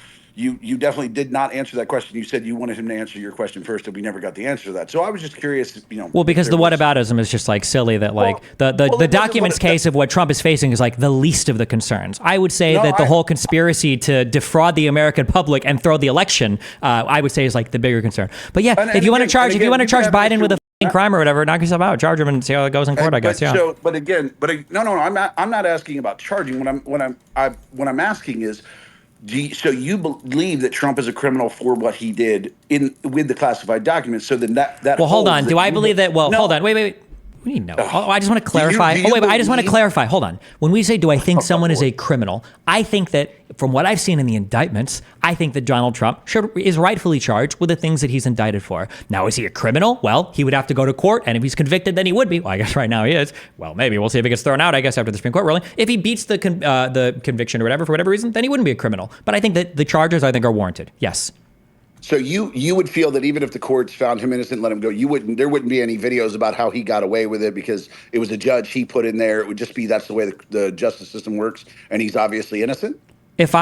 definitely did not answer that question. You said you wanted him to answer your question first, and we never got the answer to that. So I was just curious, Well, because the whataboutism is just like silly that like the documents case of what Trump is facing is like the least of the concerns. I would say that the whole conspiracy to defraud the American public and throw the election, I would say is like the bigger concern. But yeah, if you want to charge Biden with a crime or whatever, knock yourself out, charge him and see how it goes in court. I guess. Yeah. So, but I'm not asking about charging. What I'm asking is, so you believe that Trump is a criminal for what he did with the classified documents? So then that. Well, hold on. Do I believe that? Well, hold on. Wait. What do you know? I just want to clarify. I just want to clarify. Hold on. When we say, do I think someone is a criminal? I think that from what I've seen in the indictments, I think that Donald Trump is rightfully charged with the things that he's indicted for. Now, is he a criminal? Well, he would have to go to court, and if he's convicted, then he would be. Well, I guess right now he is. Well, maybe we'll see if he gets thrown out. I guess after the Supreme Court ruling, if he beats the conviction or whatever for whatever reason, then he wouldn't be a criminal. But I think that the charges are warranted. Yes. So you would feel that even if the courts found him innocent, let him go, there wouldn't be any videos about how he got away with it because it was a judge he put in there. It would just be that's the way the justice system works, and he's obviously innocent. If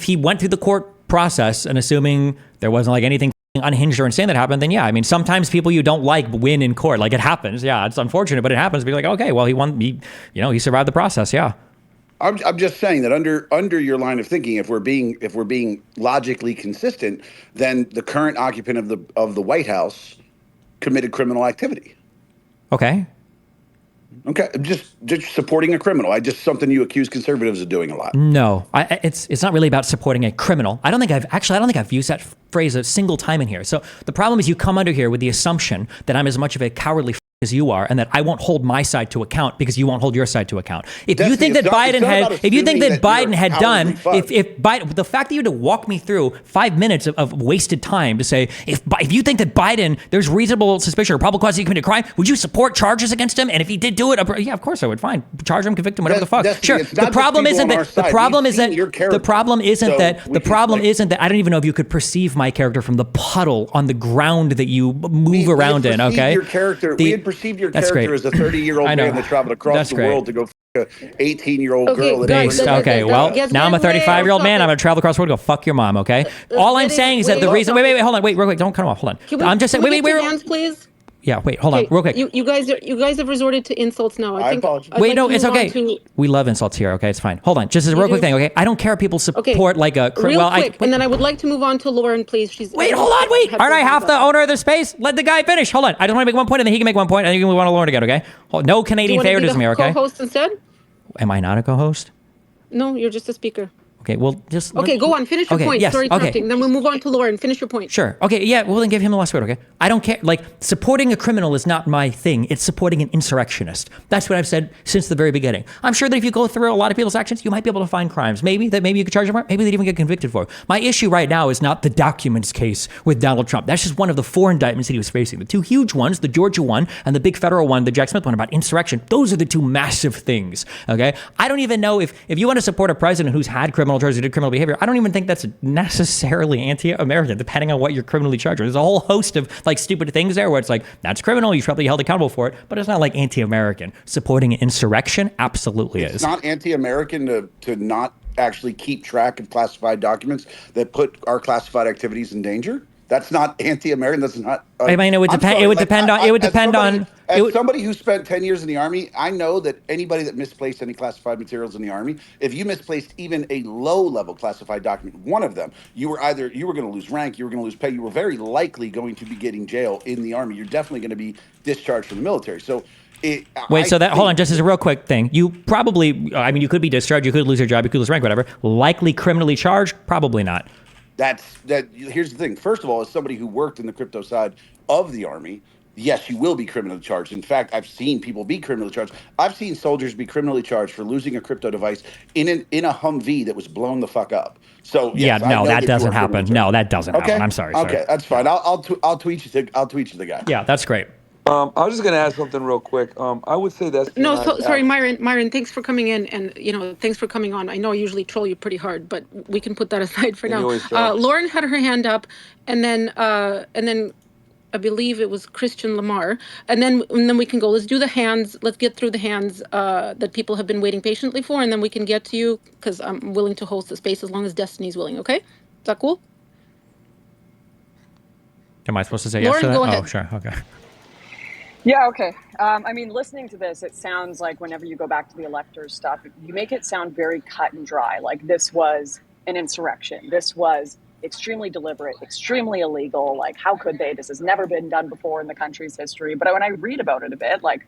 he went through the court process and assuming there wasn't like anything unhinged or insane that happened, then yeah, I mean sometimes people you don't like win in court. Like it happens. Yeah, it's unfortunate, but it happens. Be like, okay, well he won. He survived the process. Yeah. I'm just saying that under your line of thinking, if we're being logically consistent, then the current occupant of the White House committed criminal activity. Okay. Just supporting a criminal. Something you accuse conservatives of doing a lot. No, it's not really about supporting a criminal. I don't think I've used that phrase a single time in here. So the problem is you come under here with the assumption that I'm as much of a cowardly as you are, and that I won't hold my side to account because you won't hold your side to account. If you Destiny, think that it's not- Biden it's not had, about if you think assuming that that Biden you're had done, cowardly if Biden, the fact that you had to walk me through 5 minutes of wasted time to say, if you think that Biden, there's reasonable suspicion or probable cause he committed a crime, would you support charges against him? And if he did do it, yeah, of course I would. Fine, charge him, convict him, whatever the fuck. Destiny, Sure. it's not The problem just isn't people on that. our The side. problem We've is that. seen your The character. problem isn't So that. we The can, problem like- isn't that. I don't even know if you could perceive my character from the puddle on the ground that you move We had around in. perceived Okay. Your character. We had perceived your That's character great. as a 30-year-old I know. man that traveled across That's the great. world to go f- a 18-year-old Okay, girl. guys, Based. let's- Okay, let's- well, guess now I'm a what? Wait, 35-year-old stop man. it. I'm going to travel across the world to go fuck your mom, okay? All I'm get it- saying is that the wait, reason... stop Wait, it. hold on. Wait, real quick. Don't cut him off. Hold on. I'm just saying... Can we Wait. get to hands, please? Yeah, wait, hold on. Okay, Real quick. You guys have resorted to insults now. I think apologize. I'd Wait, like no, to it's move on okay. to- We love insults here, okay? It's fine. Hold on. Just as a real You quick do? thing, okay? I don't care if people Okay. support like a... Real well, quick, and then I would like to move on to Lauren, please. She's Wait, hold on, wait. had Aren't I her half hands the up. owner of the space? Let the guy finish. Hold on. I just want to make one point, and then he can make one point, and then you can move on to Lauren again, okay? No Do you Canadian want to be favoritism the here, okay? co-host instead? Am I not a co-host? No, you're just a speaker. Okay, well, just... Okay, go on. Finish your Okay, point. yes, Sorry, okay. interrupting. Then we'll move on to Lauren. Finish your point. Sure. Okay. Yeah. Well, then give him the last word. Okay. I don't care. Like, supporting a criminal is not my thing. It's supporting an insurrectionist. That's what I've said since the very beginning. I'm sure that if you go through a lot of people's actions, you might be able to find crimes. Maybe you could charge them for. Maybe they'd even get convicted for. My issue right now is not the documents case with Donald Trump. That's just one of the 4 indictments that he was facing. The 2 huge ones, the Georgia one and the big federal one, the Jack Smith one about insurrection. Those are the 2 massive things. Okay. I don't even know if you want to support a president who's had criminal charges, who did criminal behavior. I don't even think that's necessarily anti-American, depending on what you're criminally charged with. There's a whole host of like stupid things there where it's like, that's criminal, you should probably be held accountable for it, but it's not like anti-American. Supporting insurrection absolutely is. It's not anti-American to not actually keep track of classified documents that put our classified activities in danger. That's not anti-American. That's not. I mean, it would depend. It would depend on. It would depend on. As somebody who spent 10 years in the Army, I know that anybody that misplaced any classified materials in the Army, if you misplaced even a low-level classified document, one of them, you were going to lose rank, you were going to lose pay, you were very likely going to be getting jail in the Army. You're definitely going to be discharged from the military. So. Hold on, just as a real quick thing. You probably, I mean, you could be discharged, you could lose your job, you could lose rank, whatever. Likely criminally charged? Probably not. Here's the thing. First of all, as somebody who worked in the crypto side of the Army, yes, you will be criminally charged. In fact, I've seen people be criminally charged. I've seen soldiers be criminally charged for losing a crypto device in a Humvee that was blown the fuck up. So yes, yeah, no, that doesn't happen. happen. No, that doesn't happen. I'm sorry. Okay, sir. that's fine. I'll tweet you. I'll tweet you the guy. Yeah, that's great. I was just going to add something real quick. I would say that's... No, sorry, Myron, thanks for coming in, and thanks for coming on. I know I usually troll you pretty hard, but we can put that aside for now. Lauren had her hand up, and then I believe it was Christian Lamar, and then we can go. Let's do the hands. Let's get through the hands that people have been waiting patiently for, and then we can get to you because I'm willing to host the space as long as Destiny's willing. Okay, is that cool? Am I supposed to say Lauren, yes to that? go ahead. Oh, sure. Okay. Yeah, okay. I mean, listening to this, it sounds like whenever you go back to the electors stuff, you make it sound very cut and dry. Like this was an insurrection. This was extremely deliberate, extremely illegal. Like, how could they? This has never been done before in the country's history. But when I read about it a bit, like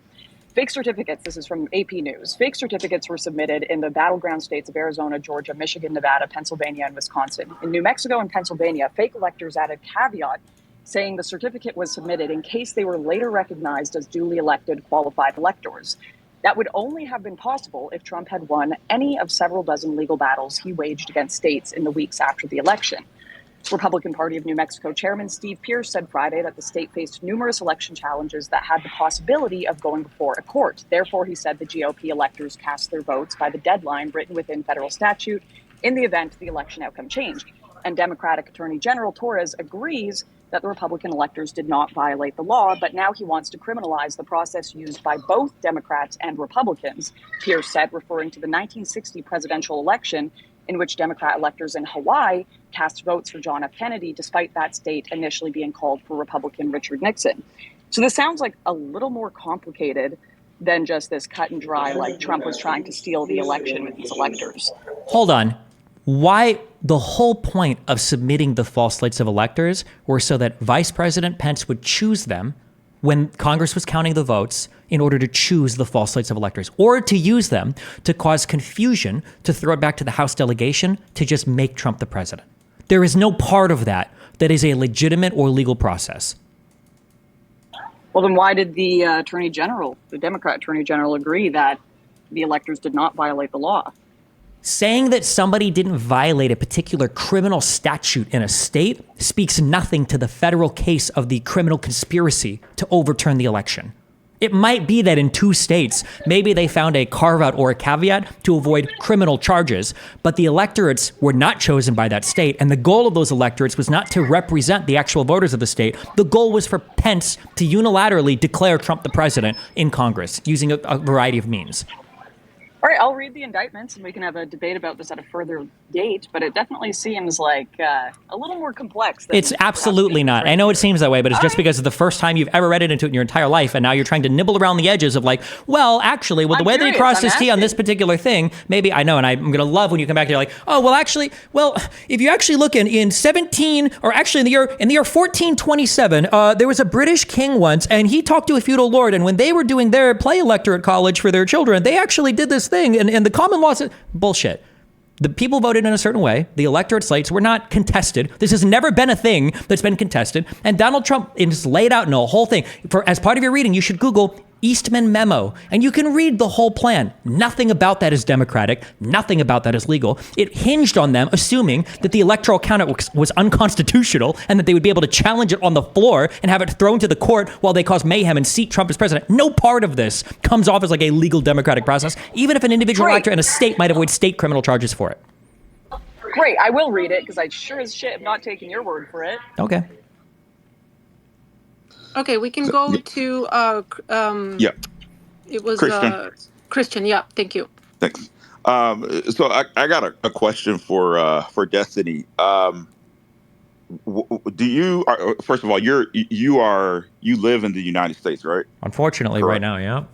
fake certificates, this is from AP News, fake certificates were submitted in the battleground states of Arizona, Georgia, Michigan, Nevada, Pennsylvania, and Wisconsin. In New Mexico and Pennsylvania, fake electors added caveat saying the certificate was submitted in case they were later recognized as duly elected qualified electors. That would only have been possible if Trump had won any of several dozen legal battles he waged against states in the weeks after the election. Republican Party of New Mexico Chairman Steve Pierce said Friday that the state faced numerous election challenges that had the possibility of going before a court. Therefore, he said the GOP electors cast their votes by the deadline written within federal statute in the event the election outcome changed. And Democratic Attorney General Torres agrees that the Republican electors did not violate the law, but now he wants to criminalize the process used by both Democrats and Republicans, Pierce said, referring to the 1960 presidential election in which Democrat electors in Hawaii cast votes for John F. Kennedy, despite that state initially being called for Republican Richard Nixon. So this sounds like a little more complicated than just this cut and dry, like Trump was trying to steal the election with his electors. Hold on. Why the whole point of submitting the false slates of electors were so that Vice President Pence would choose them when Congress was counting the votes in order to choose the false slates of electors, or to use them to cause confusion, to throw it back to the House delegation to just make Trump the president. There is no part of that that is a legitimate or legal process. Well, then why did the Attorney General, the Democrat Attorney General, agree that the electors did not violate the law? Saying that somebody didn't violate a particular criminal statute in a state speaks nothing to the federal case of the criminal conspiracy to overturn the election. It might be that in 2 states, maybe they found a carve-out or a caveat to avoid criminal charges, but the electorates were not chosen by that state, and the goal of those electorates was not to represent the actual voters of the state. The goal was for Pence to unilaterally declare Trump the president in Congress using a variety of means. All right, I'll read the indictments and we can have a debate about this at a further date, but it definitely seems like a little more complex. It's absolutely not. I know it seems that way, but it's just because it's the first time you've ever read it into it in your entire life, and now you're trying to nibble around the edges of like, well, actually, the way that he crossed his T on this particular thing, maybe, I know, and I'm going to love when you come back and you're like, oh, well, actually, if you actually look in 17, or actually in the year 1427, there was a British king once, and he talked to a feudal lord, and when they were doing their play electorate college for their children, they actually did this thing, and the common law said, bullshit. The people voted in a certain way. The electorate slates were not contested. This has never been a thing that's been contested. And Donald Trump is laid out in a whole thing. As part of your reading, you should Google Eastman memo, and you can read the whole plan. Nothing about that is democratic. Nothing about that is legal. It hinged on them assuming that the electoral count was unconstitutional and that they would be able to challenge it on the floor and have it thrown to the court while they cause mayhem and seat Trump as president. No part of this comes off as like a legal democratic process, even if an individual elector in a state might avoid state criminal charges for it. Great, I will read it because I sure as shit have not taken your word for it. Okay. Okay, we can go to Yeah, it was Christian. Christian. Yeah, thank you. Thanks. So I got a question for Destiny. Do you first of all you live in the United States, right? Unfortunately, Correct. right now, yeah.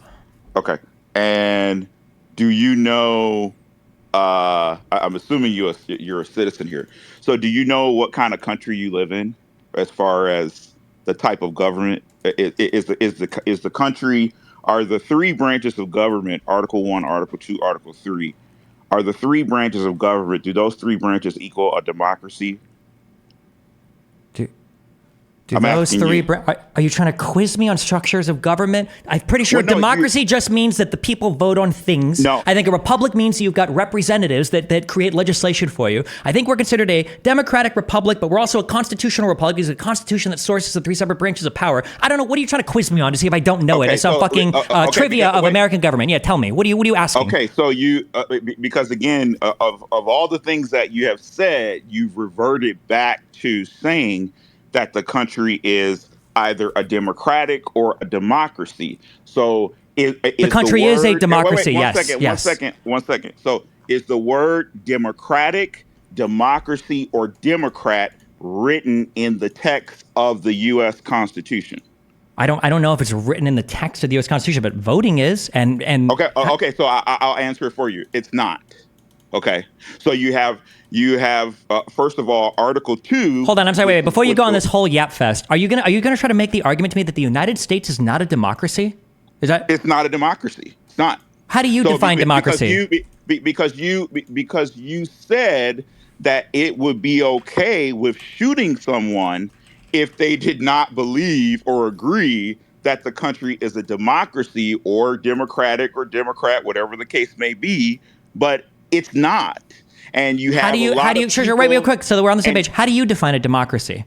Okay. And do you know? I'm assuming you're a citizen here. So do you know what kind of country you live in, as far as the type of government is the country? Are the 3 branches of government, Article 1, Article 2, Article 3, are the 3 branches of government, do those 3 branches equal a democracy? Do those 3 are you trying to quiz me on structures of government? I'm pretty sure democracy just means that the people vote on things. No. I think a republic means you've got representatives that create legislation for you. I think we're considered a democratic republic, but we're also a constitutional republic. It's a constitution that sources the 3 separate branches of power. I don't know. What are you trying to quiz me on to see if I don't know it? It's some fucking trivia of American government. Yeah, tell me. What are you asking? Okay, so you because again of all the things that you have said, you've reverted back to saying that the country is either a democratic or a democracy. So the country is a democracy. One second. So is the word democratic, democracy, or Democrat written in the text of the U.S. Constitution? I don't know if it's written in the text of the U.S. Constitution, but voting is. And okay. So I'll answer it for you. It's not. Okay. So you have first of all, Article 2. Hold on, I'm sorry. Wait. Before you go on this whole yap fest, are you gonna try to make the argument to me that the United States is not a democracy? It's not a democracy. It's not. How do you define democracy? Because you said that it would be okay with shooting someone if they did not believe or agree that the country is a democracy or democratic or Democrat, whatever the case may be, but it's not. And you have wait real quick so that we're on the same page. How do you define a democracy?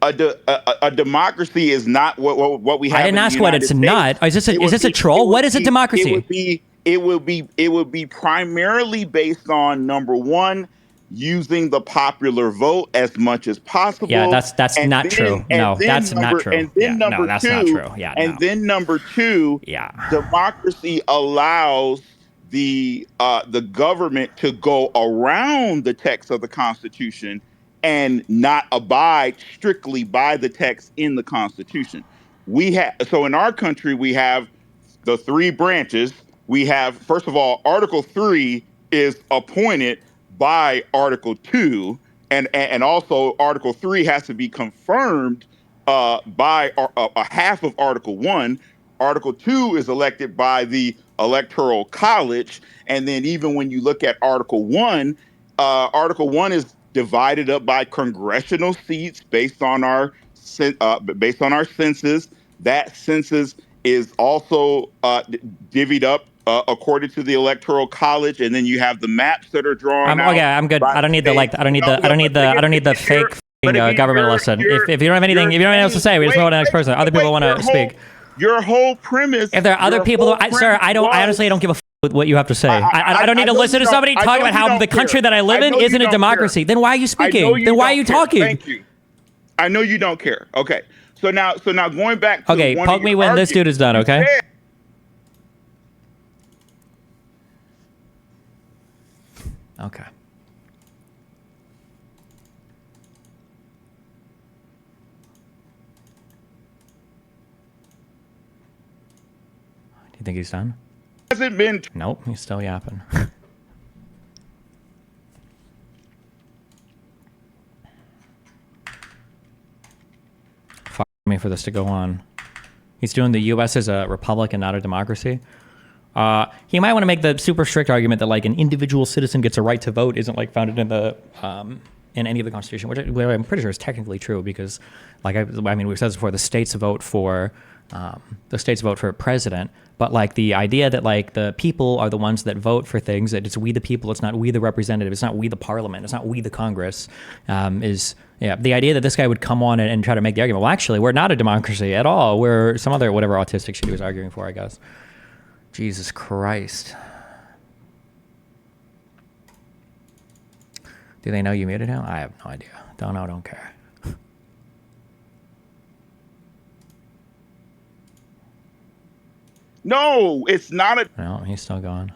A democracy is not what we have. I didn't ask what it's not. Is this a troll? What is a democracy? It would be primarily based on, number one, using the popular vote as much as possible. Yeah, that's not true. No, that's not true. And then number two, then number two, democracy allows the government to go around the text of the Constitution and not abide strictly by the text in the Constitution. So in our country, we have the 3 branches. We have, first of all, Article 3 is appointed by Article 2, and also Article 3 has to be confirmed by a half of Article 1. Article 2 is elected by the Electoral College, and then even when you look at Article 1, Article 1 is divided up by congressional seats based on our census. that census is also divvied up according to the Electoral College, and then you have the maps that are drawn out. Okay, I'm good. I don't need the state. I don't need the fake government lesson. If you don't have anything, if you don't have anything else to say, we just move on to the next person. Other people want to speak. Your whole premise. If there are other people, sir, I honestly don't give a with what you have to say. I don't need to listen to somebody talk about how the country that I live in isn't a democracy. Then why are you speaking? Then why are you talking? Thank you. I know you don't care. Okay. So now going back to okay, poke me when this dude is done, okay? Okay. Do you think he's done? Hasn't been. Nope, he's still yapping. Fuck me for this to go on. He's doing the U.S. as a republic and not a democracy. He might want to make the super strict argument that like an individual citizen gets a right to vote isn't like founded in the in any of the Constitution, which I'm pretty sure is technically true because, like I mean, we've said this before, the states vote for president, but like the idea that like the people are the ones that vote for things, that it's we the people, it's not we the representative, it's not we the parliament, it's not we the Congress, the idea that this guy would come on and try to make the argument, well, actually, we're not a democracy at all. We're some other whatever autistic shit he was arguing for, I guess. Jesus Christ. Do they know you muted him? I have no idea. Don't know, don't care. No, it's not a... No, he's still gone.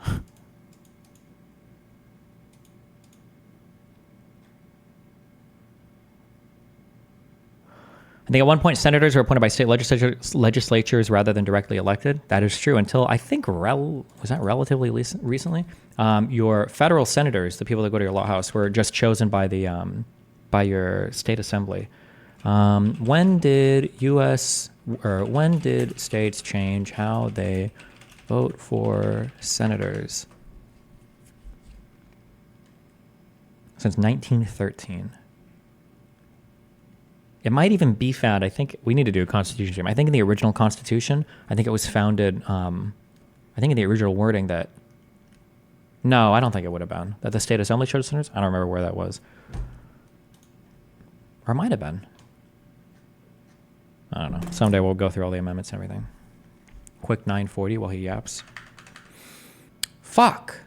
I think at one point senators were appointed by state legislatures rather than directly elected. That is true until I think was that relatively recently. Your federal senators, the people that go to your law house, were just chosen by the by your state assembly. When did states change how they vote for senators? Since 1913. It might even be found, I think we need to do a constitution stream. I think in the original constitution, I think it was founded, I think in the original wording that, no, I don't think it would have been, that the state assembly chose senators. I don't remember where that was. Or it might have been. I don't know. Someday we'll go through all the amendments and everything. Quick 940 while he yaps. Fuck.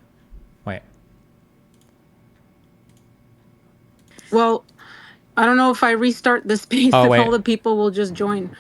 Wait. Well, I don't know if I restart the space if all the people will just join.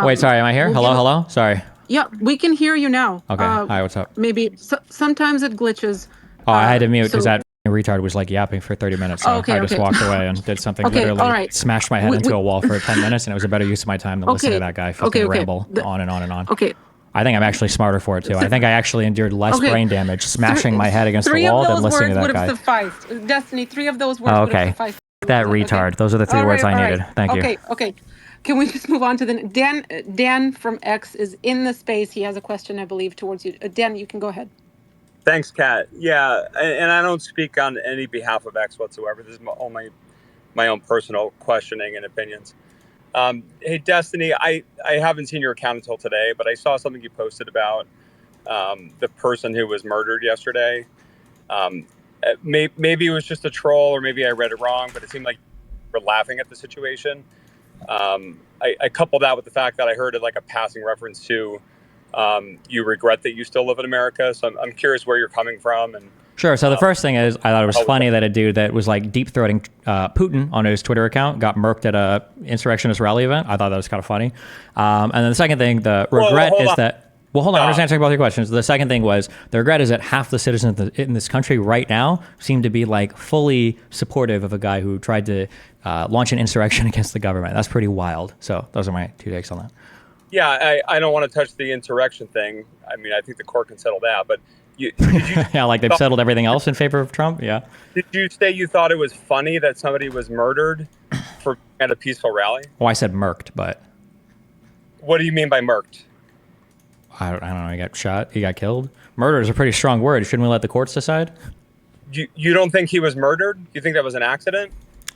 Wait, sorry, am I here? Hello? Sorry. Yeah, we can hear you now. Okay, hi, what's up? Maybe sometimes it glitches. Oh, I had to mute because that retard was like yapping for 30 minutes. So I just walked away and did something literally smashed my head into a wall for 10 minutes, and it was a better use of my time than listen to that guy fucking ramble on and on and on. Okay. I think I'm actually smarter for it too. I think I actually endured less brain damage smashing my head against the wall than listening to that guy. 3 of those words would have sufficed. Destiny, 3 of those words would have sufficed. That retard. Okay. Those are the 3 words I needed. Thank you. Okay. Can we just move on to the Dan from X is in the space. He has a question, I believe, towards you. Dan, you can go ahead. Thanks, Kat. Yeah, and I don't speak on any behalf of X whatsoever. This is only my own personal questioning and opinions. Hey, Destiny, I haven't seen your account until today, but I saw something you posted about the person who was murdered yesterday. Maybe it was just a troll, or maybe I read it wrong, but it seemed like you were laughing at the situation. I coupled that with the fact that I heard it like a passing reference to you regret that you still live in America. So I'm curious where you're coming from. And sure. So the first thing is, I thought it was funny that a dude that was like deep throating Putin on his Twitter account got murked at a insurrectionist rally event. I thought that was kind of funny. And then the second thing, the regret is that. Well, hold on. I'm just answering both your questions. The second thing was the regret is that half the citizens in this country right now seem to be like fully supportive of a guy who tried to launch an insurrection against the government. That's pretty wild. So those are my 2 takes on that. Yeah, I don't want to touch the insurrection thing. I mean, I think the court can settle that. But did you yeah, like they've settled everything else in favor of Trump. Yeah. Did you say you thought it was funny that somebody was murdered at a peaceful rally? Well, I said murked, but. What do you mean by murked? I don't know. He got shot. He got killed. Murder is a pretty strong word. Shouldn't we let the courts decide? You don't think he was murdered? You think that was an accident?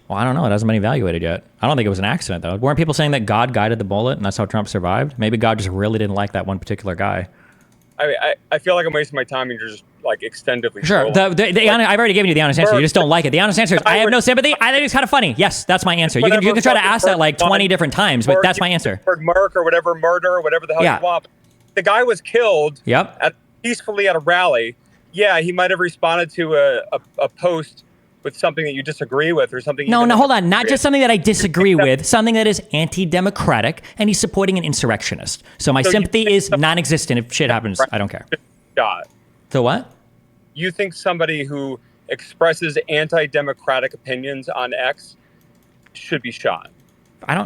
Well, I don't know. It hasn't been evaluated yet. I don't think it was an accident, though. Weren't people saying that God guided the bullet and that's how Trump survived? Maybe God just really didn't like that one particular guy. I feel like I'm wasting my time and you're just like extendedly Sure. I've already given you the honest answer. You just don't like it. The honest answer is I have no sympathy. I think it's kind of funny. Yes, that's my answer. You can try to ask that like 20 different times, but that's my answer. Mark or whatever, murder or whatever the hell you want. The guy was killed peacefully at a rally. Yeah, he might have responded to a post with something that you disagree with or something. No, hold on. Not just something that I disagree with, something that is anti-democratic, and he's supporting an insurrectionist. So my sympathy is non-existent if shit happens. I don't care. Shot. So what? You think somebody who expresses anti-democratic opinions on X should be shot?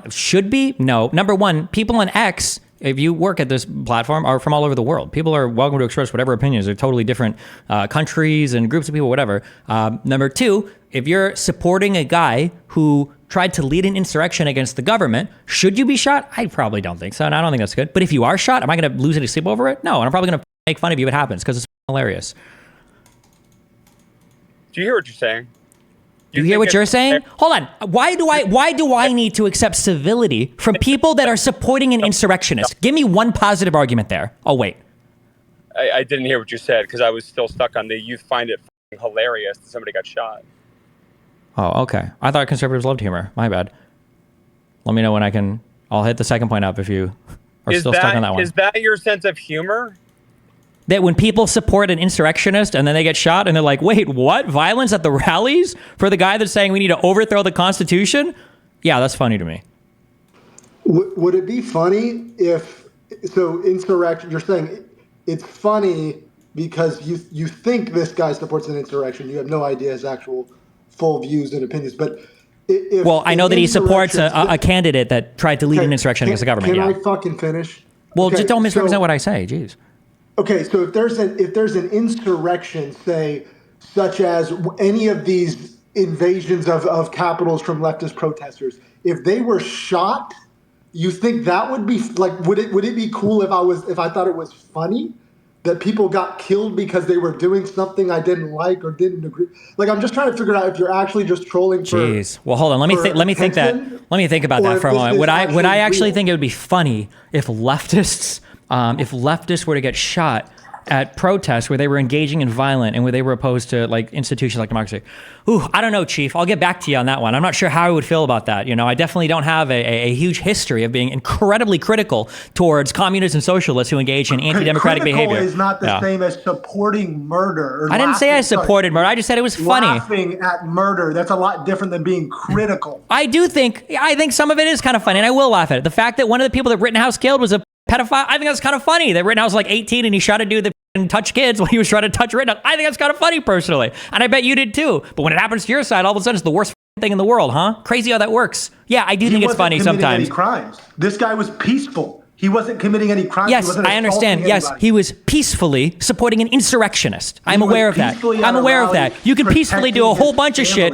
Should be? No. Number one, people on X, if you work at this platform, are from all over the world. People are welcome to express whatever opinions. They're totally different countries and groups of people, whatever. Number two, if you're supporting a guy who tried to lead an insurrection against the government, should you be shot? I probably don't think so, and I don't think that's good. But if you are shot, am I going to lose any sleep over it? No, and I'm probably going to make fun of you if it happens because it's hilarious. Do you hear what you're saying? You hear what you're saying? Hold on. Why do I need to accept civility from people that are supporting an insurrectionist? Give me one positive argument there. Oh, wait. I didn't hear what you said because I was still stuck on you find it hilarious that somebody got shot. Oh, okay. I thought conservatives loved humor. My bad. Let me know when I'll hit the second point up if you are still stuck on that one. Is that your sense of humor? That when people support an insurrectionist and then they get shot and they're like, wait, what? Violence at the rallies for the guy that's saying we need to overthrow the Constitution? Yeah, that's funny to me. Would it be funny if, insurrection, you're saying it's funny because you think this guy supports an insurrection. You have no idea his actual full views and opinions. But I know that he supports a candidate that tried to lead an insurrection against the government. Can I fucking finish? Well, just don't misrepresent what I say. Jeez. Okay, so if there's an insurrection, say, such as any of these invasions of capitals from leftist protesters, if they were shot, you think that would be like, would it be cool if I thought it was funny that people got killed because they were doing something I didn't like or didn't agree? Like, I'm just trying to figure out if you're actually just trolling. Jeez. Well, hold on. Let me think about that for a moment. Would I actually think it would be funny if leftists were to get shot at protests where they were engaging in violence and where they were opposed to like institutions like democracy? Ooh, I don't know, Chief. I'll get back to you on that one. I'm not sure how I would feel about that. I definitely don't have a huge history of being incredibly critical towards communists and socialists who engage in anti-democratic behavior. Critical is not the same as supporting murder. I didn't say I supported murder. I just said it was funny. Laughing at murder, that's a lot different than being critical. I think some of it is kind of funny, and I will laugh at it. The fact that one of the people that Rittenhouse killed was a pedophile, I think that's kind of funny. That Rittenhouse was like 18 and he shot a dude that touched kids while he was trying to touch Rittenhouse. I think that's kind of funny personally. And I bet you did too. But when it happens to your side, all of a sudden it's the worst thing in the world, huh? Crazy how that works. Yeah, I do think it's funny sometimes. Any crimes. This guy was peaceful. He wasn't committing any crimes. Yes, I understand. Yes, he was peacefully supporting an insurrectionist. I'm aware of that. I'm aware of that. You can peacefully do a whole bunch of shit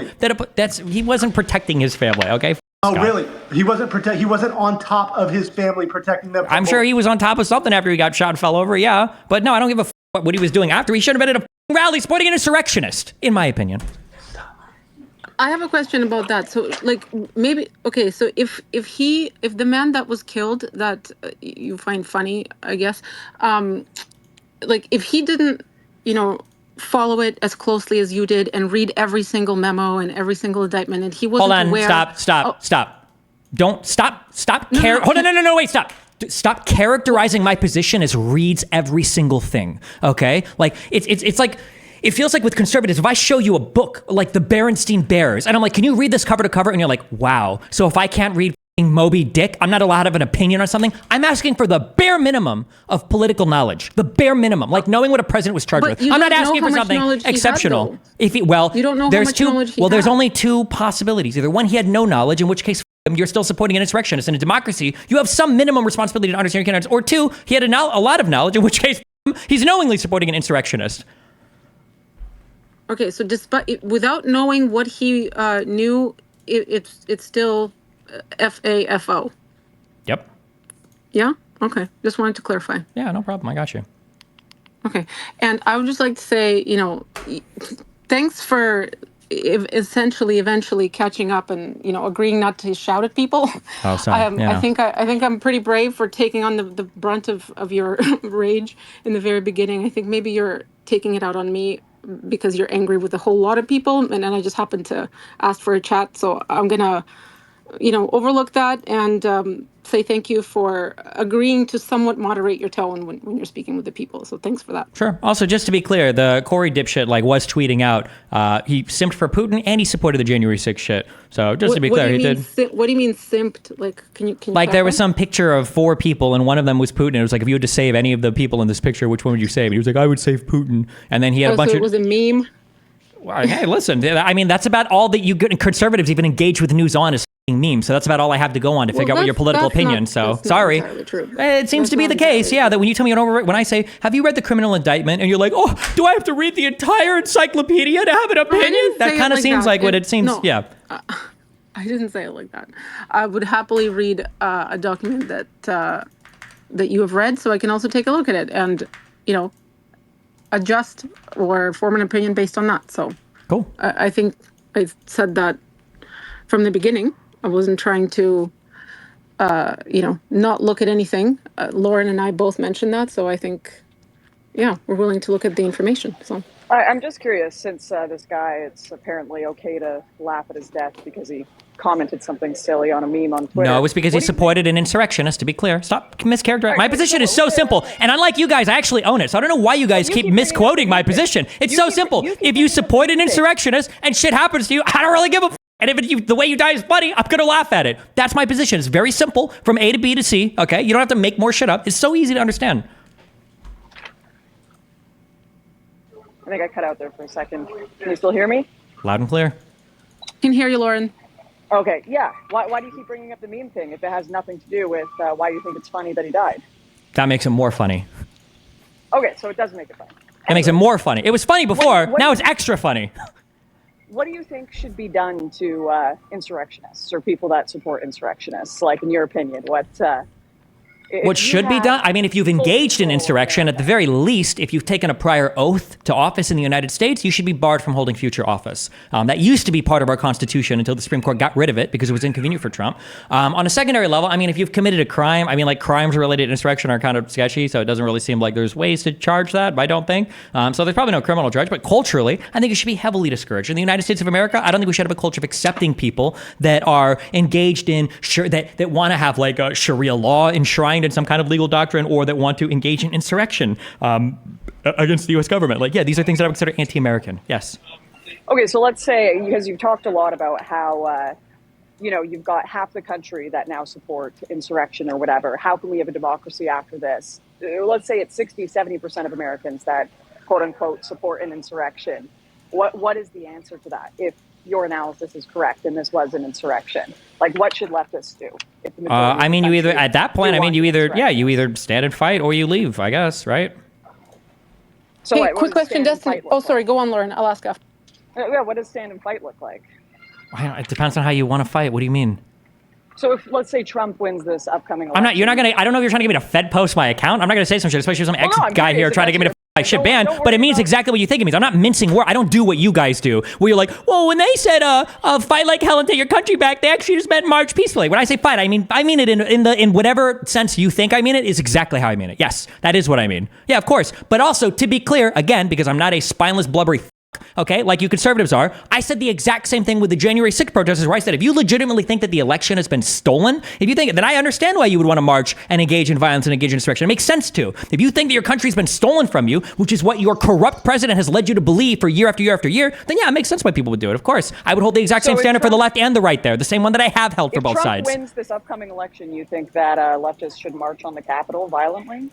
he wasn't protecting his family, okay? Oh, really? He wasn't on top of his family protecting them. I'm sure he was on top of something after he got shot and fell over, yeah. But no, I don't give a what he was doing after. He should have been at a rally supporting an insurrectionist, in my opinion. I have a question about that. So, like, maybe okay. So, if the man that was killed that you find funny, I guess, like, if he didn't, follow it as closely as you did and read every single memo and every single indictment, and he wasn't aware. Hold on, stop. Don't stop. Hold on, no, wait, stop. Stop characterizing my position as reads every single thing. Okay, like it's like. It feels like with conservatives, if I show you a book like the Berenstain Bears, and I'm like, can you read this cover to cover? And you're like, wow. So if I can't read Moby Dick, I'm not allowed to have an opinion on something. I'm asking for the bare minimum of political knowledge. The bare minimum, like knowing what a president was charged with. I'm not asking for something exceptional. You don't know how much knowledge he had. There's only two possibilities. Either one, he had no knowledge, in which case you're still supporting an insurrectionist. In a democracy, you have some minimum responsibility to understand your candidates. Or two, he had a lot of knowledge, in which case he's knowingly supporting an insurrectionist. Okay, so without knowing what he knew, it's still FAFO. Yep. Yeah? Okay. Just wanted to clarify. Yeah, no problem. I got you. Okay. And I would just like to say, thanks for essentially eventually catching up and agreeing not to shout at people. Oh, so I think I'm pretty brave for taking on the brunt of your rage in the very beginning. I think maybe you're taking it out on me because you're angry with a whole lot of people, and then I just happened to ask for a chat. So I'm gonna overlook that and say thank you for agreeing to somewhat moderate your tone when you're speaking with the people. So thanks for that. Sure. Also, just to be clear, the Corey dipshit was tweeting out. He simped for Putin and he supported the January 6th shit. So just to be clear, he did. What do you mean simped? Can you there was some picture of 4 people and one of them was Putin. It was like, if you had to save any of the people in this picture, which one would you save? And he was like, I would save Putin. And then he had a bunch so of. It was a meme. Well, hey, listen. I mean, that's about all that you get. Conservatives even engage with news on is memes. So that's about all I have to go on to figure out what your political opinion. So sorry. It seems to be the case, yeah, that when you tell me when I say, have you read the criminal indictment? And you're like, oh, do I have to read the entire encyclopedia to have an opinion? That kind of seems like what it seems. No, yeah. I didn't say it like that. I would happily read a document that you have read, so I can also take a look at it and adjust or form an opinion based on that. So cool. I think I said that from the beginning. I wasn't trying to, not look at anything. Lauren and I both mentioned that, so I think, we're willing to look at the information. So I'm just curious, since this guy, it's apparently okay to laugh at his death because he commented something silly on a meme on Twitter. No, it was because he supported an insurrectionist, to be clear. Stop mischaracterizing. My position is so simple, and unlike you guys, I actually own it. So I don't know why you guys keep misquoting my position. It's so simple. If you support an insurrectionist and shit happens to you, I don't really give a and if the way you die is funny, I'm going to laugh at it. That's my position. It's very simple from A to B to C, okay? You don't have to make more shit up. It's so easy to understand. I think I cut out there for a second. Can you still hear me? Loud and clear. Can hear you, Lauren. Okay, yeah. Why do you keep bringing up the meme thing if it has nothing to do with why you think it's funny that he died? That makes it more funny. Okay, so it does make it funny. That makes it more funny. It was funny before. Now it's extra funny. What do you think should be done to insurrectionists or people that support insurrectionists? Like, in your opinion, what should be done? I mean, if you've engaged in insurrection, at the very least, if you've taken a prior oath to office in the United States, you should be barred from holding future office. That used to be part of our Constitution until the Supreme Court got rid of it because it was inconvenient for Trump. On a secondary level, I mean, if you've committed a crime, I mean, crimes related to insurrection are kind of sketchy, so it doesn't really seem like there's ways to charge that, I don't think. So there's probably no criminal charge, but culturally, I think it should be heavily discouraged. In the United States of America, I don't think we should have a culture of accepting people that are engaged in, that want to have a Sharia law enshrined in some kind of legal doctrine or that want to engage in insurrection against the U.S. government. These are things that I would consider anti-American. Yes. Okay, so let's say, because you've talked a lot about how, you've got half the country that now support insurrection or whatever. How can we have a democracy after this? Let's say it's 60, 70% of Americans that, quote unquote, support an insurrection. What is the answer to that? If your analysis is correct and this was an insurrection, what should leftists do? I mean, you either at that point, you either stand and fight or you leave, I guess, right? So hey, quick question, Destiny. Oh, sorry, go on, Lauren. I'll ask after. Yeah, what does stand and fight look like? It depends on how you want to fight. What do you mean? So if, let's say, Trump wins this upcoming election. You're not going to, I don't know if you're trying to get me to Fed post my account. I'm not going to say some shit, especially some ex-guy here trying to get me to my shit banned, but it means exactly what you think it means. I'm not mincing words. I don't do what you guys do, where you're like, well, when they said fight like hell and take your country back, they actually just meant march peacefully. When I say fight, I mean it in whatever sense you think I mean it is exactly how I mean it. Yes, that is what I mean. Yeah, of course. But also, to be clear, again, because I'm not a spineless, blubbery okay, like you conservatives are, I said the exact same thing with the January 6th protesters, where I said, if you legitimately think that the election has been stolen, if you think, then I understand why you would want to march and engage in violence and engage in insurrection. It makes sense to. If you think that your country's been stolen from you, which is what your corrupt president has led you to believe for year after year after year, then yeah, it makes sense why people would do it. Of course, I would hold the exact same standard for the left and the right there, the same one that I have held for both sides. If Trump wins this upcoming election, you think that leftists should march on the Capitol violently?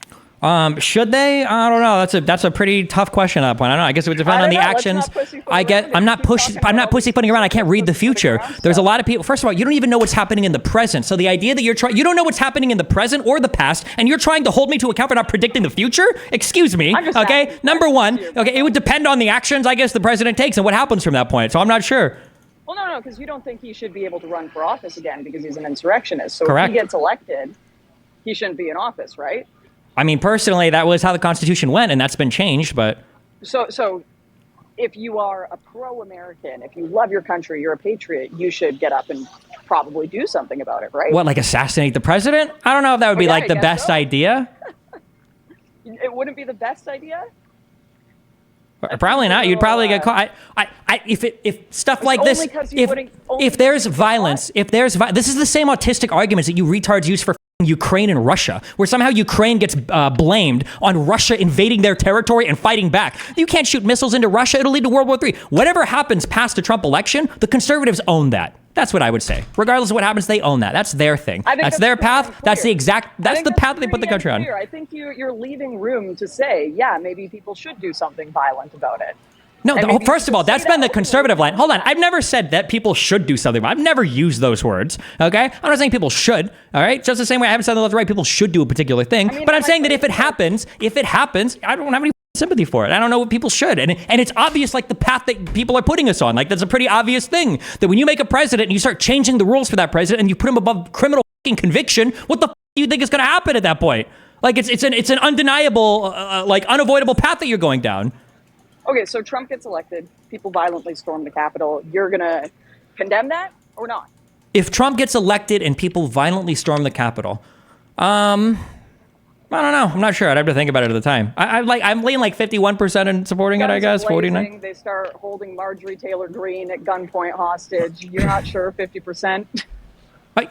Should they? I don't know. That's a pretty tough question at that point. I don't know. I guess it would depend on the actions. I'm not pussyfooting around. I can't read the future. There's a lot of people. First of all, you don't even know what's happening in the present. So the idea that you don't know what's happening in the present or the past, and you're trying to hold me to account for not predicting the future? Excuse me. Okay. Number one. Okay. It would depend on the actions, I guess, the president takes and what happens from that point. So I'm not sure. Well, no, because you don't think he should be able to run for office again because he's an insurrectionist. So correct. If he gets elected, he shouldn't be in office, right? I mean, personally, that was how the Constitution went, and that's been changed, but... So if you are a pro-American, if you love your country, you're a patriot, you should get up and probably do something about it, right? What, like assassinate the president? I don't know if that would be like the best idea. It wouldn't be the best idea. Probably not. You'd probably get caught. If stuff like this, if there's violence, this is the same autistic arguments that you retards use for Ukraine and Russia, where somehow Ukraine gets blamed on Russia invading their territory and fighting back. You can't shoot missiles into Russia. It'll lead to World War III. Whatever happens past the Trump election, the conservatives own that. That's what I would say. Regardless of what happens, they own that. That's their thing. That's their path. That's the path that they put the country on. I think you're leaving room to say, yeah, maybe people should do something violent about it. No, first of all, that's been the conservative line. Hold on. I've never said that people should do something. I've never used those words, okay? I'm not saying people should, all right? Just the same way I haven't said the right, people should do a particular thing. But I'm saying that if it happens, I don't have any sympathy for it. I don't know what people should. And it's obvious, like, the path that people are putting us on. Like, that's a pretty obvious thing. That when you make a president and you start changing the rules for that president and you put him above criminal conviction, what the do you think is going to happen at that point? Like, it's an undeniable, unavoidable path that you're going down. Okay, so Trump gets elected, people violently storm the Capitol. You're going to condemn that or not? If Trump gets elected and people violently storm the Capitol, I don't know. I'm not sure. I'd have to think about it at the time. I'm leaning like 51% in supporting it, I guess. 49. They start holding Marjorie Taylor Greene at gunpoint hostage. You're not sure, 50%?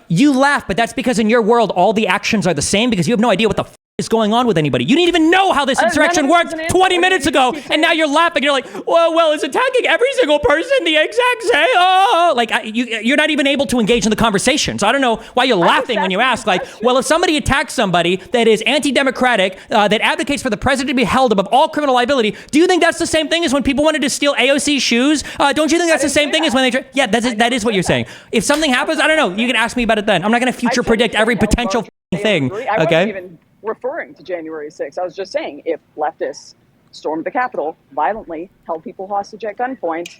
You laugh, but that's because in your world, all the actions are the same because you have no idea what the is going on with anybody. You didn't even know how this insurrection worked 20 minutes ago, and now you're laughing. You're like, well, it's attacking every single person the exact same. Oh, like you're not even able to engage in the conversation. So I don't know why you're laughing when you ask. Like, well, if somebody attacks somebody that is anti-democratic, that advocates for the president to be held above all criminal liability, do you think that's the same thing as when people wanted to steal AOC shoes? Don't you think that's the same thing as when they? Yeah, that is what you're saying. If something happens, I don't know. You can ask me about it then. I'm not going to future predict every potential thing. Okay. Referring to January 6th. I was just saying, if leftists stormed the Capitol violently, held people hostage at gunpoint,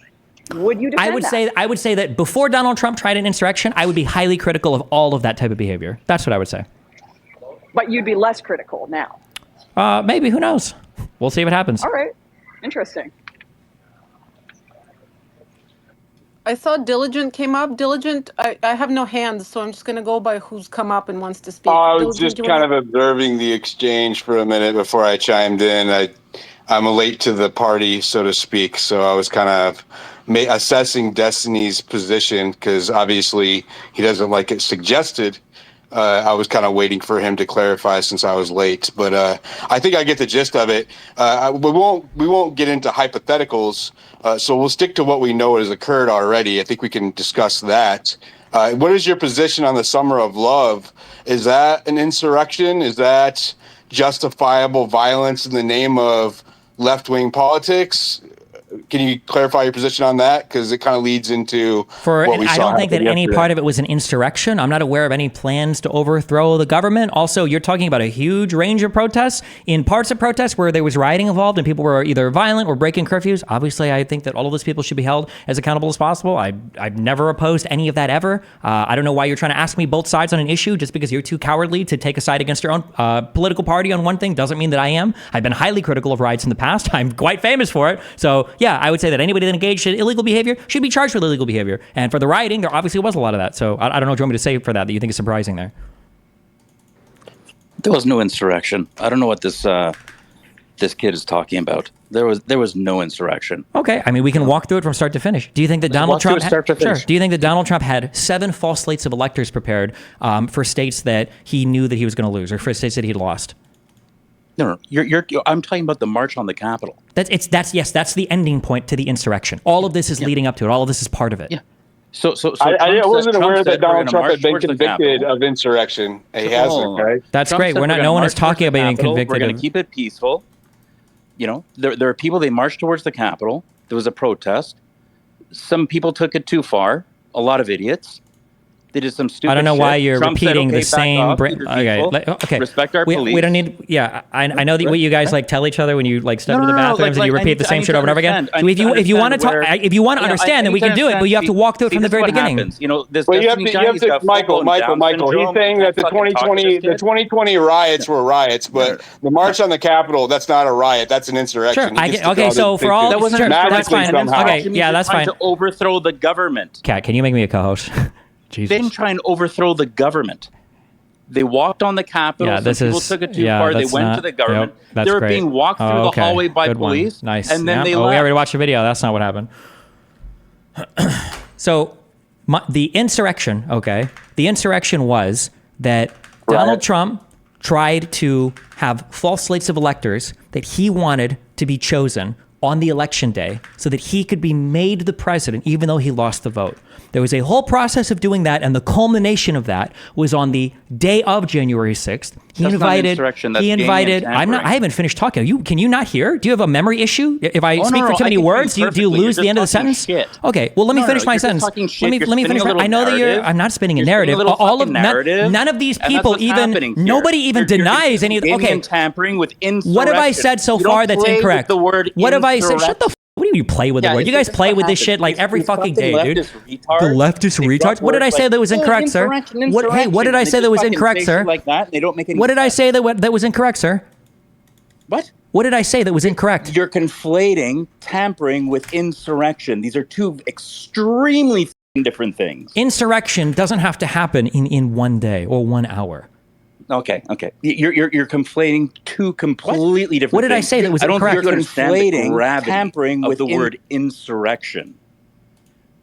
would you defend that? I would say that before Donald Trump tried an insurrection, I would be highly critical of all of that type of behavior. That's what I would say. But you'd be less critical now. Maybe. Who knows? We'll see what happens. All right. Interesting. I saw Diligent came up. Diligent, I have no hands, so I'm just going to go by who's come up and wants to speak. I was just kind of observing the exchange for a minute before I chimed in. I'm late to the party, so to speak, so I was kind of assessing Destiny's position because obviously he doesn't like it suggested. I was kind of waiting for him to clarify since I was late, but I think I get the gist of it. We won't get into hypotheticals, so we'll stick to what we know has occurred already. I think we can discuss that. What is your position on the Summer of Love? Is that an insurrection? Is that justifiable violence in the name of left-wing politics? Can you clarify your position on that? Because it kind of leads into what we saw. I don't think that any part of it was an insurrection. I'm not aware of any plans to overthrow the government. Also, you're talking about a huge range of protests. In parts of protests where there was rioting involved and people were either violent or breaking curfews, obviously I think that all of those people should be held as accountable as possible. I've never opposed any of that ever. I don't know why you're trying to ask me both sides on an issue. Just because you're too cowardly to take a side against your own political party on one thing doesn't mean that I am. I've been highly critical of riots in the past. I'm quite famous for it. So yeah, I would say that anybody that engaged in illegal behavior should be charged with illegal behavior. And for the rioting, there obviously was a lot of that. So I don't know what you want me to say for that you think is surprising there. There was no insurrection. I don't know what this kid is talking about. There was no insurrection. Okay, I mean we can walk through it from start to finish. Do you think that Donald Trump? Sure. Do you think that Donald Trump had 7 false slates of electors prepared for states that he knew that he was going to lose, or for states that he lost? No. I'm talking about the march on the Capitol. That's the ending point to the insurrection. All of this is leading up to it. All of this is part of it. Yeah. So I wasn't aware that Donald Trump had been convicted of insurrection. He hasn't, right? That's great. No one is talking about being convicted. We're going to keep it peaceful. You know, there are people, they marched towards the Capitol. There was a protest. Some people took it too far. A lot of idiots. They did some stupid I don't know shit. why you're Trump said, repeating okay, the back same. off, keep your people, Okay. respect our police. We don't need. Yeah, I know that what you guys like tell each other when you like step into the bathrooms and you repeat the same shit over and over again. So if you want to talk, if you want to understand, then we can do it. But you have to walk through it from the very beginning. You know, this well, you have to Michael. He's saying that the 2020 riots were riots, but the March on the Capitol, that's not a riot. That's an insurrection. Sure. Okay. So for all, that's fine. Okay. Yeah, that's fine. To overthrow the government. Kat, can you make me a co-host? Jesus. They didn't try and overthrow the government. They walked on the Capitol. Yeah, people took it too far. They went to the government. Yep, they were being walked through the hallway by police. Nice. And then they left. We already left. watched the video. That's not what happened. So the insurrection, the insurrection was that Donald Trump tried to have false slates of electors that he wanted to be chosen on the election day so that he could be made the president, even though he lost the vote. There was a whole process of doing that, and the culmination of that was on the day of January 6th. He invited. I haven't finished talking. Can you not hear? Do you have a memory issue? If I speak for too many words, do you lose the end of the sentence? Shit. Okay. Well, let me finish my sentence. Let me finish. I know that I'm not spinning a narrative. None of these people even. Nobody even denies any of. Okay. Tampering with insurrection. What have I said so far that's incorrect? What have I said? Shut the. What do you play with the word? You guys play with this shit like every fucking day, dude. The leftist retards. What did I say that was incorrect, sir? What did I say that was incorrect, sir? What did I say that was incorrect, sir? What? What did I say that was incorrect? You're conflating tampering with insurrection. These are two extremely different things. Insurrection doesn't have to happen in 1 day or 1 hour. Okay. You're conflating two completely different. What did things. I say that was incorrect? You're conflating tampering with the word insurrection.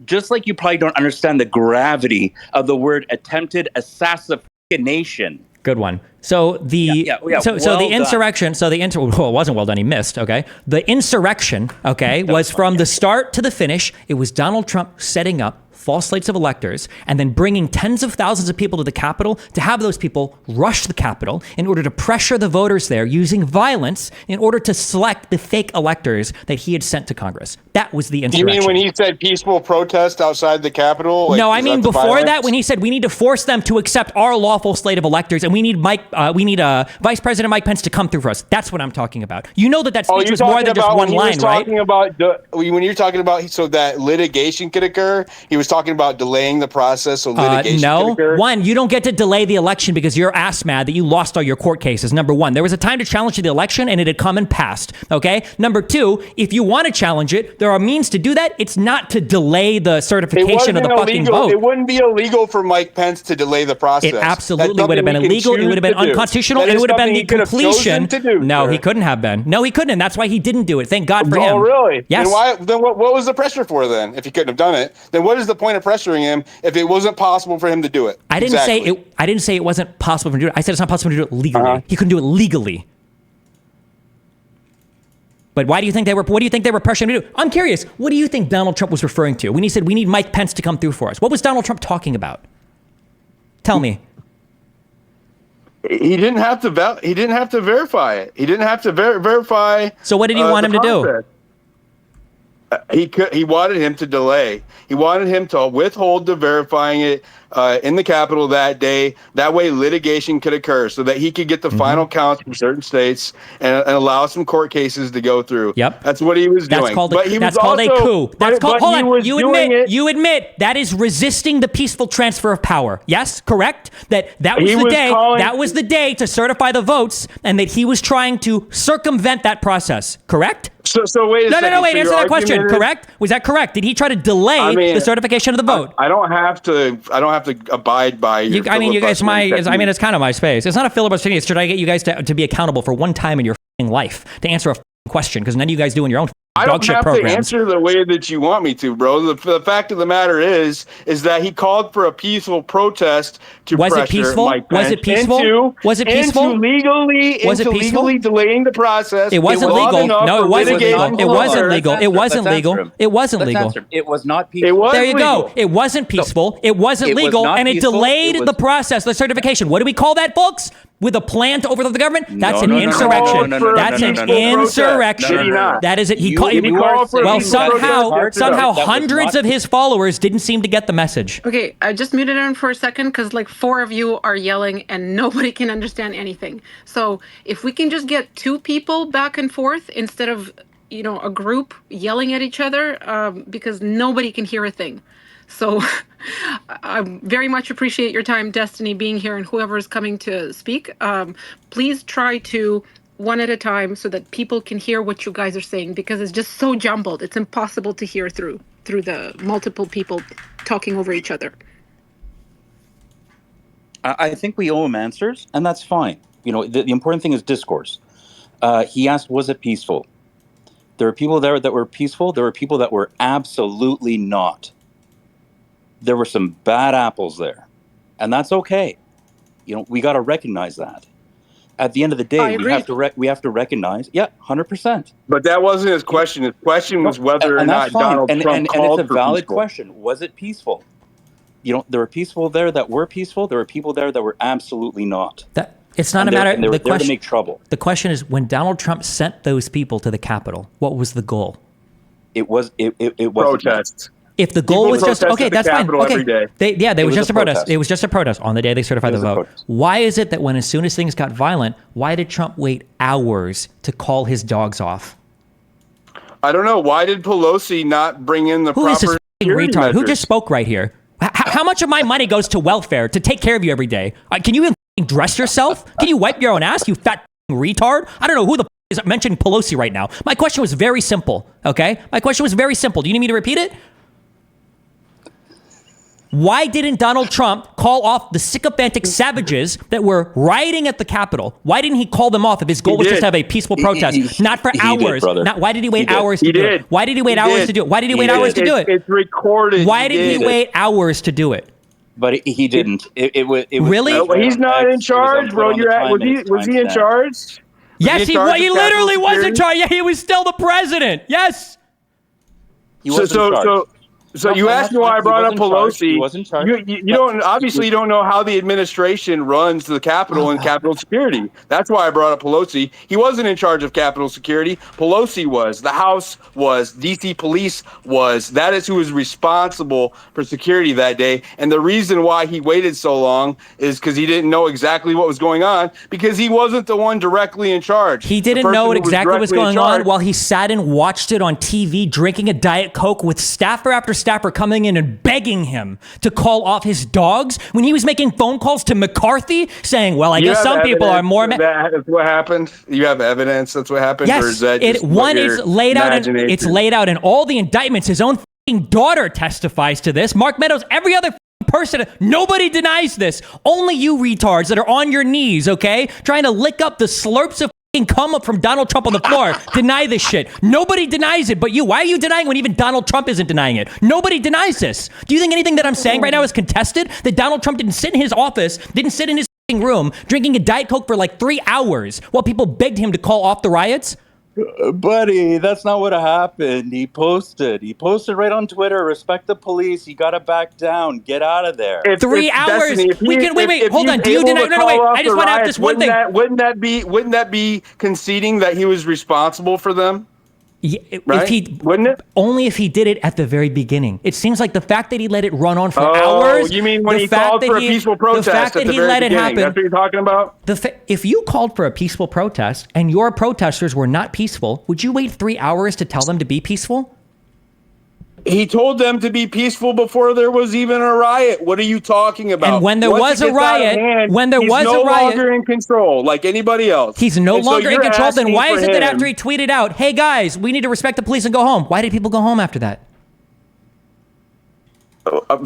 Just like you probably don't understand the gravity of the word attempted assassination. Good one. So the insurrection. Well, it wasn't well done. He missed. Okay. The insurrection. Okay, was from the start to the finish. It was Donald Trump setting up false slates of electors and then bringing tens of thousands of people to the Capitol to have those people rush the Capitol in order to pressure the voters there using violence in order to select the fake electors that he had sent to Congress. That was the insurrection. You mean when he said peaceful protest outside the Capitol? No, I mean before that when he said we need to force them to accept our lawful slate of electors and we need Vice President Mike Pence to come through for us. That's what I'm talking about. You know that speech was more than just one line, right? When you're talking about so that litigation could occur, he was talking about delaying the process so litigation could occur? One, you don't get to delay the election because you're ass mad that you lost all your court cases. Number one, there was a time to challenge the election and it had come and passed. Okay. Number two, if you want to challenge it, there are means to do that. It's not to delay the certification of the fucking vote. It wouldn't be illegal for Mike Pence to delay the process. It absolutely would have been illegal. It would have been unconstitutional. And it would have been the completion. No, he couldn't have been. No, he couldn't. And that's why he didn't do it. Thank God for him. Oh, really? Yes. Then what was the pressure for then? If he couldn't have done it, then what is the point of pressuring him if it wasn't possible for him to do it? I didn't say it wasn't possible for him to do it. I said it's not possible to do it legally. He couldn't do it legally. But what do you think they were pressuring him to do? I'm curious. What do you think Donald Trump was referring to when he said we need Mike Pence to come through for us? What was Donald Trump talking about? Tell me. He didn't have to verify it. He didn't have to verify. So what did he want him to do? He wanted him to delay. He wanted him to withhold the verifying it in the Capitol that day. That way litigation could occur so that he could get the final counts from certain states and allow some court cases to go through. Yep. That's what he was doing. That's called a coup. You admit that is resisting the peaceful transfer of power. Yes, correct? That was the day to certify the votes and that he was trying to circumvent that process. Correct? So wait a second. No, wait, answer that question. Correct? Was that correct? Did he try to delay the certification of the vote? I don't have to abide by your it's kind of my space. It's not a filibustering. It's trying to get you guys to be accountable for one time in your life to answer a question because none of you guys doing your own I don't have programs. to answer the way that you want me to, bro. The fact of the matter is that he called for a peaceful protest to pressure Mike Pence Was it peaceful? Was it peaceful? Into legally delaying the process. It wasn't legal. No, it wasn't legal. It wasn't legal. It wasn't legal. It wasn't legal. It was not peaceful. There you go. It wasn't peaceful. It wasn't legal, and it delayed the process, the certification. What do we call that, folks? with a plan to overthrow the government? That's No, an no, no, no, insurrection. no, no, no, no, That's no, an no, no, no, no. insurrection. No, no, no, no. That is it. He You called. are saying Well, that somehow was hundreds not- of his followers didn't seem to get the message. Okay, I just muted him for a second because like 4 of you are yelling and nobody can understand anything. So if we can just get 2 people back and forth instead of, a group yelling at each other, because nobody can hear a thing. So I very much appreciate your time, Destiny, being here, and whoever is coming to speak. Please try to one at a time so that people can hear what you guys are saying, because it's just so jumbled. It's impossible to hear through the multiple people talking over each other. I think we owe him answers, and that's fine. The important thing is discourse. He asked, was it peaceful? There were people there that were peaceful. There were people that were absolutely not. There were some bad apples there, and that's okay. We got to recognize that. At the end of the day, we have to recognize, 100%. But that wasn't his question. His question was whether or not Donald Trump called and it's a for valid peaceful. question. Was it peaceful? There were people there that were peaceful. There were people there that were absolutely not. It's not and a matter. They were there to make trouble. The question is, when Donald Trump sent those people to the Capitol, what was the goal? It was protest. If the goal was just that's fine. Every day. They was just a protest. It was just a protest on the day they certified the vote. Why is it that when as soon as things got violent, why did Trump wait hours to call his dogs off? I don't know. Why did Pelosi not bring in the proper? Who is this retard? Measures? Who just spoke right here? How much of my money goes to welfare to take care of you every day? Can you even dress yourself? Can you wipe your own ass, you fat retard? I don't know who the is mentioning Pelosi right now. My question was very simple, okay? My question was very simple. Do you need me to repeat it? Why didn't Donald Trump call off the sycophantic savages that were rioting at the Capitol? Why didn't he call them off if his goal was just to have a peaceful protest? Not for hours. Why did he wait hours to do it? Why did he wait hours to do it? Why did he wait hours to do it? It's recorded. Why did he wait hours to do it? But he didn't. It was really? Well, he's not in charge, bro. Was he in charge? Yes, he literally was in charge. Yeah, he was still the president. Yes. So you asked me why I brought up Pelosi. You don't know how the administration runs the Capitol and Capitol security. That's why I brought up Pelosi. He wasn't in charge of Capitol security. Pelosi was. The House was. DC police was. That is who was responsible for security that day. And the reason why he waited so long is because he didn't know exactly what was going on, because he wasn't the one directly in charge. He didn't know exactly what was going on while he sat and watched it on TV, drinking a Diet Coke with staffer after staffer coming in and begging him to call off his dogs when he was making phone calls to McCarthy saying, well, I guess some people are more... That's what happened? You have evidence that's what happened? Yes. Or is that just it's laid out in all the indictments. His own daughter testifies to this. Mark Meadows, every other person, nobody denies this. Only you retards that are on your knees, okay? Trying to lick up the slurps of come up from Donald Trump on the floor. Deny this shit. Nobody denies it but you. Why are you denying when even Donald Trump isn't denying it? Nobody denies this. Do you think anything that I'm saying right now is contested? That Donald Trump didn't sit in his office, didn't sit in his room, drinking a Diet Coke for like 3 hours while people begged him to call off the riots? Buddy, that's not what happened. He posted right on Twitter, respect the police. You got to back down. Get out of there. 3 hours. Wait, hold on. Do you deny? No, wait. I just want to have this one thing. Wouldn't that be conceding that he was responsible for them? Wouldn't it? Only if he did it at the very beginning. It seems like the fact that he let it run on for hours. You mean when he called for a peaceful protest at the very beginning? That's what you're talking about? If you called for a peaceful protest and your protesters were not peaceful, would you wait 3 hours to tell them to be peaceful? He told them to be peaceful before there was even a riot. What are you talking about? And when there was a riot, he's no longer in control like anybody else. He's no longer in control. Then why is it that after he tweeted out, hey guys, we need to respect the police and go home? Why did people go home after that?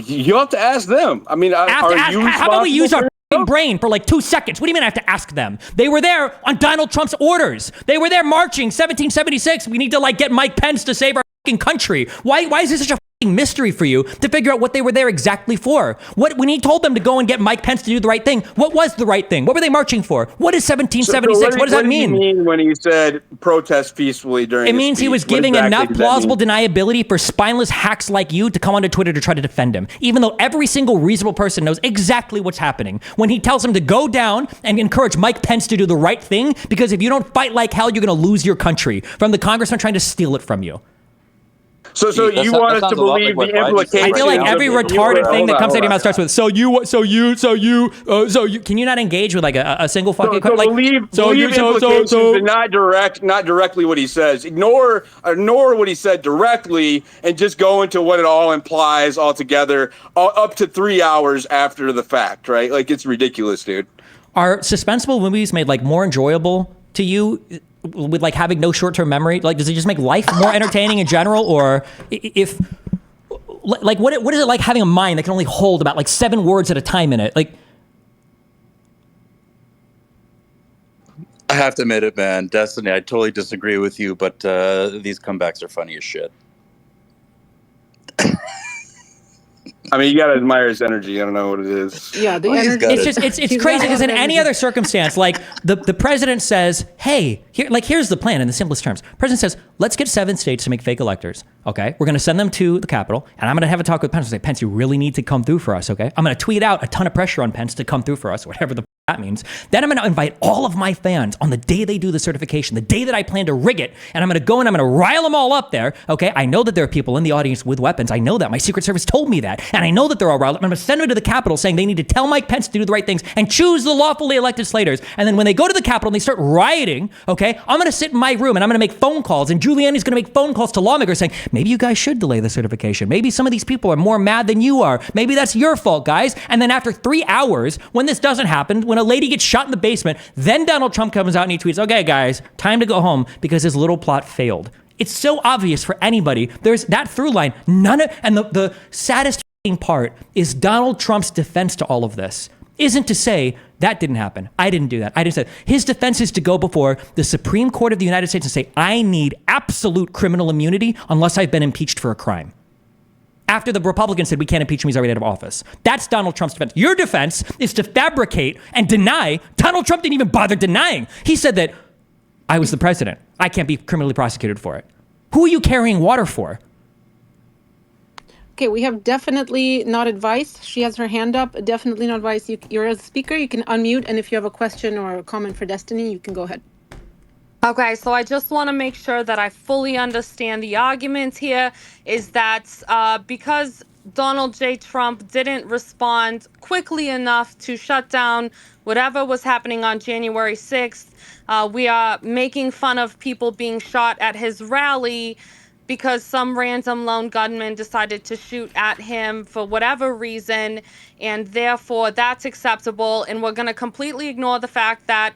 You have to ask them. I mean, how about we use our brain for like 2 seconds? What do you mean I have to ask them? They were there on Donald Trump's orders. They were there marching 1776. We need to get Mike Pence to save our country. Why is this such a mystery for you to figure out what they were there exactly for. When he told them to go and get Mike Pence to do the right thing, what was the right thing? What were they marching for? What is 1776? So what does that mean? What did he mean when he said protest peacefully during It means he was giving enough plausible deniability for spineless hacks like you to come onto Twitter to try to defend him, even though every single reasonable person knows exactly what's happening. When he tells him to go down and encourage Mike Pence to do the right thing, because if you don't fight like hell, you're going to lose your country from the congressman trying to steal it from you. So you want us to believe the implications? I feel like every retarded thing that comes out of your mouth starts with "so you." Can you not engage with like a single fucking? Believe implications, and not directly what he says. Ignore what he said directly, and just go into what it all implies altogether, up to 3 hours after the fact. Right? Like, it's ridiculous, dude. Are suspenseful movies made like more enjoyable to you? With like having no short-term memory, like does it just make life more entertaining in general, or if like what is it like having a mind that can only hold about like 7 words at a time in it? Like, I have to admit it, man, Destiny, I totally disagree with you, but these comebacks are funny as shit. I mean, you gotta admire his energy. I don't know what it is. Yeah, the energy. It's crazy because in any other circumstance, like the president says, "Hey, here's the plan in the simplest terms." President says, "Let's get 7 states to make fake electors. Okay, we're gonna send them to the Capitol, and I'm gonna have a talk with Pence and say, Pence, you really need to come through for us. Okay, I'm gonna tweet out a ton of pressure on Pence to come through for us, whatever the that means. Then I'm going to invite all of my fans on the day they do the certification, the day that I plan to rig it, and I'm going to go and I'm going to rile them all up there. Okay, I know that there are people in the audience with weapons. I know that. My Secret Service told me that. And I know that they're all riled up. I'm going to send them to the Capitol saying they need to tell Mike Pence to do the right things and choose the lawfully elected slaters. And then when they go to the Capitol and they start rioting, okay, I'm going to sit in my room and I'm going to make phone calls. And Giuliani's going to make phone calls to lawmakers saying, maybe you guys should delay the certification. Maybe some of these people are more mad than you are. Maybe that's your fault, guys. And then after 3 hours, when this doesn't happen, when a lady gets shot in the basement, then Donald Trump comes out and he tweets, okay, guys, time to go home because his little plot failed. It's so obvious for anybody. There's that through line. And the saddest part is Donald Trump's defense to all of this isn't to say that didn't happen. I didn't do that. I didn't say that. His defense is to go before the Supreme Court of the United States and say, I need absolute criminal immunity unless I've been impeached for a crime. After the Republicans said we can't impeach him, he's already out of office. That's Donald Trump's defense. Your defense is to fabricate and deny. Donald Trump didn't even bother denying. He said that I was the president. I can't be criminally prosecuted for it. Who are you carrying water for? Okay, we have definitely not advice. She has her hand up. Definitely not advice. You're a speaker. You can unmute. And if you have a question or a comment for Destiny, you can go ahead. Okay, so I just want to make sure that I fully understand the argument here is that because Donald J. Trump didn't respond quickly enough to shut down whatever was happening on January 6th, we are making fun of people being shot at his rally because some random lone gunman decided to shoot at him for whatever reason, and therefore that's acceptable, and we're going to completely ignore the fact that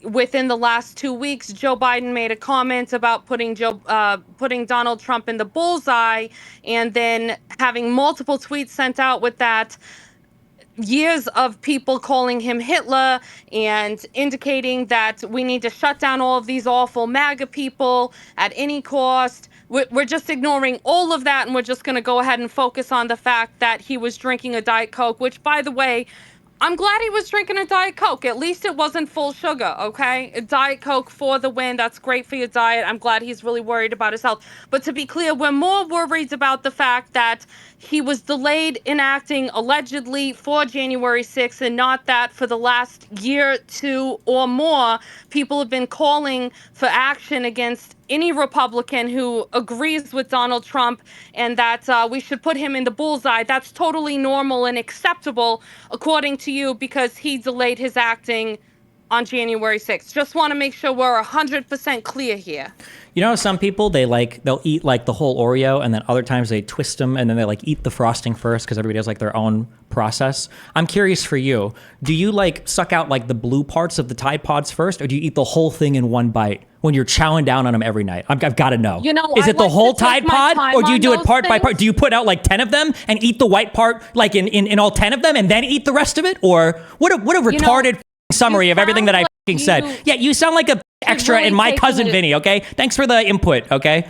within the last 2 weeks, Joe Biden made a comment about putting Donald Trump in the bullseye, and then having multiple tweets sent out with that. Years of people calling him Hitler and indicating that we need to shut down all of these awful MAGA people at any cost. We're just ignoring all of that, and we're just going to go ahead and focus on the fact that he was drinking a Diet Coke, which, by the way, I'm glad he was drinking a Diet Coke. At least it wasn't full sugar, okay? A Diet Coke for the win. That's great for your diet. I'm glad he's really worried about his health. But to be clear, we're more worried about the fact that he was delayed in acting allegedly for January 6th, and not that for the last year, 2 or more, people have been calling for action against any Republican who agrees with Donald Trump, and that we should put him in the bullseye. That's totally normal and acceptable, according to you, because he delayed his acting on January 6th. Just want to make sure we're 100% clear here. You know, some people, they'll eat like the whole Oreo, and then other times they twist them and then they like eat the frosting first because everybody has like their own process. I'm curious for you, do you like suck out like the blue parts of the Tide Pods first, or do you eat the whole thing in one bite when you're chowing down on them every night? I've got to know. You know, is it the whole Tide Pod, or do you do it part by things. part? Do you put out like 10 of them and eat the white part like in all 10 of them and then eat the rest of it? Or what a retarded summary of everything that I said. Yeah, you sound like a extra really in My Cousin it. Vinny, okay? Thanks for the input, okay?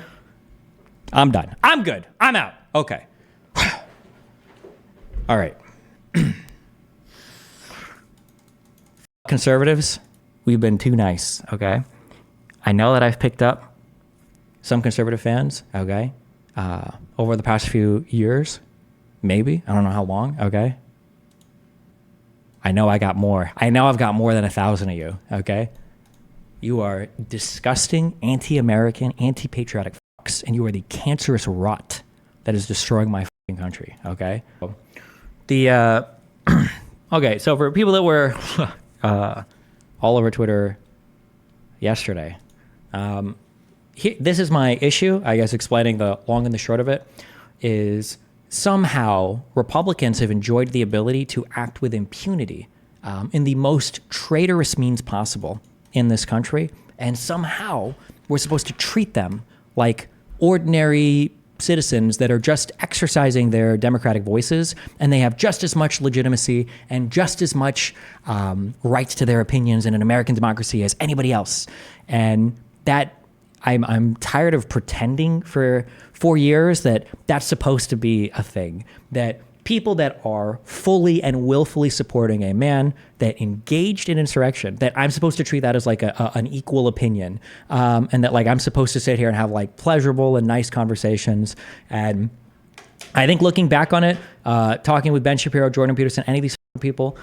I'm done. I'm good. I'm out. Okay. All right. Conservatives, we've been too nice, okay? I know that I've picked up some conservative fans, okay, over the past few years, maybe. I don't know how long, okay? I know I got more. I know I've got more than 1,000 of you, okay? You are disgusting, anti-American, anti-patriotic fucks, and you are the cancerous rot that is destroying my fucking country, okay? Okay, so for people that were all over Twitter yesterday, this is my issue, I guess, explaining the long and the short of it, is somehow Republicans have enjoyed the ability to act with impunity in the most traitorous means possible in this country, and somehow we're supposed to treat them like ordinary citizens that are just exercising their democratic voices, and they have just as much legitimacy and just as much rights to their opinions in an American democracy as anybody else. And that I'm tired of pretending for 4 years that that's supposed to be a thing, that people that are fully and willfully supporting a man that engaged in insurrection, that I'm supposed to treat that as like an equal opinion, and that like I'm supposed to sit here and have like pleasurable and nice conversations. And I think looking back on it, talking with Ben Shapiro, Jordan Peterson, any of these people,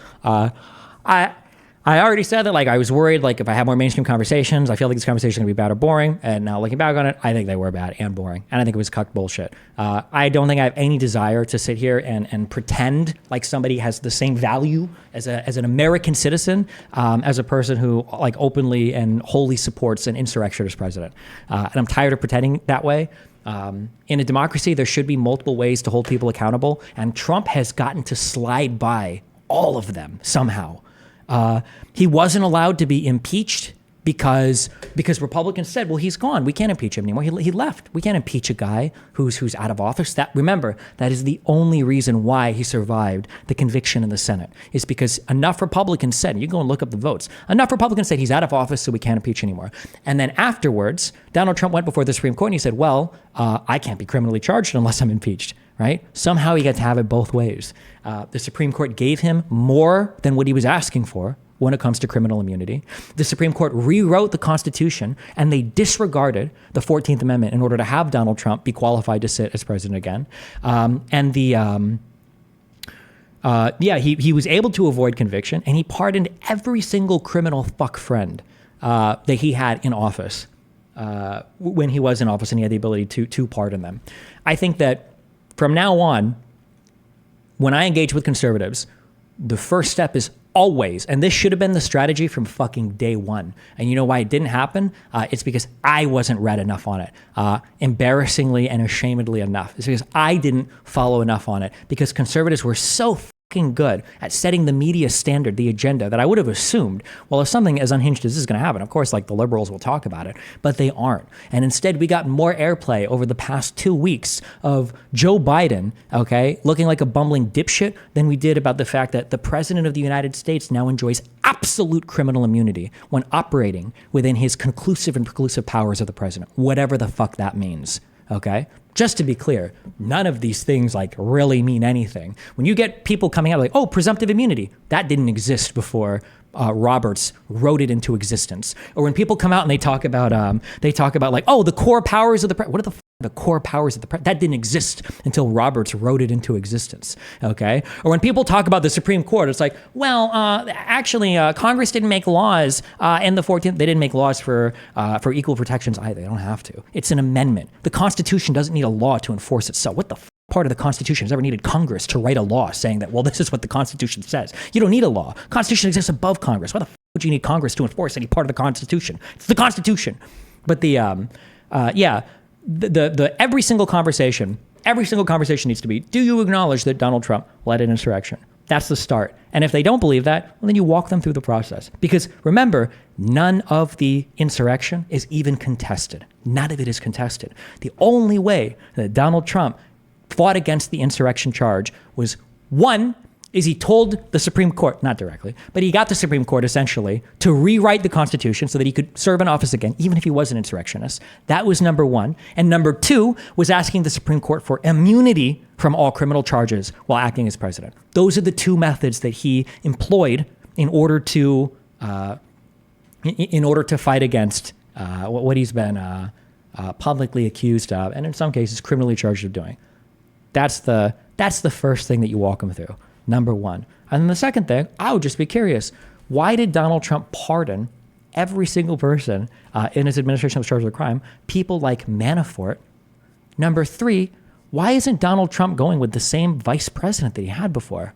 I already said that like I was worried like if I had more mainstream conversations, I feel like these conversations are gonna be bad or boring. And now looking back on it, I think they were bad and boring. And I think it was cuck bullshit. I don't think I have any desire to sit here and pretend like somebody has the same value as an American citizen as a person who like openly and wholly supports an insurrectionist president. And I'm tired of pretending that way. In a democracy, there should be multiple ways to hold people accountable. And Trump has gotten to slide by all of them somehow. He wasn't allowed to be impeached because Republicans said, well, he's gone. We can't impeach him anymore. He left. We can't impeach a guy who's out of office. Remember, that is the only reason why he survived the conviction in the Senate, is because enough Republicans said, you go and look up the votes, enough Republicans said he's out of office, so we can't impeach anymore. And then afterwards, Donald Trump went before the Supreme Court and he said, well, I can't be criminally charged unless I'm impeached. Right? Somehow he got to have it both ways. The Supreme Court gave him more than what he was asking for when it comes to criminal immunity. The Supreme Court rewrote the Constitution and they disregarded the 14th Amendment in order to have Donald Trump be qualified to sit as president again. He was able to avoid conviction, and he pardoned every single criminal fuck friend that he had in office when he was in office, and he had the ability to pardon them. I think that from now on, when I engage with conservatives, the first step is always, and this should have been the strategy from fucking day one. And you know why it didn't happen? It's because I wasn't read enough on it. Embarrassingly and ashamedly enough. It's because I didn't follow enough on it, because conservatives were so fucking good at setting the media standard, the agenda, that I would have assumed, well, if something as unhinged as this is going to happen, of course, like the liberals will talk about it, but they aren't. And instead, we got more airplay over the past 2 weeks of Joe Biden, okay, looking like a bumbling dipshit than we did about the fact that the president of the United States now enjoys absolute criminal immunity when operating within his conclusive and preclusive powers of the president, whatever the fuck that means. Okay, just to be clear, none of these things like really mean anything. When you get people coming out like, oh, presumptive immunity, that didn't exist before Roberts wrote it into existence. Or when people come out and they talk about like, oh, the core powers of the what are the core powers of the that didn't exist until Roberts wrote it into existence. Okay, or when people talk about the Supreme Court, it's like, well, actually, Congress didn't make laws in the 14th. They didn't make laws for equal protections either. They don't have to. It's an amendment. The Constitution doesn't need a law to enforce itself. What the part of the Constitution has ever needed Congress to write a law saying that, well, this is what the Constitution says? You don't need a law. Constitution exists above Congress. Why the would you need Congress to enforce any part of the Constitution? It's the Constitution. But the every single conversation needs to be, do you acknowledge that Donald Trump led an insurrection? That's the start. And if they don't believe that, well, then you walk them through the process. Because remember, none of the insurrection is even contested. None of it is contested. The only way that Donald Trump fought against the insurrection charge was, one, is he told the Supreme Court, not directly, but he got the Supreme Court essentially to rewrite the Constitution so that he could serve in office again, even if he was an insurrectionist. That was number one. And number two was asking the Supreme Court for immunity from all criminal charges while acting as president. Those are the two methods that he employed in order to fight against what he's been publicly accused of, and in some cases criminally charged of doing. That's the first thing that you walk him through. Number one. And then the second thing, I would just be curious, why did Donald Trump pardon every single person in his administration that was charged with a crime? People like Manafort. Number three, why isn't Donald Trump going with the same vice president that he had before?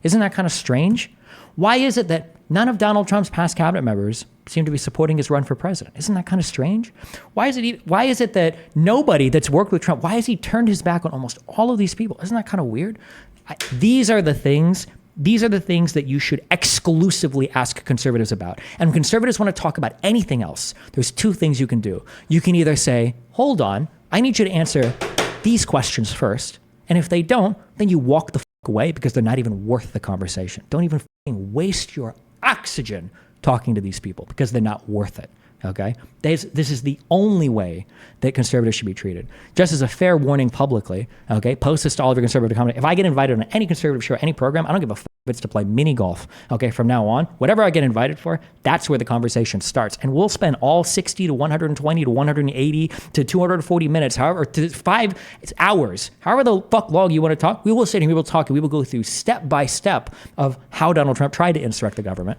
Isn't that kind of strange? Why is it that none of Donald Trump's past cabinet members seem to be supporting his run for president? Isn't that kind of strange? Why is it that nobody that's worked with Trump, why has he turned his back on almost all of these people? Isn't that kind of weird? These are the things that you should exclusively ask conservatives about. And when conservatives want to talk about anything else, there's two things you can do. You can either say, hold on, I need you to answer these questions first. And if they don't, then you walk the fuck away because they're not even worth the conversation. Don't even fucking waste your oxygen talking to these people because they're not worth it. Okay? This is the only way that conservatives should be treated. Just as a fair warning publicly, okay, post this to all of your conservative comments. If I get invited on any conservative show, any program, I don't give a fuck if it's to play mini golf. Okay, from now on, whatever I get invited for, that's where the conversation starts. And we'll spend all 60 to 120 to 180 to 240 minutes, however, to 5 hours, however the fuck long you want to talk, we will sit here, we will talk, and we will go through step by step of how Donald Trump tried to insurrect the government.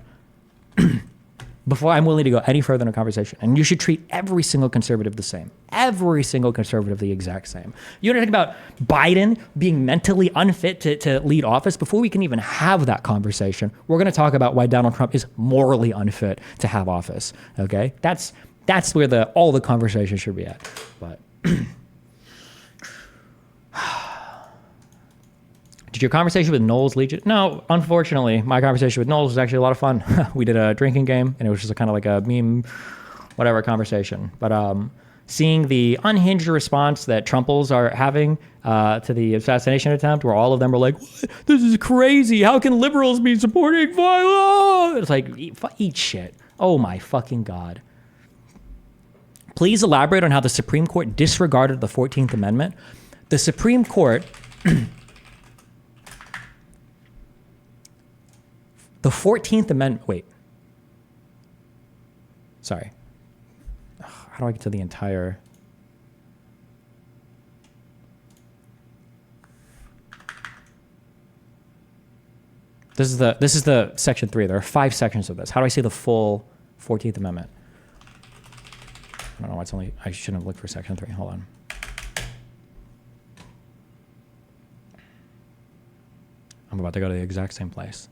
Before I'm willing to go any further in a conversation. And you should treat every single conservative the same. Every single conservative the exact same. You want to think about Biden being mentally unfit to lead office? Before we can even have that conversation, we're going to talk about why Donald Trump is morally unfit to have office. Okay? That's where all the conversation should be at. But did your conversation with Knowles lead you? No, unfortunately, my conversation with Knowles was actually a lot of fun. We did a drinking game, and it was just kind of like a meme, whatever conversation. But seeing the unhinged response that Trumples are having to the assassination attempt, where all of them were like, what? This is crazy. How can liberals be supporting violence? It's like, eat shit. Oh my fucking God. Please elaborate on how the Supreme Court disregarded the 14th Amendment. The Supreme Court... The 14th Amendment, wait. Sorry. How do I get to the entire... This is the section 3. There are 5 sections of this. How do I say the full 14th Amendment? I don't know. I shouldn't have looked for section 3. Hold on. I'm about to go to the exact same place.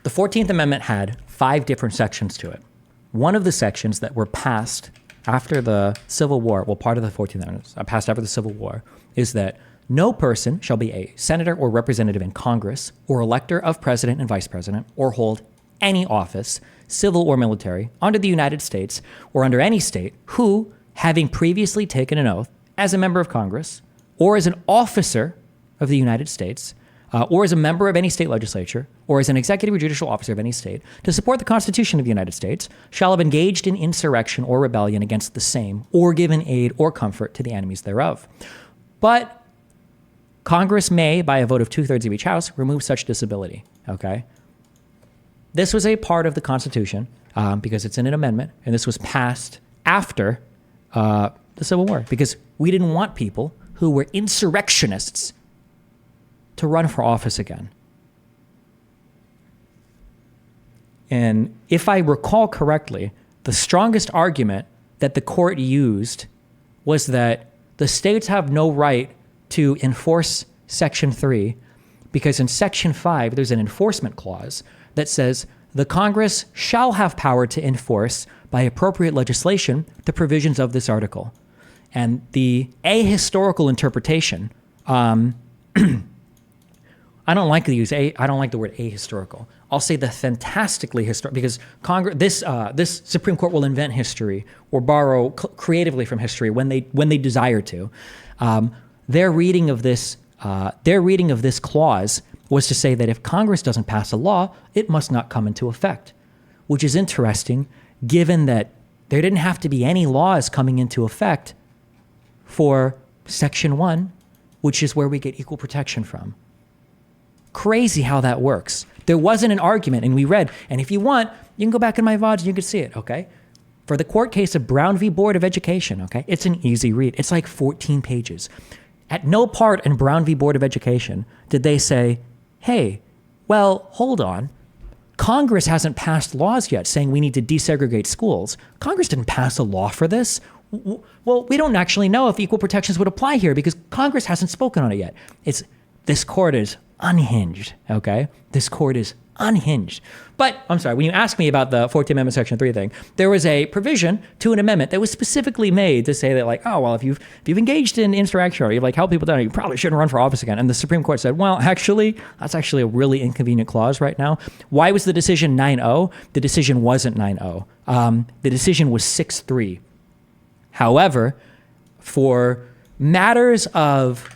The 14th Amendment had 5 different sections to it. One of the sections that were passed after the Civil War, well, part of the 14th Amendment passed after the Civil War, is that no person shall be a senator or representative in Congress or elector of president and vice president or hold any office, civil or military, under the United States or under any state who, having previously taken an oath as a member of Congress or as an officer of the United States or as a member of any state legislature or as an executive or judicial officer of any state to support the Constitution of the United States shall have engaged in insurrection or rebellion against the same or given aid or comfort to the enemies thereof. But Congress may, by a vote of 2/3 of each house, remove such disability. Okay? This was a part of the Constitution because it's in an amendment, and this was passed after the Civil War because we didn't want people who were insurrectionists to run for office again. And if I recall correctly, the strongest argument that the court used was that the states have no right to enforce Section 3 because in Section 5, there's an enforcement clause that says the Congress shall have power to enforce by appropriate legislation the provisions of this article. And the ahistorical interpretation, I don't like the word ahistorical. I'll say the fantastically historic, because Congress, this Supreme Court will invent history or borrow creatively from history when they desire to. Their reading of this clause was to say that if Congress doesn't pass a law, it must not come into effect, which is interesting, given that there didn't have to be any laws coming into effect for Section 1, which is where we get equal protection from. Crazy how that works. There wasn't an argument, and we read, and if you want, you can go back in my VODs and you can see it, okay? For the court case of Brown v. Board of Education, okay? It's an easy read. It's like 14 pages. At no part in Brown v. Board of Education did they say, hey, well, hold on. Congress hasn't passed laws yet saying we need to desegregate schools. Congress didn't pass a law for this. Well, we don't actually know if equal protections would apply here because Congress hasn't spoken on it yet. This court is unhinged, okay? This court is unhinged. But I'm sorry, when you asked me about the 14th Amendment Section 3 thing, there was a provision to an amendment that was specifically made to say that, like, oh, well, if you've engaged in insurrection or you've like helped people down, you probably shouldn't run for office again. And the Supreme Court said, well, actually, that's actually a really inconvenient clause right now. Why was the decision 9-0? The decision wasn't 9-0. The decision was 6-3. However, for matters of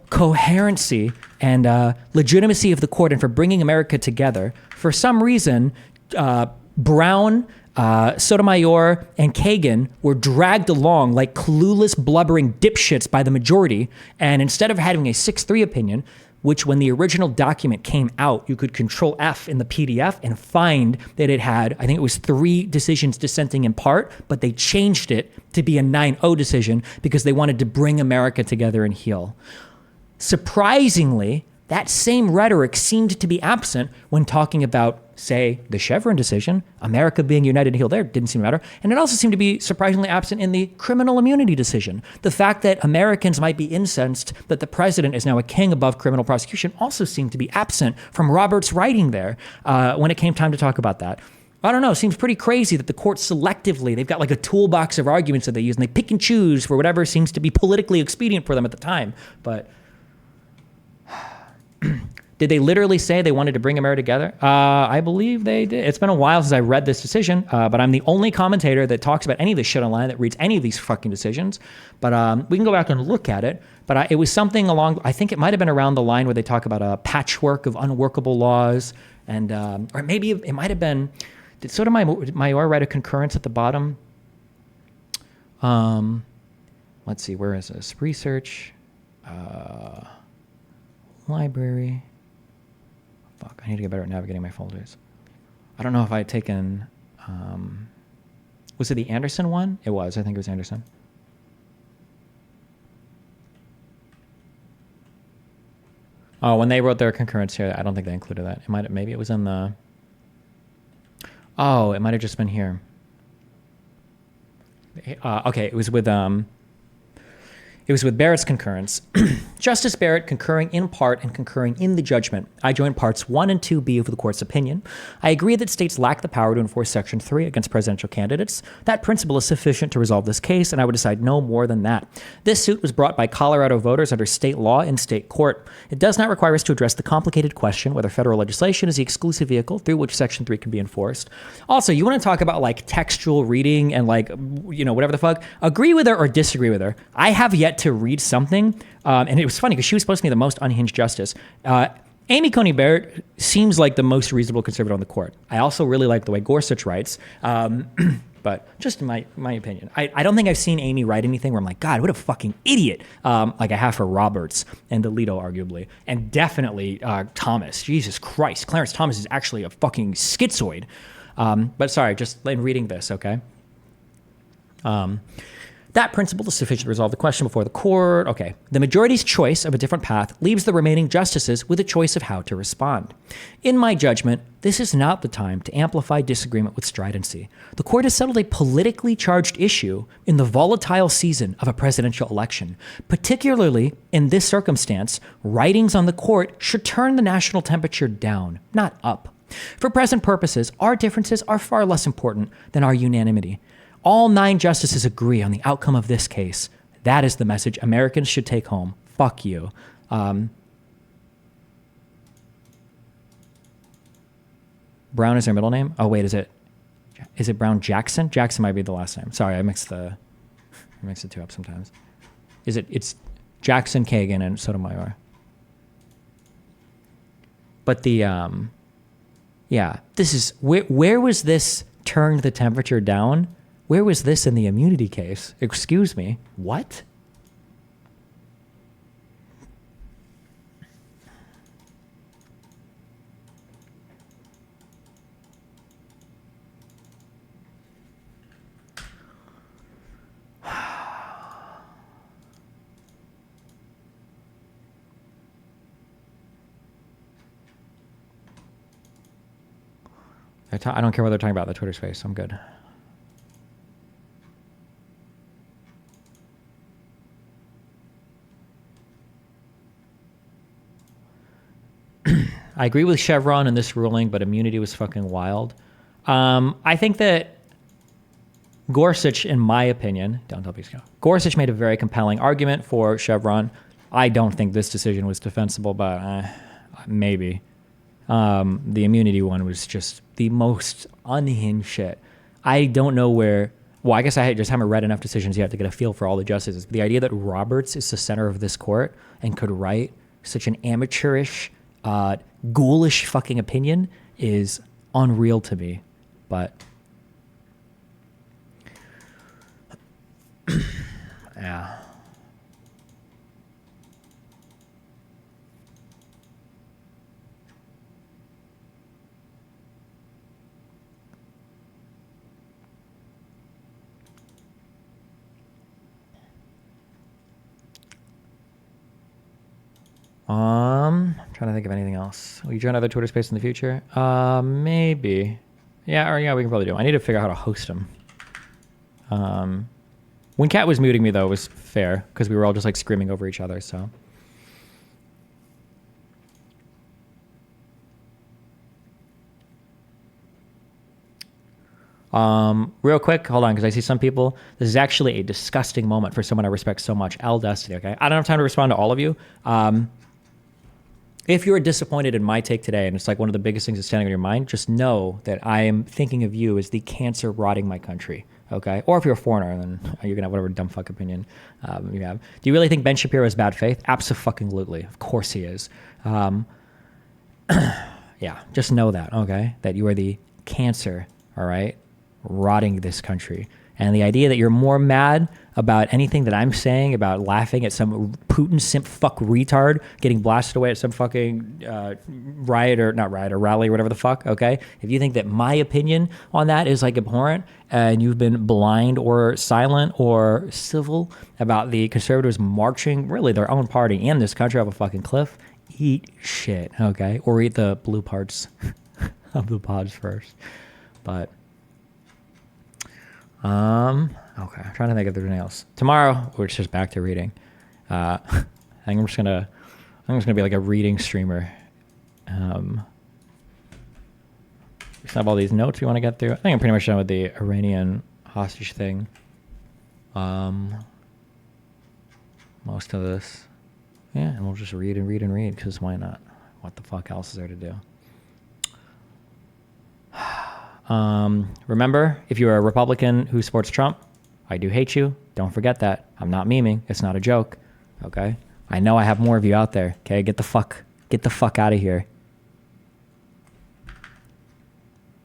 coherency and legitimacy of the court and for bringing America together, for some reason, Brown, Sotomayor, and Kagan were dragged along like clueless, blubbering dipshits by the majority. And instead of having a 6-3 opinion, which when the original document came out, you could Control F in the PDF and find that it had, I think it was 3 decisions dissenting in part, but they changed it to be a 9-0 decision because they wanted to bring America together and heal. Surprisingly, that same rhetoric seemed to be absent when talking about, say, the Chevron decision, America being united and healed there didn't seem to matter. And it also seemed to be surprisingly absent in the criminal immunity decision. The fact that Americans might be incensed that the president is now a king above criminal prosecution also seemed to be absent from Roberts' writing there when it came time to talk about that. I don't know, it seems pretty crazy that the court selectively, they've got like a toolbox of arguments that they use and they pick and choose for whatever seems to be politically expedient for them at the time. But did they literally say they wanted to bring America together? I believe they did. It's been a while since I read this decision, but I'm the only commentator that talks about any of this shit online that reads any of these fucking decisions. But we can go back and look at it. But it was something along, I think it might have been around the line where they talk about a patchwork of unworkable laws. And or maybe it might have been, did Sotomayor write a concurrence at the bottom? Let's see, where is this? Research, library. Fuck, I need to get better at navigating my folders. I don't know if I had taken, was it the Anderson one? It was, I think it was Anderson. Oh, when they wrote their concurrence here, I don't think they included that. Maybe it was in the, oh, it might have just been here. Okay, it was with Barrett's concurrence. Justice Barrett concurring in part and concurring in the judgment. I join parts 1 and 2B of the court's opinion. I agree that states lack the power to enforce Section 3 against presidential candidates. That principle is sufficient to resolve this case, and I would decide no more than that. This suit was brought by Colorado voters under state law in state court. It does not require us to address the complicated question whether federal legislation is the exclusive vehicle through which Section 3 can be enforced. Also, you want to talk about like textual reading and like, you know, whatever the fuck, agree with her or disagree with her. I have yet to read something, and it was funny because she was supposed to be the most unhinged justice. Amy Coney Barrett seems like the most reasonable conservative on the court. I also really like the way Gorsuch writes, but just in my opinion. I don't think I've seen Amy write anything where I'm like, God, what a fucking idiot, like I have for Roberts and Alito, arguably, and definitely Thomas. Jesus Christ, Clarence Thomas is actually a fucking schizoid. But sorry, just in reading this, okay? That principle is sufficient to resolve the question before the court. Okay. The majority's choice of a different path leaves the remaining justices with a choice of how to respond. In my judgment, this is not the time to amplify disagreement with stridency. The court has settled a politically charged issue in the volatile season of a presidential election. Particularly in this circumstance, writings on the court should turn the national temperature down, not up. For present purposes, our differences are far less important than our unanimity. All 9 justices agree on the outcome of this case. That is the message Americans should take home. Fuck you. Brown is her middle name? Oh, wait, is it Brown Jackson? Jackson might be the last name. Sorry, I mix the two up sometimes. It's Jackson Kagan and Sotomayor. But this is, where was this turned the temperature down? Where was this in the immunity case? Excuse me, what? I don't care what they're talking about in the Twitter space. I'm good. I agree with Chevron in this ruling, but immunity was fucking wild. I think that Gorsuch, in my opinion, don't tell people, Gorsuch made a very compelling argument for Chevron. I don't think this decision was defensible, but maybe. The immunity one was just the most unhinged shit. I don't know where. Well, I guess I just haven't read enough decisions yet to get a feel for all the justices. But the idea that Roberts is the center of this court and could write such an amateurish, ghoulish fucking opinion is unreal to me. But yeah. I'm trying to think of anything else. Will you join other Twitter space in the future? Maybe. Yeah, we can probably do it. I need to figure out how to host them. When Kat was muting me, though, it was fair, because we were all just, like, screaming over each other, so. Real quick, hold on, because I see some people. This is actually a disgusting moment for someone I respect so much. L Destiny, okay? I don't have time to respond to all of you. If you're disappointed in my take today, and it's like one of the biggest things that's standing on your mind, just know that I am thinking of you as the cancer rotting my country, okay? Or if you're a foreigner, then you're gonna have whatever dumb fuck opinion you have. Do you really think Ben Shapiro has bad faith? Abso-fucking-lutely. Of course he is. Yeah, just know that, okay? That you are the cancer, all right? Rotting this country. And the idea that you're more mad about anything that I'm saying about laughing at some Putin simp fuck retard getting blasted away at some fucking rally or whatever the fuck, okay? If you think that my opinion on that is like abhorrent and you've been blind or silent or civil about the conservatives marching really their own party and this country off a fucking cliff, eat shit, okay? Or eat the blue parts of the pods first. But okay, I'm trying to think if there's anything else. Tomorrow, we're just back to reading. I think I'm just gonna be like a reading streamer. Just have all these notes we want to get through. I think I'm pretty much done with the Iranian hostage thing. Most of this. Yeah, and we'll just read and read and read, because why not? What the fuck else is there to do? Remember, if you're a Republican who supports Trump, I do hate you. Don't forget that. I'm not memeing. It's not a joke. Okay? I know I have more of you out there. Okay? Get the fuck out of here.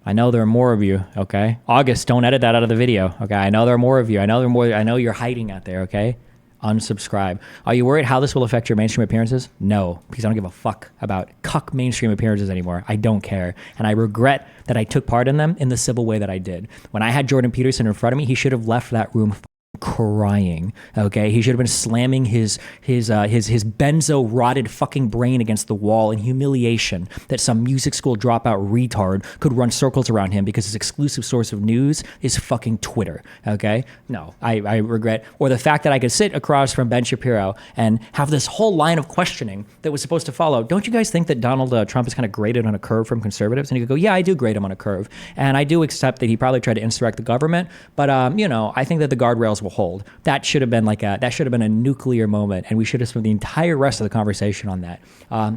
I know there are more of you. Okay? August, don't edit that out of the video. Okay? I know there are more of you. I know you're hiding out there. Okay? Unsubscribe. Are you worried how this will affect your mainstream appearances? No, because I don't give a fuck about cuck mainstream appearances anymore. I don't care. And I regret that I took part in them in the civil way that I did. When I had Jordan Peterson in front of me, he should have left that room crying. Okay, he should have been slamming his benzo rotted fucking brain against the wall in humiliation that some music school dropout retard could run circles around him because his exclusive source of news is fucking Twitter. Okay, no, I regret, or the fact that I could sit across from Ben Shapiro and have this whole line of questioning that was supposed to follow. Don't you guys think that Donald Trump is kind of graded on a curve from conservatives? And he could go, yeah, I do grade him on a curve, and I do accept that he probably tried to insurrect the government, but I think that the guardrails will hold. That should have been a nuclear moment, and we should have spent the entire rest of the conversation on that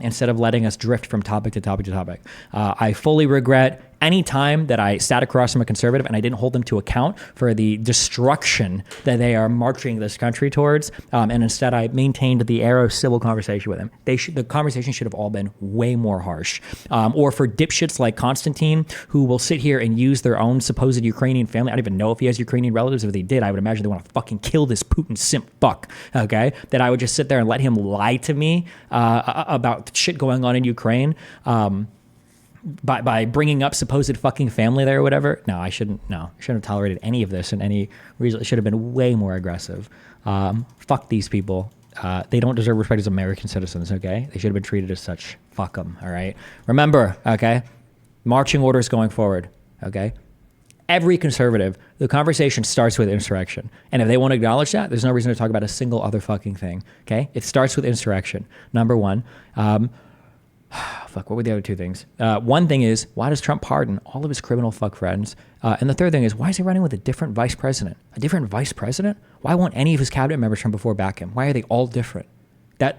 instead of letting us drift from topic to topic to topic. I fully regret any time that I sat across from a conservative and I didn't hold them to account for the destruction that they are marching this country towards, and instead I maintained the air of civil conversation with them, the conversation should have all been way more harsh. Or for dipshits like Constantine, who will sit here and use their own supposed Ukrainian family. I don't even know if he has Ukrainian relatives. If they did, I would imagine they want to fucking kill this Putin simp fuck, okay? That I would just sit there and let him lie to me about shit going on in Ukraine. By bringing up supposed fucking family there or whatever. No, I shouldn't have tolerated any of this, and any reason. It should have been way more aggressive. Fuck these people. They don't deserve respect as American citizens, okay? They should have been treated as such. Fuck them, all right? Remember, okay? Marching orders going forward, okay? Every conservative, the conversation starts with insurrection. And if they want to acknowledge that, there's no reason to talk about a single other fucking thing, okay? It starts with insurrection, number one. Fuck, what were the other two things? One thing is, why does Trump pardon all of his criminal fuck friends? And the third thing is, why is he running with a different vice president? A different vice president? Why won't any of his cabinet members from before back him? Why are they all different?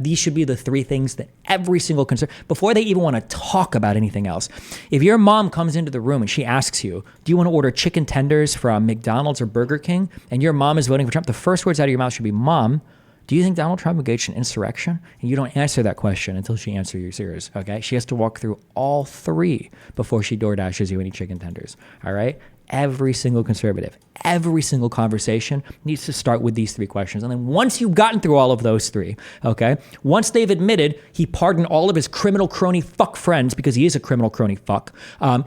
These should be the three things that every single before they even want to talk about anything else. If your mom comes into the room and she asks you, do you want to order chicken tenders from McDonald's or Burger King? And your mom is voting for Trump, the first words out of your mouth should be, Mom, do you think Donald Trump engaged in insurrection? And you don't answer that question until she answers yours, okay? She has to walk through all three before she door dashes you any chicken tenders, all right? Every single conservative, every single conversation needs to start with these three questions. And then once you've gotten through all of those three, okay, once they've admitted he pardoned all of his criminal crony fuck friends because he is a criminal crony fuck,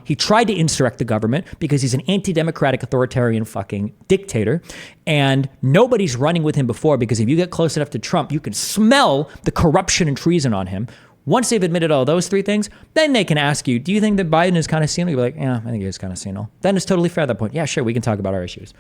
he tried to insurrect the government because he's an anti-democratic authoritarian fucking dictator, and nobody's running with him before because if you get close enough to Trump, you can smell the corruption and treason on him. Once they've admitted all those three things, then they can ask you, do you think that Biden is kind of senile? You'll be like, yeah, I think he is kind of senile. Then it's totally fair at that point. Yeah, sure, we can talk about our issues.